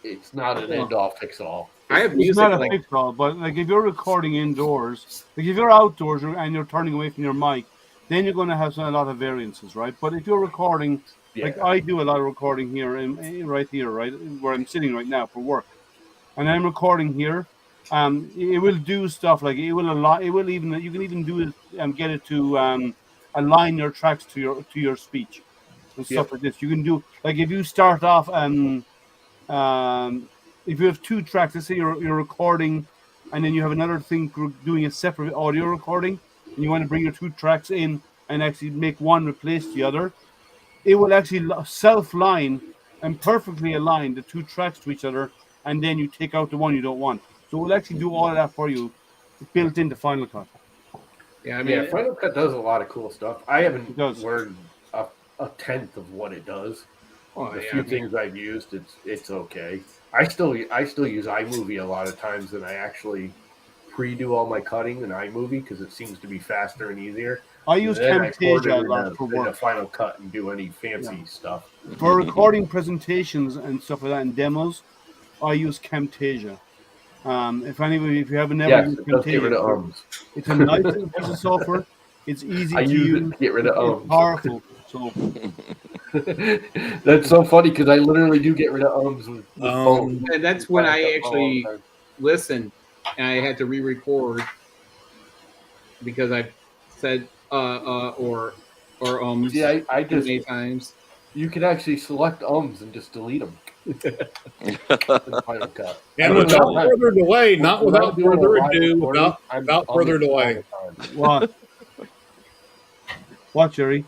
an end all fix all. It's not a fix all, but like if you're recording indoors, like if you're outdoors and you're turning away from your mic, then you're going to have a lot of variances, right? But if you're recording, like I do a lot of recording here, right here, right where I'm sitting right now for work, and I'm recording here. It will do stuff like it will even you can even do it and get it to align your tracks to your speech and stuff like this. You can do like if you start off if you have two tracks, let's say you're recording, and then you have another thing doing a separate audio recording, and you want to bring your two tracks in and actually make one replace the other, it will actually self-line and perfectly align the two tracks to each other, and then you take out the one you don't want. So it will actually do all of that for you, built into Final Cut. Yeah, I mean, Final Cut does a lot of cool stuff. I haven't learned a tenth of what it does. The few things I've used, it's okay. I still use iMovie a lot of times, and I actually pre-do all my cutting in iMovie because it seems to be faster and easier. I use Camtasia a lot for work. Final Cut and do any fancy stuff. For recording presentations and stuff like that and demos, I use Camtasia. If you haven't never used Camtasia, get rid of ums. It's a nice little piece of software. It's easy to use. Get rid of ums. It's powerful. So that's so funny because I literally do get rid of ums with phone. And that's when I actually listened, and I had to re-record because I said or ums. Yeah, I just many times. You can actually select ums and just delete them. And without further delay, not without further ado, without further delay. What, Jerry?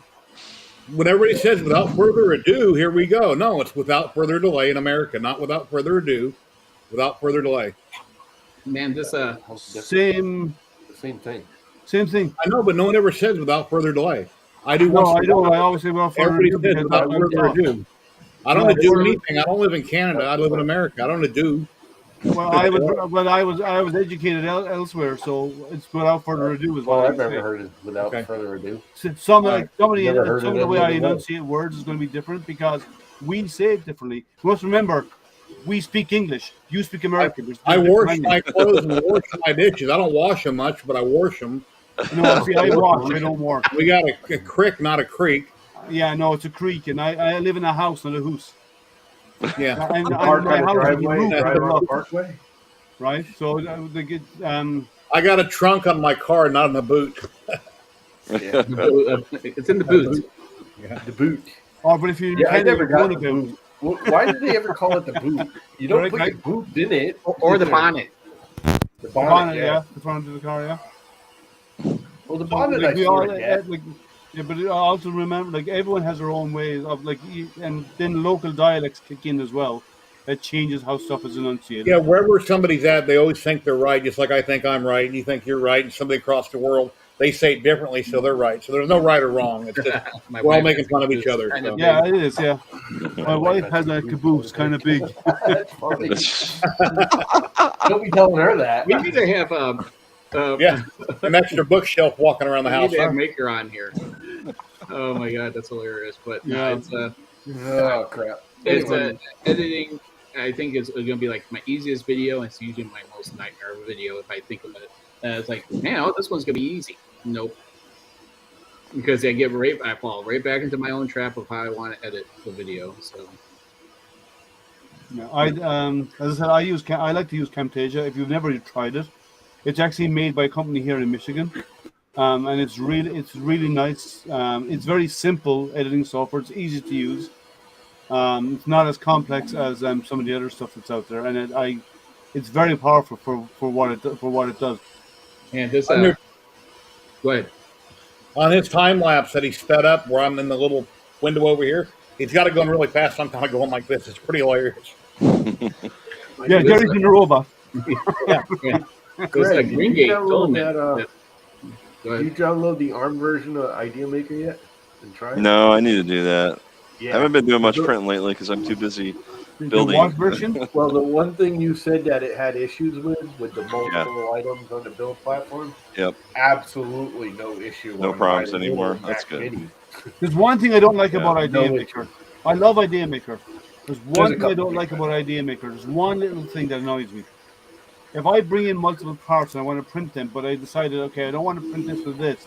When everybody says without further ado, here we go. No, it's without further delay in America, not without further ado, without further delay. Man, this same thing. Same thing. I know, but no one ever says without further delay. I do. No, I don't. I always say without further ado. Everybody says without further ado. I don't do anything. I don't live in Canada. I live in America. I don't do. Well, I was educated elsewhere, so it's without further ado. Is what I've never heard is without further ado. Some of the way I enunciate words is going to be different because we say it differently. You must remember, we speak English. You speak American. I wash my clothes and wash my dishes. I don't wash them much, but I wash them. No, see, I wash. I don't wash. We got a creek, not a creek. Yeah, no, it's a creek, and I live in a house, not a house. Yeah, and my house driveway, right? So I got a trunk on my car, not in the boot. It's in the boot. Yeah. The boot. Oh, but if you I never got the boot. Why did they ever call it the boot? You don't put your boot in it, or the bonnet. The bonnet, yeah, the front of the car, yeah. Well, the bonnet, I sort of get. Yeah, but I also remember, like, everyone has their own ways of, like, and then local dialects kick in as well. That changes how stuff is enunciated. Yeah, wherever somebody's at, they always think they're right, just like I think I'm right, and you think you're right, and somebody across the world, they say it differently, so they're right. So there's no right or wrong. It's just, we're all making fun of each other. So. Yeah, it is, yeah. My wife has a caboose, kind of big. That's funny. Don't be telling her that. We need to have an extra bookshelf walking around the house. We need to have Maker on here. Oh my god, that's hilarious! But yeah, it's oh crap. It's editing. I think it's going to be like my easiest video. It's usually my most nightmare video if I think of it. It's like, man, this one's going to be easy. Nope. Because I fall right back into my own trap of how I want to edit the video. So. Yeah, as I said, I like to use Camtasia. If you've never tried it, it's actually made by a company here in Michigan, and it's really nice. It's very simple editing software. It's easy to use. It's not as complex as some of the other stuff that's out there, and it's very powerful for what it does. And this, go ahead. On his time lapse that he sped up, where I'm in the little window over here, he's got it going really fast. I'm kind of going like this. It's pretty hilarious. Yeah, Jerry's in a robot. Yeah. Greg, Green did you Gate download filament. Did you download the ARM version of Idea Maker yet? And try it? No, I need to do that. Yeah. I haven't been doing much printing lately because I'm too busy The building. what version? Well, the one thing you said that it had issues with the multiple items on the build platform. Yep. Absolutely no issue. No on problems my anymore. little That's Mac good. Mini. There's one thing I don't like about no Idea issue. Maker. I love Idea Maker. There's There's one a thing I couple don't like things. about Idea Maker. There's one little thing that annoys me. If I bring in multiple parts and I want to print them, but I decided, okay, I don't want to print this with this,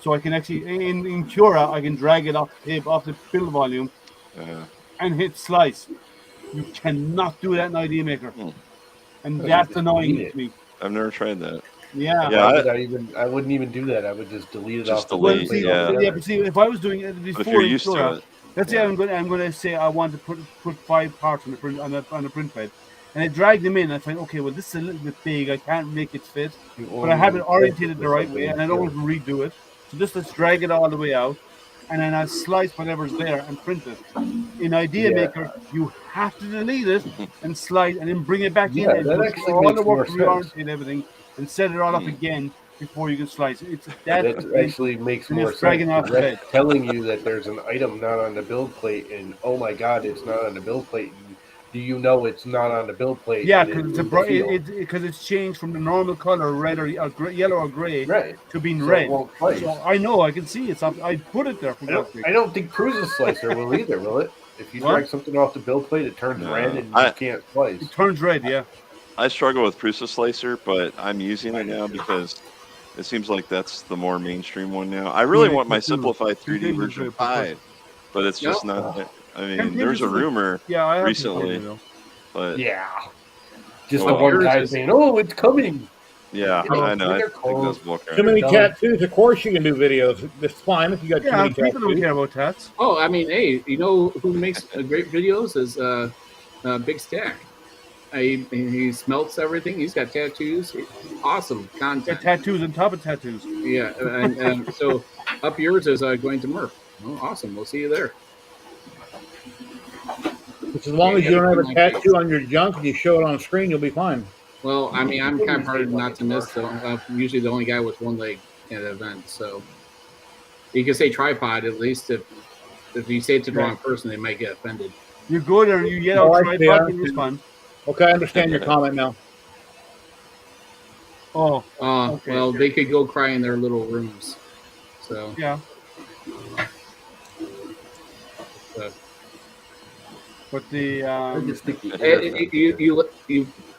so I can actually in Cura I can drag it off the build volume and hit slice. You cannot do that in Idea Maker, and that's annoying to me. I've never tried that. Yeah. I wouldn't even do that. I would just delete it Just off the delete, plate yeah. altogether. Yeah, but see, if I was doing it before, But if you're in used Cura, to it, let's say I'm going to say I want to put 5 parts on the print on a print bed, and I drag them in. I find, okay, well, this is a little bit big. I can't make it fit, but I have it orientated the right way, and I don't want to redo it. So just let's drag it all the way out, and then I slice whatever's there and print it. In Idea Maker, you have to delete it and slide, and then bring it back in. And that do actually all makes the work to more sense. reorientate everything and set it all up again before you can slice it. That actually makes and more it's dragging sense. off the That's telling you that there's an item not on the build plate, and oh my god, it's not on the build plate. Do you know it's not on the build plate? Yeah, and because it's changed from the normal color, red or yellow or gray, to being So it red. won't slice. So I know, I can see it's up. I put it there for God's sake. I don't think Cruise's slicer will either, will it? If you What? drag something off the build plate, it turns red and you can't slice. It turns red, yeah. I struggle with Prusa Slicer, but I'm using it now because it seems like that's the more mainstream one now. I really want my simplified 3D version 5, but it's just not. I mean, there's a rumor recently, but just the one guy saying, "Oh, it's coming." Yeah, I know. I think that's bullcrap. Too many tattoos. Of course, you can do videos. It's fine if you got too many tattoos. People don't care about tats. Oh, I mean, hey, you know who makes great videos is Big Stack. He smelts everything. He's got tattoos. Awesome content. Tattoos on top of tattoos. Yeah, and so up yours is going to Murph. Oh, awesome. We'll see you there. As long as you don't have a tattoo on your junk and you show it on screen, you'll be fine. Well, I mean, I'm kind of hard not to miss. So I'm usually the only guy with one leg at an event. So you can say tripod at least. If you say it to the wrong person, they might get offended. You go there and you yell out tripod and respond. Okay, I understand your comment now. Oh, okay. Well, they could go cry in their little rooms. So yeah. But the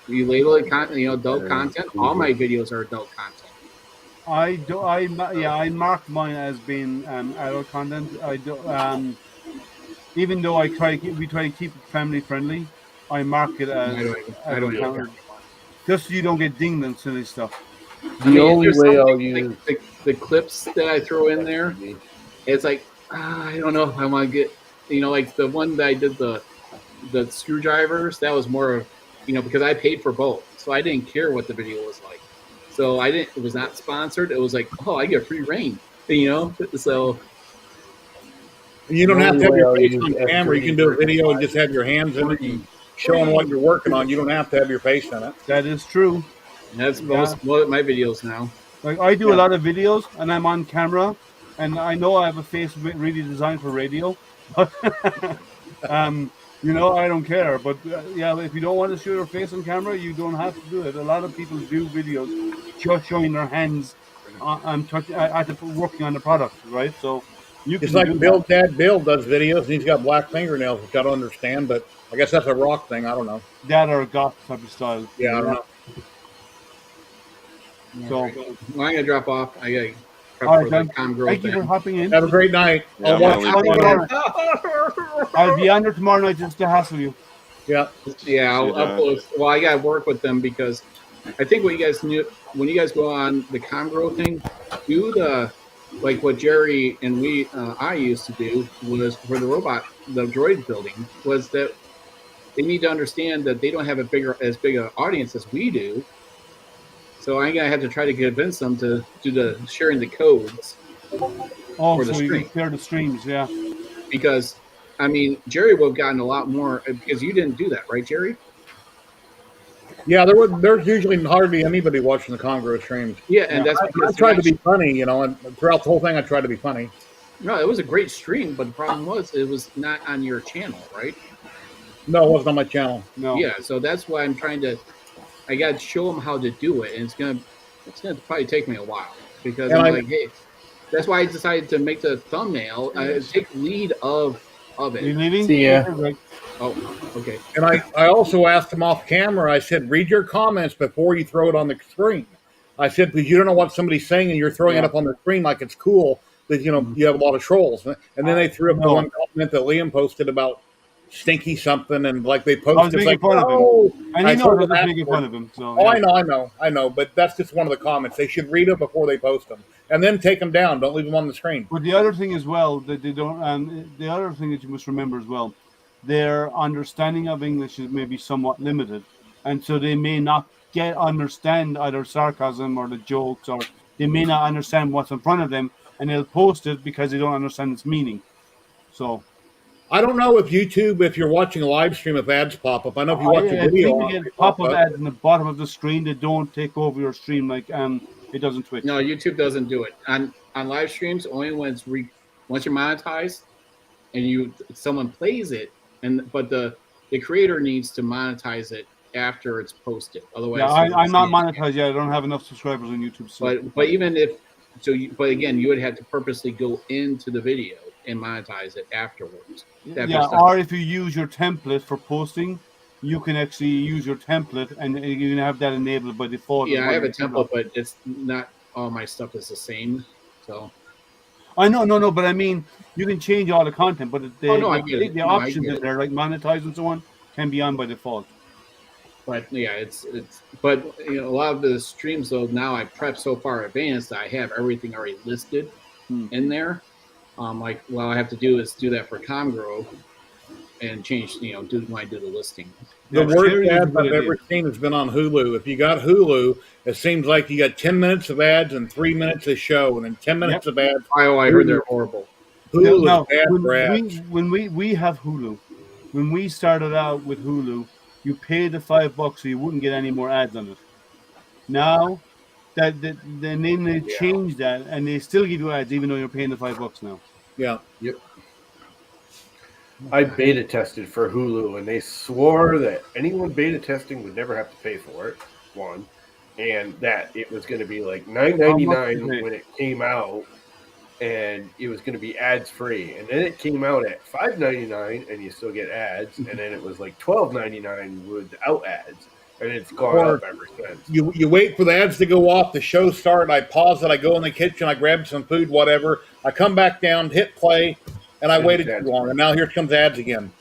you label it content, adult content. All my videos are adult content. I mark mine as being adult content. I do even though we try to keep it family friendly. I mark it as adult content, just so you don't get dinged and silly stuff. The only way I'll use the clips that I throw in there, it's like I don't know if I want to get like the one that I did the screwdrivers. That was more of because I paid for both, so I didn't care what the video was like. So it was not sponsored. It was like, oh, I get free reign, so. You don't have to have your face on camera. You can do a video and just have your hands in it and showing what you're working on. You don't have to have your face in it. That is true. That's most of my videos now. Like I do a lot of videos and I'm on camera, and I know I have a face really designed for radio. I don't care. But if you don't want to show your face on camera, you don't have to do it. A lot of people do videos just showing their hands working on the product, right? So it's like Bill does videos, and he's got black fingernails, which I don't understand, but I guess that's a rock thing. I don't know. That or a goth type of style. Yeah, I don't know. So I'm gonna drop off. I gotta prep all for right, the Com thank you for hopping in. Have a great night. Yeah, I'll be under tomorrow night just to hassle you. Yeah. Yeah, I'll upload. Well, I gotta work with them because I think what you guys knew when you guys go on the ComGrow thing, do the like what Jerry and I used to do was for the droid building was that they need to understand that they don't have as big an audience as we do. So I'm gonna have to try to convince them to do the sharing the codes. Oh, for the so you stream. can share the streams, yeah. Because I mean, Jerry would have gotten a lot more because you didn't do that, right, Jerry? Yeah, there's usually hardly anybody watching the Congo streams. Yeah, and that's because I tried to be funny, you know, and throughout the whole thing, I tried to be funny. No, it was a great stream, but the problem was it was not on your channel, right? No, it wasn't on my channel. No. Yeah, so that's why I'm trying to. I got to show them how to do it, and it's gonna probably take me a while because I'm like, hey, that's why I decided to make the thumbnail. Take lead of it. You leaving? See ya. Oh, okay. And I also asked him off camera. I said, read your comments before you throw it on the screen. I said, because you don't know what somebody's saying, and you're throwing it up on the screen like it's cool. That you know you have a lot of trolls, and then they threw up the one comment that Liam posted about stinky something, and like they posted like, fun of him. And he knows I was making fun of him. So, I know, but that's just one of the comments. They should read them before they post them, and then take them down. Don't leave them on the screen. But the other thing as well that they don't, the other thing that you must remember as well, their understanding of English is maybe somewhat limited, and so they may not understand either sarcasm or the jokes, or they may not understand what's in front of them. And they'll post it because they don't understand its meaning. So, I don't know if YouTube, if you're watching a live stream, if ads pop up. I know if you watch a video, you get pop-up ads in the bottom of the screen that don't take over your stream like it doesn't Twitch. No, YouTube doesn't do it on live streams. Only when it's once you're monetized and someone plays it, but the creator needs to monetize it after it's posted. Otherwise, I'm not monetized yet. I don't have enough subscribers on YouTube. So. But even if. But again, you would have to purposely go into the video and monetize it afterwards. Or if you use your template for posting, you can actually use your template and you can have that enabled by default. Yeah, I have a template, but it's not all my stuff is the same. So I know, but I mean, you can change all the content, but the options in there, like monetize and so on, can be on by default. But yeah, but you know, a lot of the streams though now I prep so far advanced that I have everything already listed in there. Like what I have to do is do that for Comgrow and change, when I do the listing. The worst ads I've ever seen has been on Hulu. If you got Hulu, it seems like you got 10 minutes of ads and 3 minutes of show, and then 10 minutes of ads. Oh, I heard they're horrible. Hulu is bad for ads. When we have Hulu, when we started out with Hulu, you paid the $5 so you wouldn't get any more ads on it. Now, they changed that, and they still give you ads even though you're paying the $5 now. Yeah. Yep. I beta tested for Hulu, and they swore that anyone beta testing would never have to pay for it. One, and that it was going to be like $9.99 when it came out, and it was going to be ads free. And then it came out at $5.99, and you still get ads. And then it was like $12.99 without ads, and it's gone up ever since. You wait for the ads to go off, the show start. I pause it. I go in the kitchen. I grab some food, whatever. I come back down, hit play, and I waited too long. And now here comes ads again.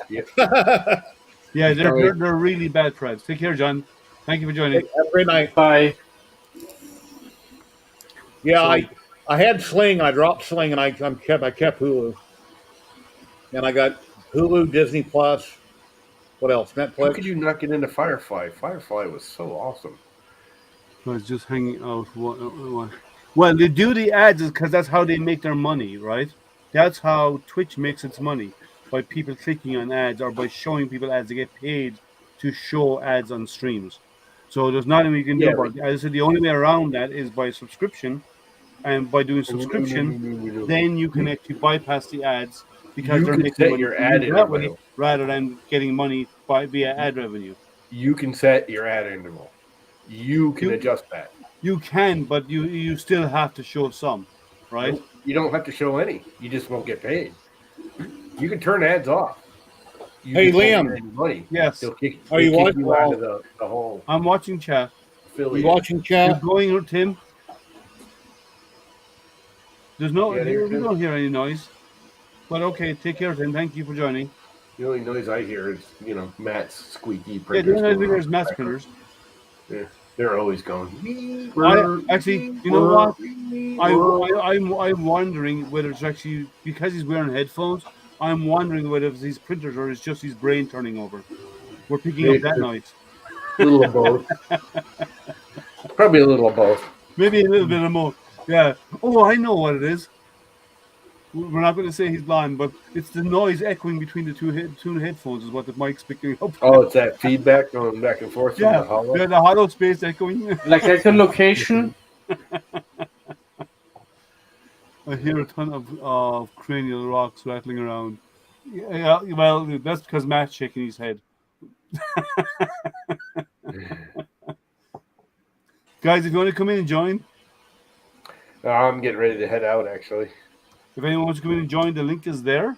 Yeah, they're really bad for ads. Take care, John. Thank you for joining. Have a great night. Bye. Yeah, I had Sling, and I dropped Sling, and I kept Hulu. And I got Hulu, Disney Plus. What else? Netflix. How could you not get into Firefly? Firefly was so awesome. I was just hanging out. Well, they do the ads because that's how they make their money, right? That's how Twitch makes its money, by people clicking on ads or by showing people ads. They get paid to show ads on streams. So there's nothing you can do about it. As I said, the only way around that is by subscription. And by doing subscription, then you can actually bypass the ads because they're making money your ad that way rather than getting money via ad revenue. You can set your ad interval. You can adjust that. You can, but you still have to show some, right? You don't have to show any. You just won't get paid. You can turn ads off. Hey, Liam. Money. Yes. Are you watching? Out of the whole I'm watching chat. You watching chat? You're going, Tim. There's no, we don't hear any noise. But okay, take care, Tim. Thank you for joining. The only noise I hear is, Matt's squeaky printers. Yeah, the only noise we hear is Matt's printers. Yeah, they're always going. Actually, you know what? I'm wondering whether it's actually because he's wearing headphones, I'm wondering whether it's these printers or it's just his brain turning over. We're picking up that noise. A little of both. Probably a little of both. Maybe a little bit of more. Yeah. Oh, I know what it is. We're not going to say he's blind, but it's the noise echoing between the two headphones is what the mic's picking up. Oh, it's that feedback going back and forth from the hollow? Yeah, the hollow space echoing. Like echolocation. I hear a ton of cranial rocks rattling around. Yeah, well, that's because Matt's shaking his head. Guys, if you want to come in and join. I'm getting ready to head out, actually. If anyone wants to come in and join, the link is there.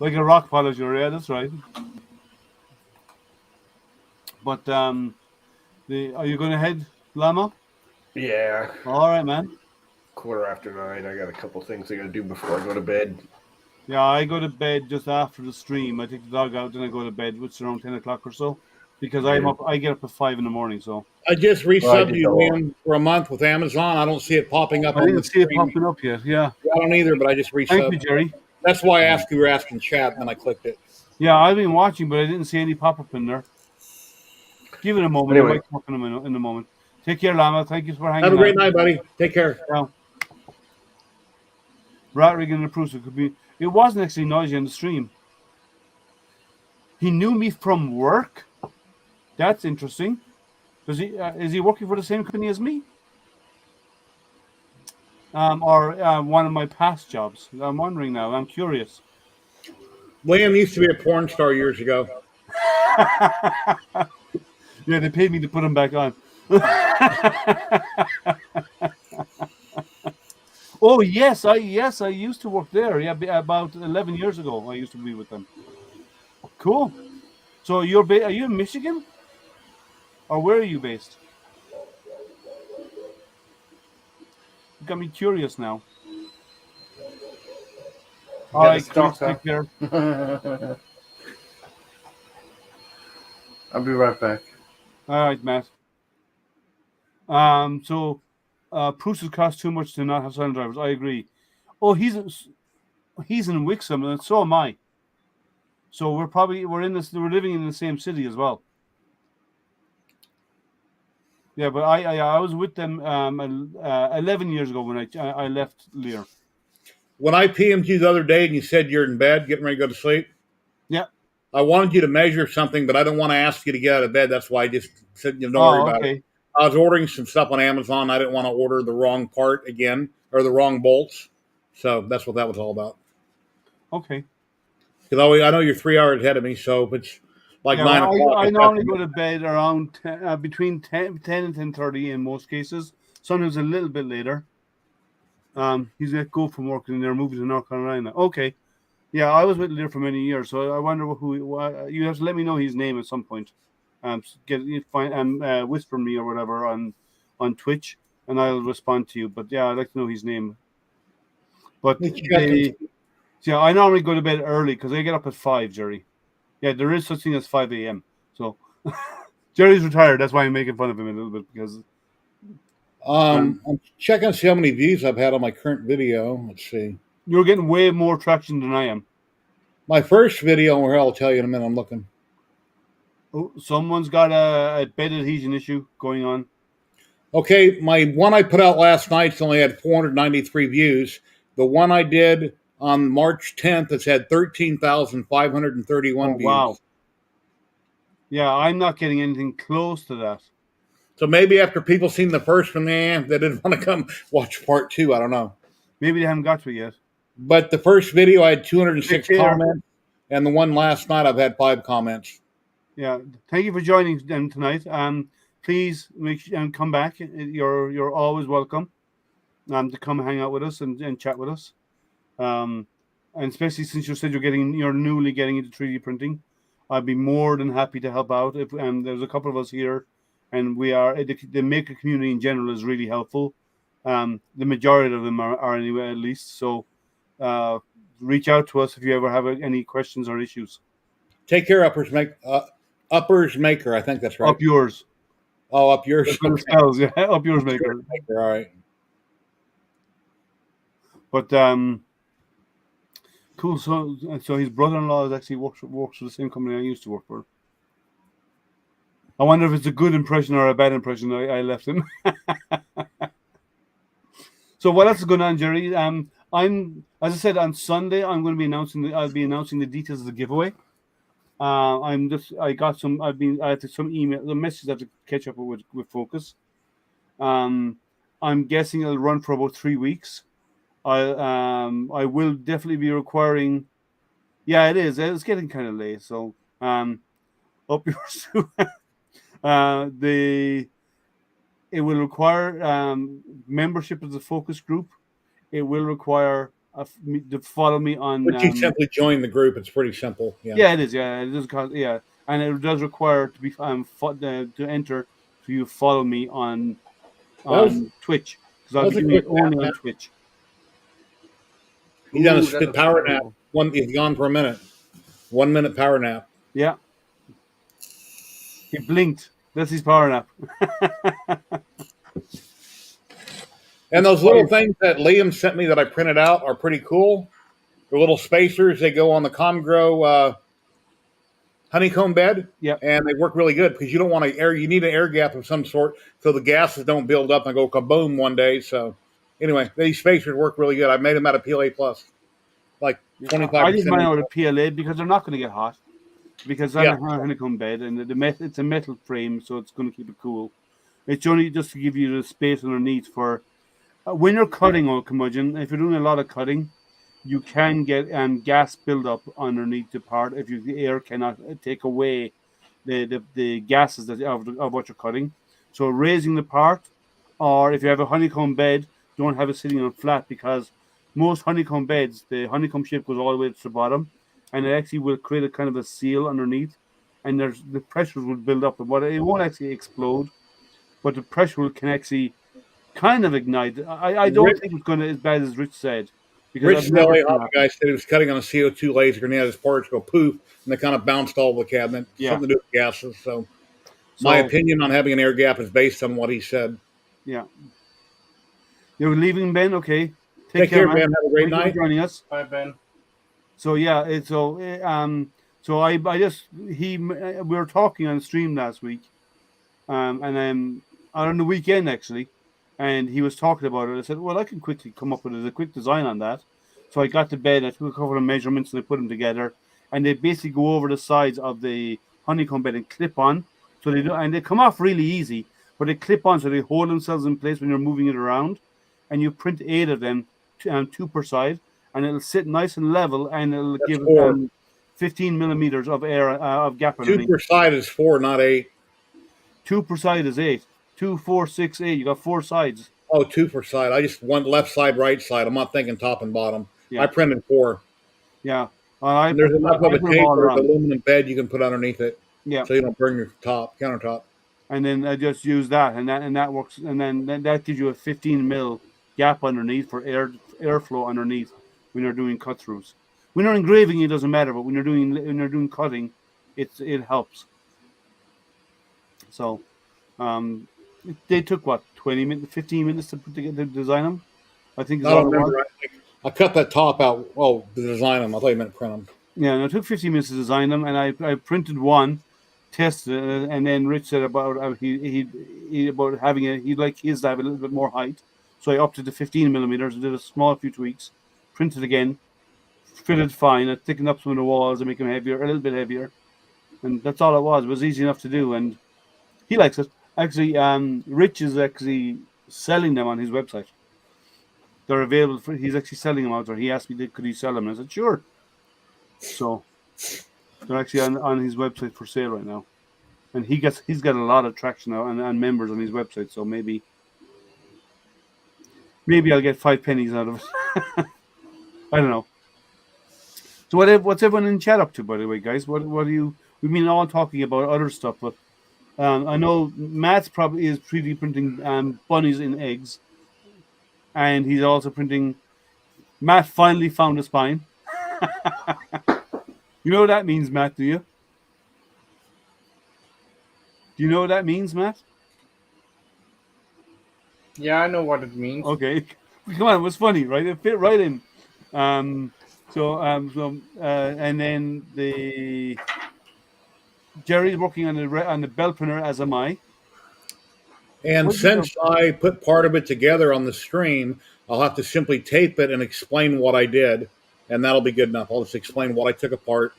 Like a rock polisher, yeah, that's right. But are you going to head, Lama? Yeah. All right, man. 9:15. I got a couple things I got to do before I go to bed. Yeah, I go to bed just after the stream. I take the dog out, then I go to bed, which is around 10 o'clock or so. Because I get up at 5 in the morning, so. I just resubbed you, Liam, for a month with Amazon. I don't see it popping up. I didn't see it popping up yet, yeah. I don't either, but I just resubbed. Thank you, Jerry. That's why I asked you were asking chat, and then I clicked it. Yeah, I've been watching, but I didn't see any pop-up in there. Give it a moment. Anyway. I might talk in a moment. Take care, Lama. Thank you for hanging out. Have a great night, buddy. Take care. Yeah. Rat rigging and Bruce, it could be. It wasn't actually noisy on the stream. He knew me from work. That's interesting. Does he? Is he working for the same company as me? Or one of my past jobs? I'm wondering now. I'm curious. Liam used to be a porn star years ago. Yeah, they paid me to put him back on. Oh yes, I used to work there. Yeah, about 11 years ago, I used to be with them. Cool. So are you in Michigan, or where are you based? You got me curious now. All right, Chris, take care. I'll be right back. All right, Matt. So Pruses cost too much to not have silent drivers. I agree. Oh, he's in Wixom, and so am I. So we're living in the same city as well. Yeah, but I was with them 11 years ago when I left Lear. When I PM'd you the other day and you said you're in bed, getting ready to go to sleep. Yeah. I wanted you to measure something, but I don't want to ask you to get out of bed. That's why I just said, don't worry about it. I was ordering some stuff on Amazon. I didn't want to order the wrong part again or the wrong bolts. So that's what that was all about. Okay. Because I know you're 3 hours ahead of me, so if it's like 9 o'clock. I normally go to bed around between 10 and 10:30 in most cases. Sometimes a little bit later. He's going to go from work and they're moving to North Carolina. Okay. Yeah, I was with Lear for many years, so I wonder who you have to let me know his name at some point. Whisper me or whatever on Twitch, and I'll respond to you. But yeah, I'd like to know his name. But yeah, I normally go to bed early because I get up at 5, Jerry. Yeah, there is such thing as 5 a.m. So Jerry's retired. That's why I'm making fun of him a little bit because. I'm checking to see how many views I've had on my current video. Let's see. You're getting way more traction than I am. My first video, where I'll tell you in a minute. I'm looking. Oh, someone's got a bed adhesion issue going on. Okay, my one I put out last night's only had 493 views. The one I did on March 10th has had 13,531 views. Wow. Yeah, I'm not getting anything close to that. So maybe after people seen the first one, they didn't want to come watch part 2. I don't know. Maybe they haven't got to it yet. But the first video I had 206 comments, and the one last night I've had 5 comments. Yeah, thank you for joining them tonight. Please come back. You're always welcome. To come hang out with us and chat with us. And especially since you said you're newly getting into 3D printing, I'd be more than happy to help out. There's a couple of us here, and the maker community in general is really helpful. The majority of them are anyway, at least. So reach out to us if you ever have any questions or issues. Take care, Uppers Maker. I think that's right. Up yours. Oh, up yours. Spells, yeah. Up yours, Maker. All right. But Cool. So his brother-in-law actually works for the same company I used to work for. I wonder if it's a good impression or a bad impression I left him. So what else is going on, Jerry? I'm as I said on Sunday. I'll be announcing the details of the giveaway. I had some email, the messages I have to catch up with Focus. I'm guessing it'll run for about 3 weeks. I will definitely be requiring. Yeah, it is. It's getting kind of late, so up yours. It will require membership of the focus group. It will require to follow me on. But you simply join the group. It's pretty simple. Yeah. Yeah, it is. Yeah, it is. Yeah, and it does require to be to enter. So you follow me on Twitch because I'll be doing it only on Twitch. He's done a spit power nap. He's gone for a minute. 1 minute power nap. Yeah. He blinked. That's his power nap. And those little things that Liam sent me that I printed out are pretty cool. They're little spacers. They go on the Comgrow honeycomb bed. Yeah. And they work really good because you don't want you need an air gap of some sort so the gases don't build up and go kaboom one day. So anyway, these spacers work really good. I made them out of PLA Plus. Like 25%. I did mine out of PLA because they're not going to get hot. Because I'm a honeycomb bed and it's a metal frame, so it's going to keep it cool. It's only just to give you the space underneath for when you're cutting on curmudgeon. If you're doing a lot of cutting, you can get gas buildup underneath the part if the air cannot take away the gases of what you're cutting. So raising the part, or if you have a honeycomb bed, don't have it sitting on flat because most honeycomb beds, the honeycomb shape goes all the way to the bottom. And it actually will create a kind of a seal underneath, and the pressures will build up. But it won't actually explode, but the pressure can actually kind of ignite. I don't think it's going to be as bad as Rich said. Rich, the LA guy said he was cutting on a CO2 laser, and he had his parts go poof, and they kind of bounced all over the cabinet. Yeah. Something to do with gases. So my opinion on having an air gap is based on what he said. Yeah. You're leaving, Ben? Okay. Take care, Ben. Have a great night. Thank you for joining us. Bye, Ben. So yeah, we were talking on stream last week, and on the weekend actually, and he was talking about it. I said, well, I can quickly come up with a quick design on that. So I got to bed, I took a couple of measurements, and I put them together, and they basically go over the sides of the honeycomb bed and clip on. So they come off really easy, but they clip on, so they hold themselves in place when you're moving it around, and you print 8 of them, 2 per side. And it'll sit nice and level, and it'll give 15 millimeters of air of gap underneath. 2 per side is 4, not 8. 2 per side is 8. 2, 4, 6, 8. You got 4 sides. Oh, 2 per side. I just want left side, right side. I'm not thinking top and bottom. Yeah. I printed 4. Yeah. There's enough of a tape or an aluminum bed you can put underneath it. Yeah. So you don't burn your countertop. And then I just use that, and that works. And then that gives you a 15 mil gap underneath for airflow underneath. When you're doing cut throughs, when you're engraving, it doesn't matter. But when you're doing cutting, it helps. So, they took 20 minutes, 15 minutes to put together, to design them. I think. I don't remember. I cut that top out. Oh, to design them. I thought you meant print them. Yeah, and it took 15 minutes to design them, and I printed one, tested it, and then Rich said about he about having it. He'd like his to have a little bit more height, so I upped it to 15 millimeters and did a few tweaks. Printed again, fitted fine. I thickened up some of the walls and make them heavier, a little bit heavier, and that's all it was. It was easy enough to do, and he likes it. Actually, Rich is actually selling them on his website. They're available for. He's actually selling them out there. He asked me, could he sell them? And I said, sure. So they're actually on his website for sale right now, and he's got a lot of traction now and members on his website. So maybe I'll get 5 pennies out of it. I don't know. So what's everyone in chat up to, by the way, guys? What do you? We've been all talking about other stuff, but I know Matt's probably is 3D printing bunnies in eggs, and he's also printing. Matt finally found a spine. You know what that means, Matt? Do you? Do you know what that means, Matt? Yeah, I know what it means. Okay, come on, it was funny, right? It fit right in. And then Jerry's working on the belt printer, as am I. And since I put part of it together on the stream, I'll have to simply tape it and explain what I did, and that'll be good enough. I'll just explain what I took apart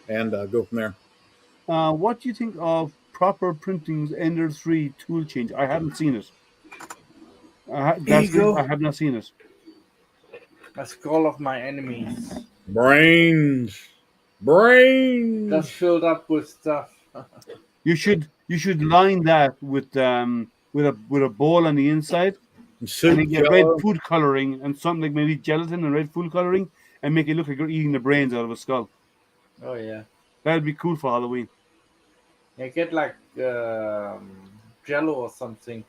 and go from there. What do you think of Proper Printing's Ender 3 tool change? I haven't seen it. I have not seen it. A skull of my enemies. Brains. That's filled up with stuff. You should line that with a bowl on the inside, and then get red food coloring and something like maybe gelatin and red food coloring, and make it look like you're eating the brains out of a skull. Oh yeah, that'd be cool for Halloween. Yeah, get like Jello or something.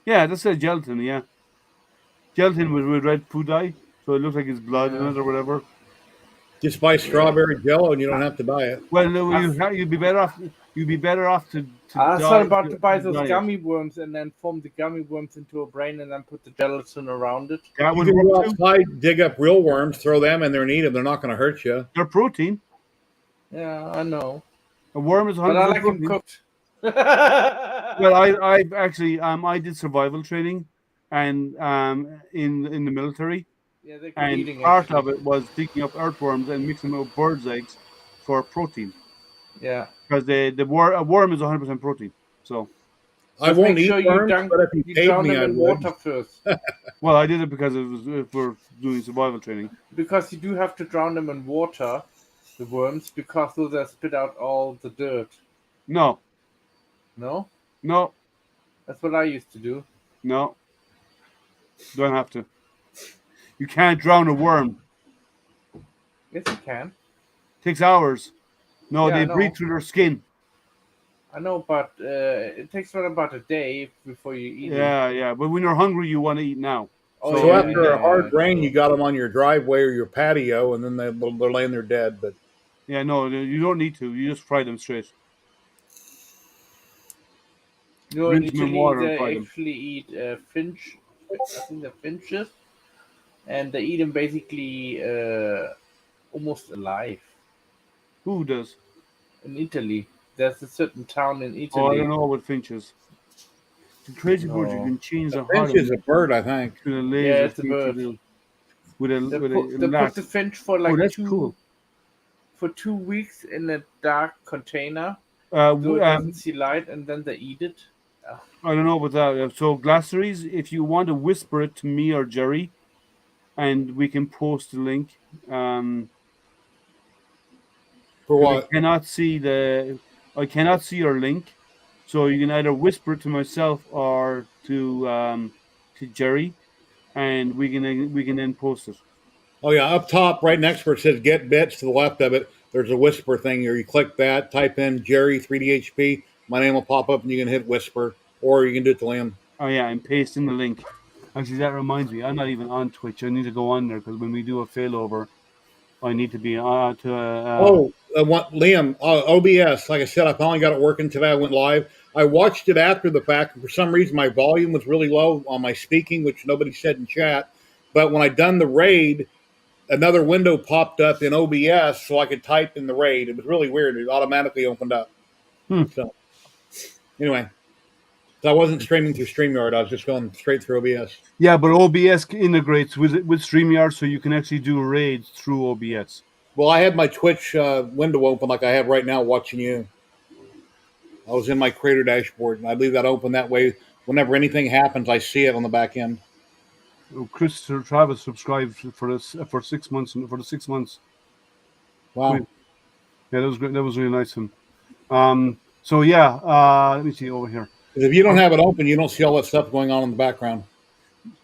Yeah, that's a gelatin. Yeah, gelatin with red food dye, so it looks like it's blood in it or whatever. Just buy strawberry Jello, and you don't have to buy it. Well, no, you'd be better off. You'd be better off to. I was about to buy those gummy worms and then form the gummy worms into a brain and then put the gelatin around it. That would go outside, dig up real worms, throw them in there and eat them. They're not going to hurt you. They're protein. Yeah, I know. A worm is 100% but I like protein. them cooked. Well, I actually I did survival training, and in the military. Yeah, they and eating part of it was digging up earthworms and mixing them with birds' eggs for protein. Yeah, because a worm is 100% protein. So I won't eat worms, but if you paid me, I would. Water first. Well, I did it because it was for doing survival training. Because you do have to drown them in water, the worms, because those spit out all the dirt. No. No? No. That's what I used to do. No. Don't have to. You can't drown a worm. Yes, you can. Takes hours. No, Yeah, they breathe through their skin. I know, but it takes about a day before you eat it. Yeah. But when you're hungry, you want to eat now. So after a hard rain, you got them on your driveway or your patio, and then they're laying there dead. But yeah, no, you don't need to. You just fry them straight. No, they actually eat finch. I think they're finches, and they eat them basically almost alive. Who does? In Italy, there's a certain town in Italy. Oh, I don't know what finches. The crazy bird, you can change the finch is a bird, I think. Yeah, it's a bird. They put the finch for like cool. For 2 weeks in a dark container, so it doesn't see light, and then they eat it. I don't know about that. So, Glossaries, if you want to whisper it to me or Jerry, and we can post the link. For what? I cannot see your link, so you can either whisper it to myself or to Jerry, and we can then post it. Oh yeah, up top, right next where it says "Get Bits," to the left of it, there's a whisper thing. Or you click that, type in Jerry 3D HP. My name will pop up, and you can hit whisper, or you can do it to Liam. Oh yeah, and paste in the link. Actually, that reminds me, I'm not even on Twitch. I need to go on there because when we do a failover, I need to be Liam, OBS. Like I said, I finally got it working today. I went live. I watched it after the fact, and for some reason, my volume was really low on my speaking, which nobody said in chat. But when I done the raid, another window popped up in OBS, so I could type in the raid. It was really weird. It automatically opened up. So, anyway, so I wasn't streaming through StreamYard. I was just going straight through OBS. Yeah, but OBS integrates with StreamYard, so you can actually do raids through OBS. Well, I had my Twitch window open like I have right now watching you. I was in my creator dashboard, and I leave that open. That way, whenever anything happens, I see it on the back end. Christopher Travis subscribed for 6 months. For the 6 months. Wow. Yeah, that was great. That was really nice of him. So yeah, let me see over here. If you don't have it open, you don't see all that stuff going on in the background.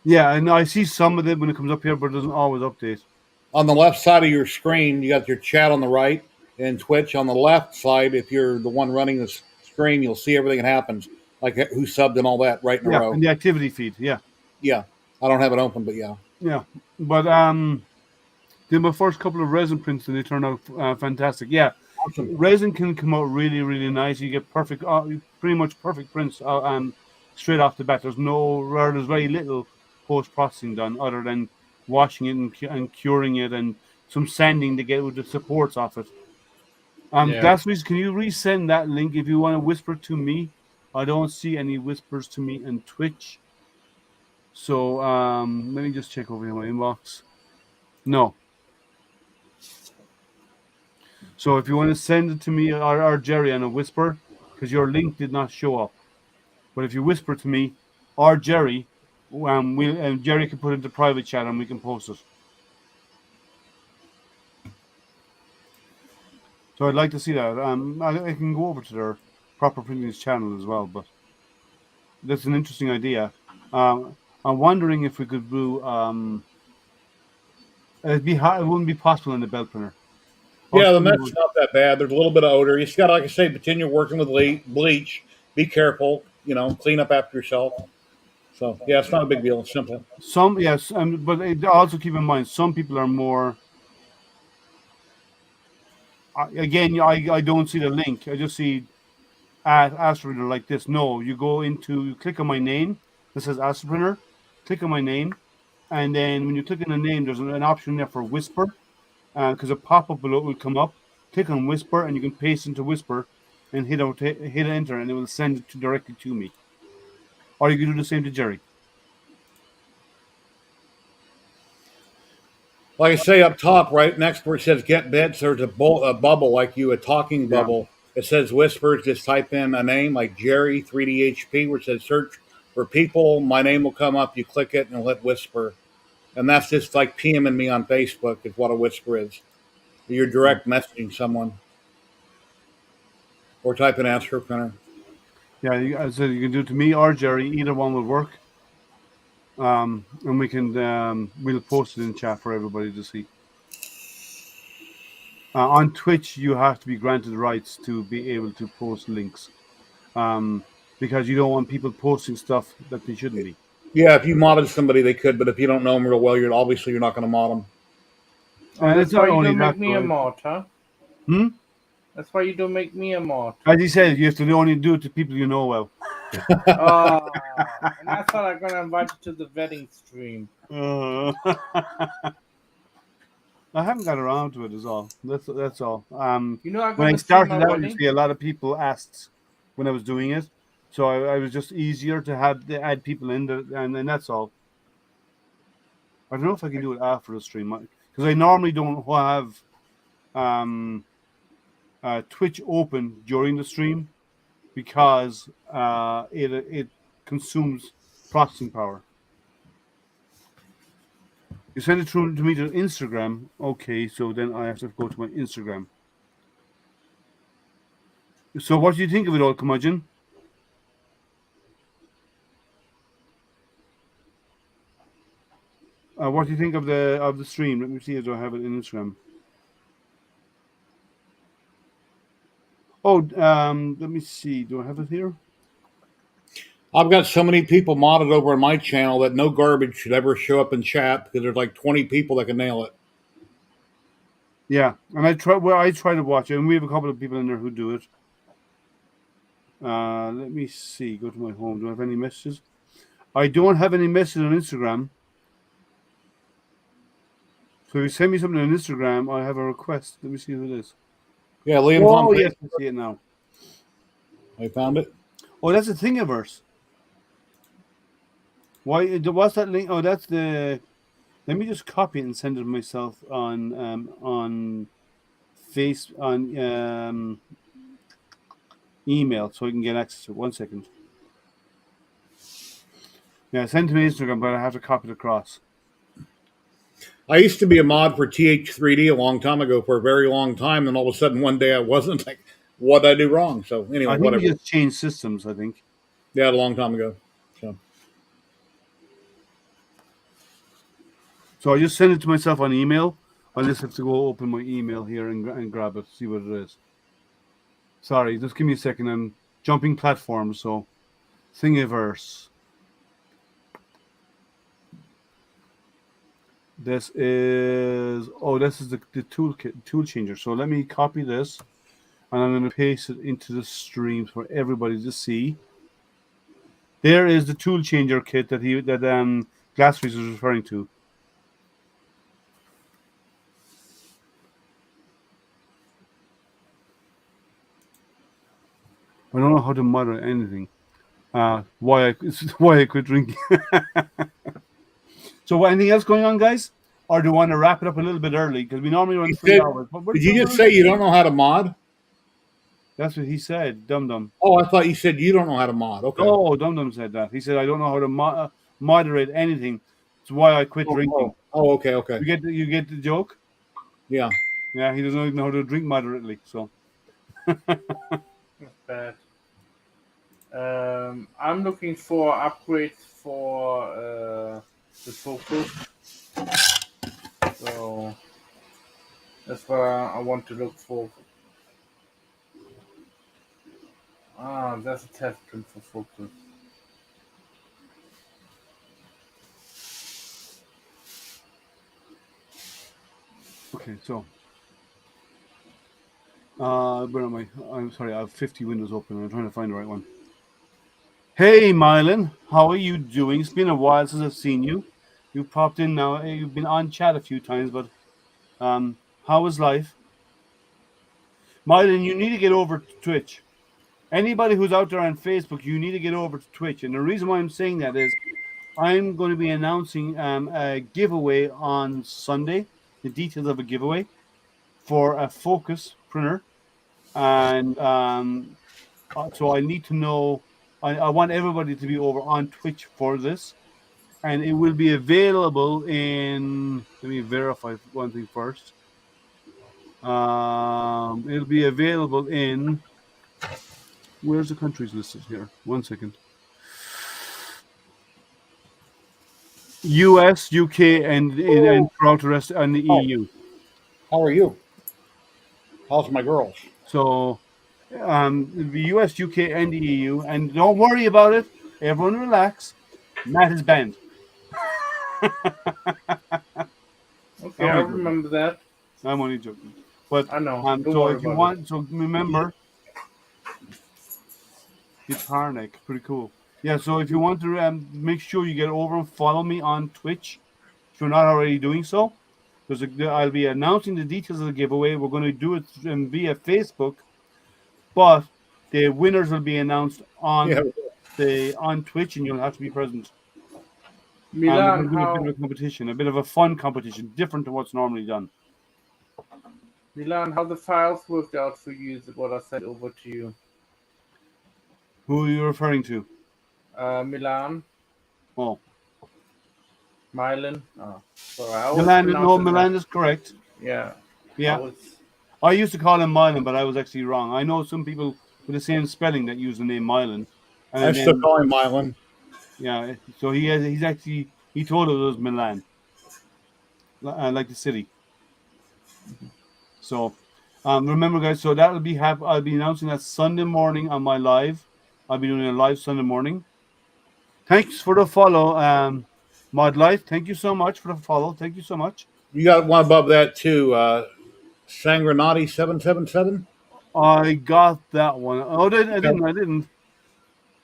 Yeah, and I see some of it when it comes up here, but it doesn't always update. On the left side of your screen, you got your chat on the right, and Twitch on the left side. If you're the one running the stream, you'll see everything that happens, like who subbed and all that, right in a row. And the activity feed. Yeah. Yeah, I don't have it open, but yeah. Yeah, but did my first couple of resin prints and they turned out fantastic. Yeah, awesome. Resin can come out really, really nice. You get perfect, pretty much perfect prints straight off the bat. There's very little post processing done other than washing it and curing it and some sanding to get with the supports off it. Yeah. Glassface, can you resend that link if you want to whisper to me? I don't see any whispers to me on Twitch. So let me just check over here in my inbox. No. So if you want to send it to me or Jerry on a whisper, because your link did not show up. But if you whisper to me or Jerry, Jerry can put it into private chat and we can post it. So I'd like to see that. I can go over to their Proper Printing's channel as well, but that's an interesting idea. I'm wondering if we could do. It wouldn't be possible in the belt printer. Yeah, the met's not that bad. There's a little bit of odor. You just got to, like I say, pretend you're working with bleach. Be careful. Clean up after yourself. So yeah, it's not a big deal. It's simple. Yes, but also keep in mind some people are more. Again, I don't see the link. I just see Astroprinter like this. No, you click on my name. This says Astroprinter. Click on my name, and then when you click on the name, there's an option there for whisper, because a pop-up below will come up. Click on whisper, and you can paste into whisper, and hit enter, and it will send it directly to me. Or you can do the same to Jerry. Like I say up top, right next where it says get bits, there's a bubble like a talking bubble. It says whispers. Just type in a name like Jerry 3D HP, where it says search for people. My name will come up. You click it and it'll hit whisper. And that's just like PMing me on Facebook is what a whisper is. You're direct messaging someone. Or type in Astroprinter. Yeah, I said you can do it to me or Jerry. Either one will work. And we can we'll post it in chat for everybody to see. On Twitch, you have to be granted rights to be able to post links, because you don't want people posting stuff that they shouldn't be. Yeah, if you modded somebody, they could, but if you don't know them real well, you're not going to mod them. And it's not only that. Make me a mod, huh? That's why you don't make me a mod. As he said, you have to only do it to people you know well. And I thought I'm gonna invite you to the vetting stream. I haven't got around to it. Is all. That's all. When I started out, you see a lot of people asked when I was doing it, so I was just easier to add people in, and that's all. I don't know if I can do it after the stream because I normally don't have Twitch open during the stream because it consumes processing power. You send it through to me to Instagram. Okay, so then I have to go to my Instagram. So what do you think of it all, Curmudgeon? What do you think of the stream? Let me see if I have it in Instagram. Oh, let me see. Do I have it here? I've got so many people modded over on my channel that no garbage should ever show up in chat because there's like 20 people that can nail it. Yeah, and I try to watch it, and we have a couple of people in there who do it. Let me see. Go to my home. Do I have any messages? I don't have any messages on Instagram. So if you send me something on Instagram, I have a request. Let me see who it is. Yeah, Liam. Oh, yes, I see it now. I found it. Oh, that's the Thingiverse. What's that link? Oh, that's the. Let me just copy it and send it myself on email so I can get access to it. 1 second. Yeah, send to me Instagram, but I have to copy it across. I used to be a mod for TH3D a long time ago, for a very long time, and all of a sudden one day I wasn't. Like, what did I do wrong? So anyway, I think whatever. we just changed systems, I think. Yeah, a long time ago. So I just send it to myself on email. I just have to go open my email here and grab it, see what it is. Sorry, just give me a second. I'm jumping platforms, so Thingiverse. This is the tool changer. So let me copy this, and I'm going to paste it into the stream for everybody to see. There is the tool changer kit that Glassface was referring to. I don't know how to moderate anything. Why I quit drinking. So, anything else going on, guys? Or do you want to wrap it up a little bit early? Because we normally run 3 hours. But did you just say you don't know how to mod? That's what he said, Dum Dum. Oh, I thought you said you don't know how to mod. Okay. Oh, Dum Dum said that. He said, I don't know how to moderate anything. That's why I quit drinking. Oh, okay, okay. You get the joke? Yeah. Yeah, he doesn't even know how to drink moderately. So. Not bad. I'm looking for upgrades for the focus. So that's what I want to look for. That's a test print for focus. Okay, so where am I? I'm sorry, I have 50 windows open. I'm trying to find the right one. Hey, Mylan, how are you doing? It's been a while since I've seen you. You popped in now. You've been on chat a few times, but how is life? Mylan, you need to get over to Twitch. Anybody who's out there on Facebook, you need to get over to Twitch. And the reason why I'm saying that is I'm going to be announcing a giveaway on Sunday, the details of a giveaway for a Focus printer. And so I need to know, I want everybody to be over on Twitch for this. And it will be available in, let me verify one thing first. It'll be available in, where's the countries listed here? 1 second. US, UK, and throughout the rest, and the EU. How are you? How's my girls? So, the US, UK, and the EU, and don't worry about it. Everyone relax. Matt is banned. Okay, I remember that. I'm only joking. But I know. So if you want, so remember, Guitarnik, pretty cool. Yeah, so if you want to make sure you get over and follow me on Twitch, if you're not already doing so, because I'll be announcing the details of the giveaway. We're going to do it via Facebook, but the winners will be announced on on Twitch, and you'll have to be present. Milan, a bit of a competition, a bit of a fun competition, different to what's normally done. Milan, how the files worked out for you is what I sent over to you. Who are you referring to? Milan. Oh. Milan. Oh, sorry. Milan is correct. Yeah. Yeah. I used to call him Milan, but I was actually wrong. I know some people with the same spelling that use the name Milan. I still call him Milan. Yeah. So he told us it was Milan. Like the city. So remember, guys, so I'll be announcing that Sunday morning on my live. I'll be doing a live Sunday morning. Thanks for the follow, Mod Life. Thank you so much for the follow. Thank you so much. You got one above that too, Sangranati 777. I got that one. Oh, I didn't.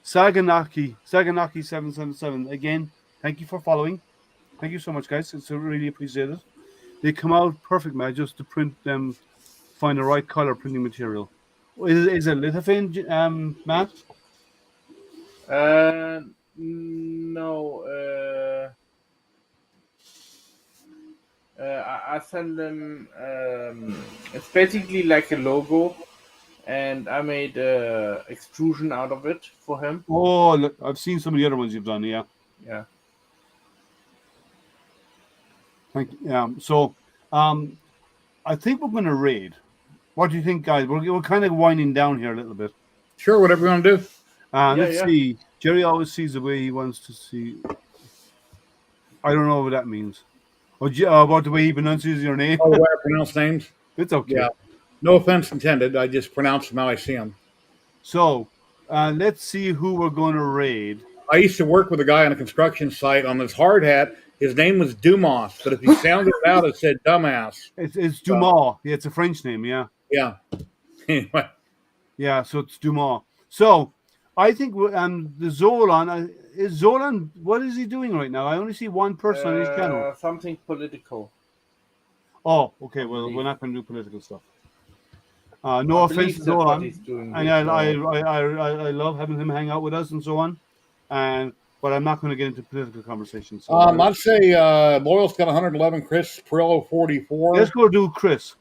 Saganaki 777. Again, thank you for following. Thank you so much, guys. It's really appreciated. They come out perfect, man. Just to print them, find the right color printing material. Is it lithophane, Matt? No. I send them. It's basically like a logo, and I made extrusion out of it for him. Oh, look, I've seen some of the other ones you've done. Yeah. Yeah. Thank you. So, I think we're going to raid. What do you think, guys? We're kind of winding down here a little bit. Sure, whatever you want to do. Let's see. Jerry always sees the way he wants to see. I don't know what that means. About the way he pronounces your name. Oh, the way I pronounce names? It's okay. Yeah. No offense intended. I just pronounce them how I see them. So, let's see who we're going to raid. I used to work with a guy on a construction site on this hard hat. His name was Dumas, but if he sounded it out, it said dumbass. It's Dumas. Yeah, it's a French name, yeah. Yeah. Anyway. Yeah, so it's Dumas. So, I think the Zolan, is Zolan, what is he doing right now? I only see one person on his channel. Something political. Oh, okay. Well, we're not going to do political stuff. No offense to that's what Dolan, he's doing. and I love having him hang out with us and so on. But I'm not going to get into political conversations. So I'd say Loyal's got 111, Chris Perillo 44. let's go do Chris.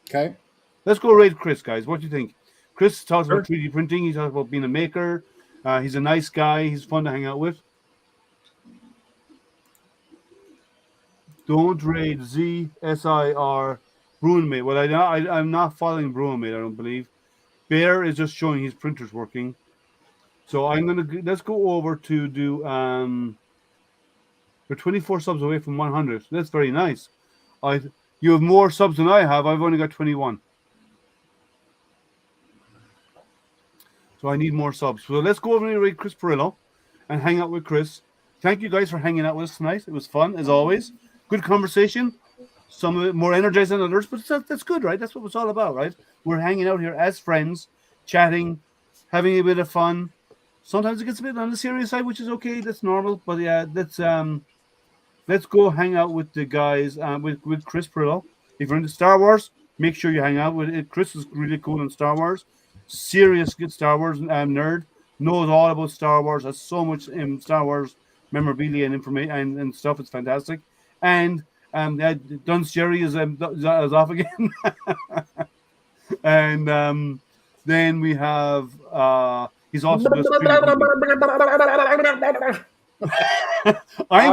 Okay. Let's go raid Chris, guys. What do you think? Chris talks about 3D printing. He talks about being a maker. He's a nice guy. He's fun to hang out with. Don't raid ZSIR Bruinmate. Well, I'm not following Bruinmate, I don't believe. Bear is just showing his printer's working. So let's go over to do we're 24 subs away from 100. That's very nice. You have more subs than I have. I've only got 21. So I need more subs. So let's go over and raid Chris Perillo and hang out with Chris. Thank you guys for hanging out with us tonight. It was fun as always. Good conversation. Some of it more energized than others, but that's good, right? That's what it's all about, right? We're hanging out here as friends, chatting, having a bit of fun. Sometimes it gets a bit on the serious side, which is okay. That's normal. But yeah, let's go hang out with the guys with Chris Perillo. If you're into Star Wars, make sure you hang out with it. Chris is really cool in Star Wars. Serious good Star Wars nerd. Knows all about Star Wars. Has so much Star Wars memorabilia and information and stuff. It's fantastic. And Duns Jerry is off again. And then we have he's also does I'm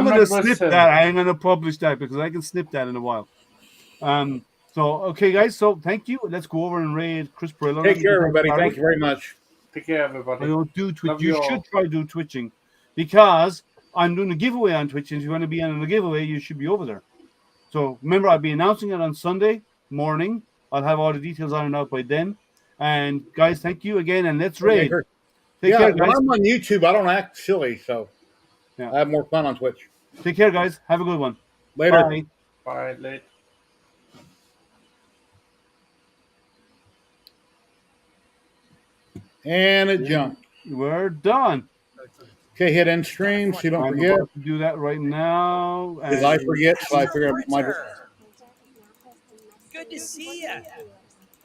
going to snip that. I'm going to publish that because I can snip that in a while. So okay, guys. So thank you. Let's go over and raid Chris Perillo. Take care, everybody. Thank you very much. Take care, everybody. I don't do Twitch. Love You you should all. try do twitching because I'm doing a giveaway on Twitch. And if you want to be on the giveaway, you should be over there. So remember, I'll be announcing it on Sunday morning. I'll have all the details on it out by then. And guys, thank you again. And let's raid. Take care, guys. When I'm on YouTube, I don't act silly, so Yeah. I have more fun on Twitch. Take care, guys. Have a good one. Later. Bye. Bye, late. And it jumped. We're done. Okay, hit end stream so you don't I'm forget. about to do that right now. Because I forget, so I figure my Good to see you.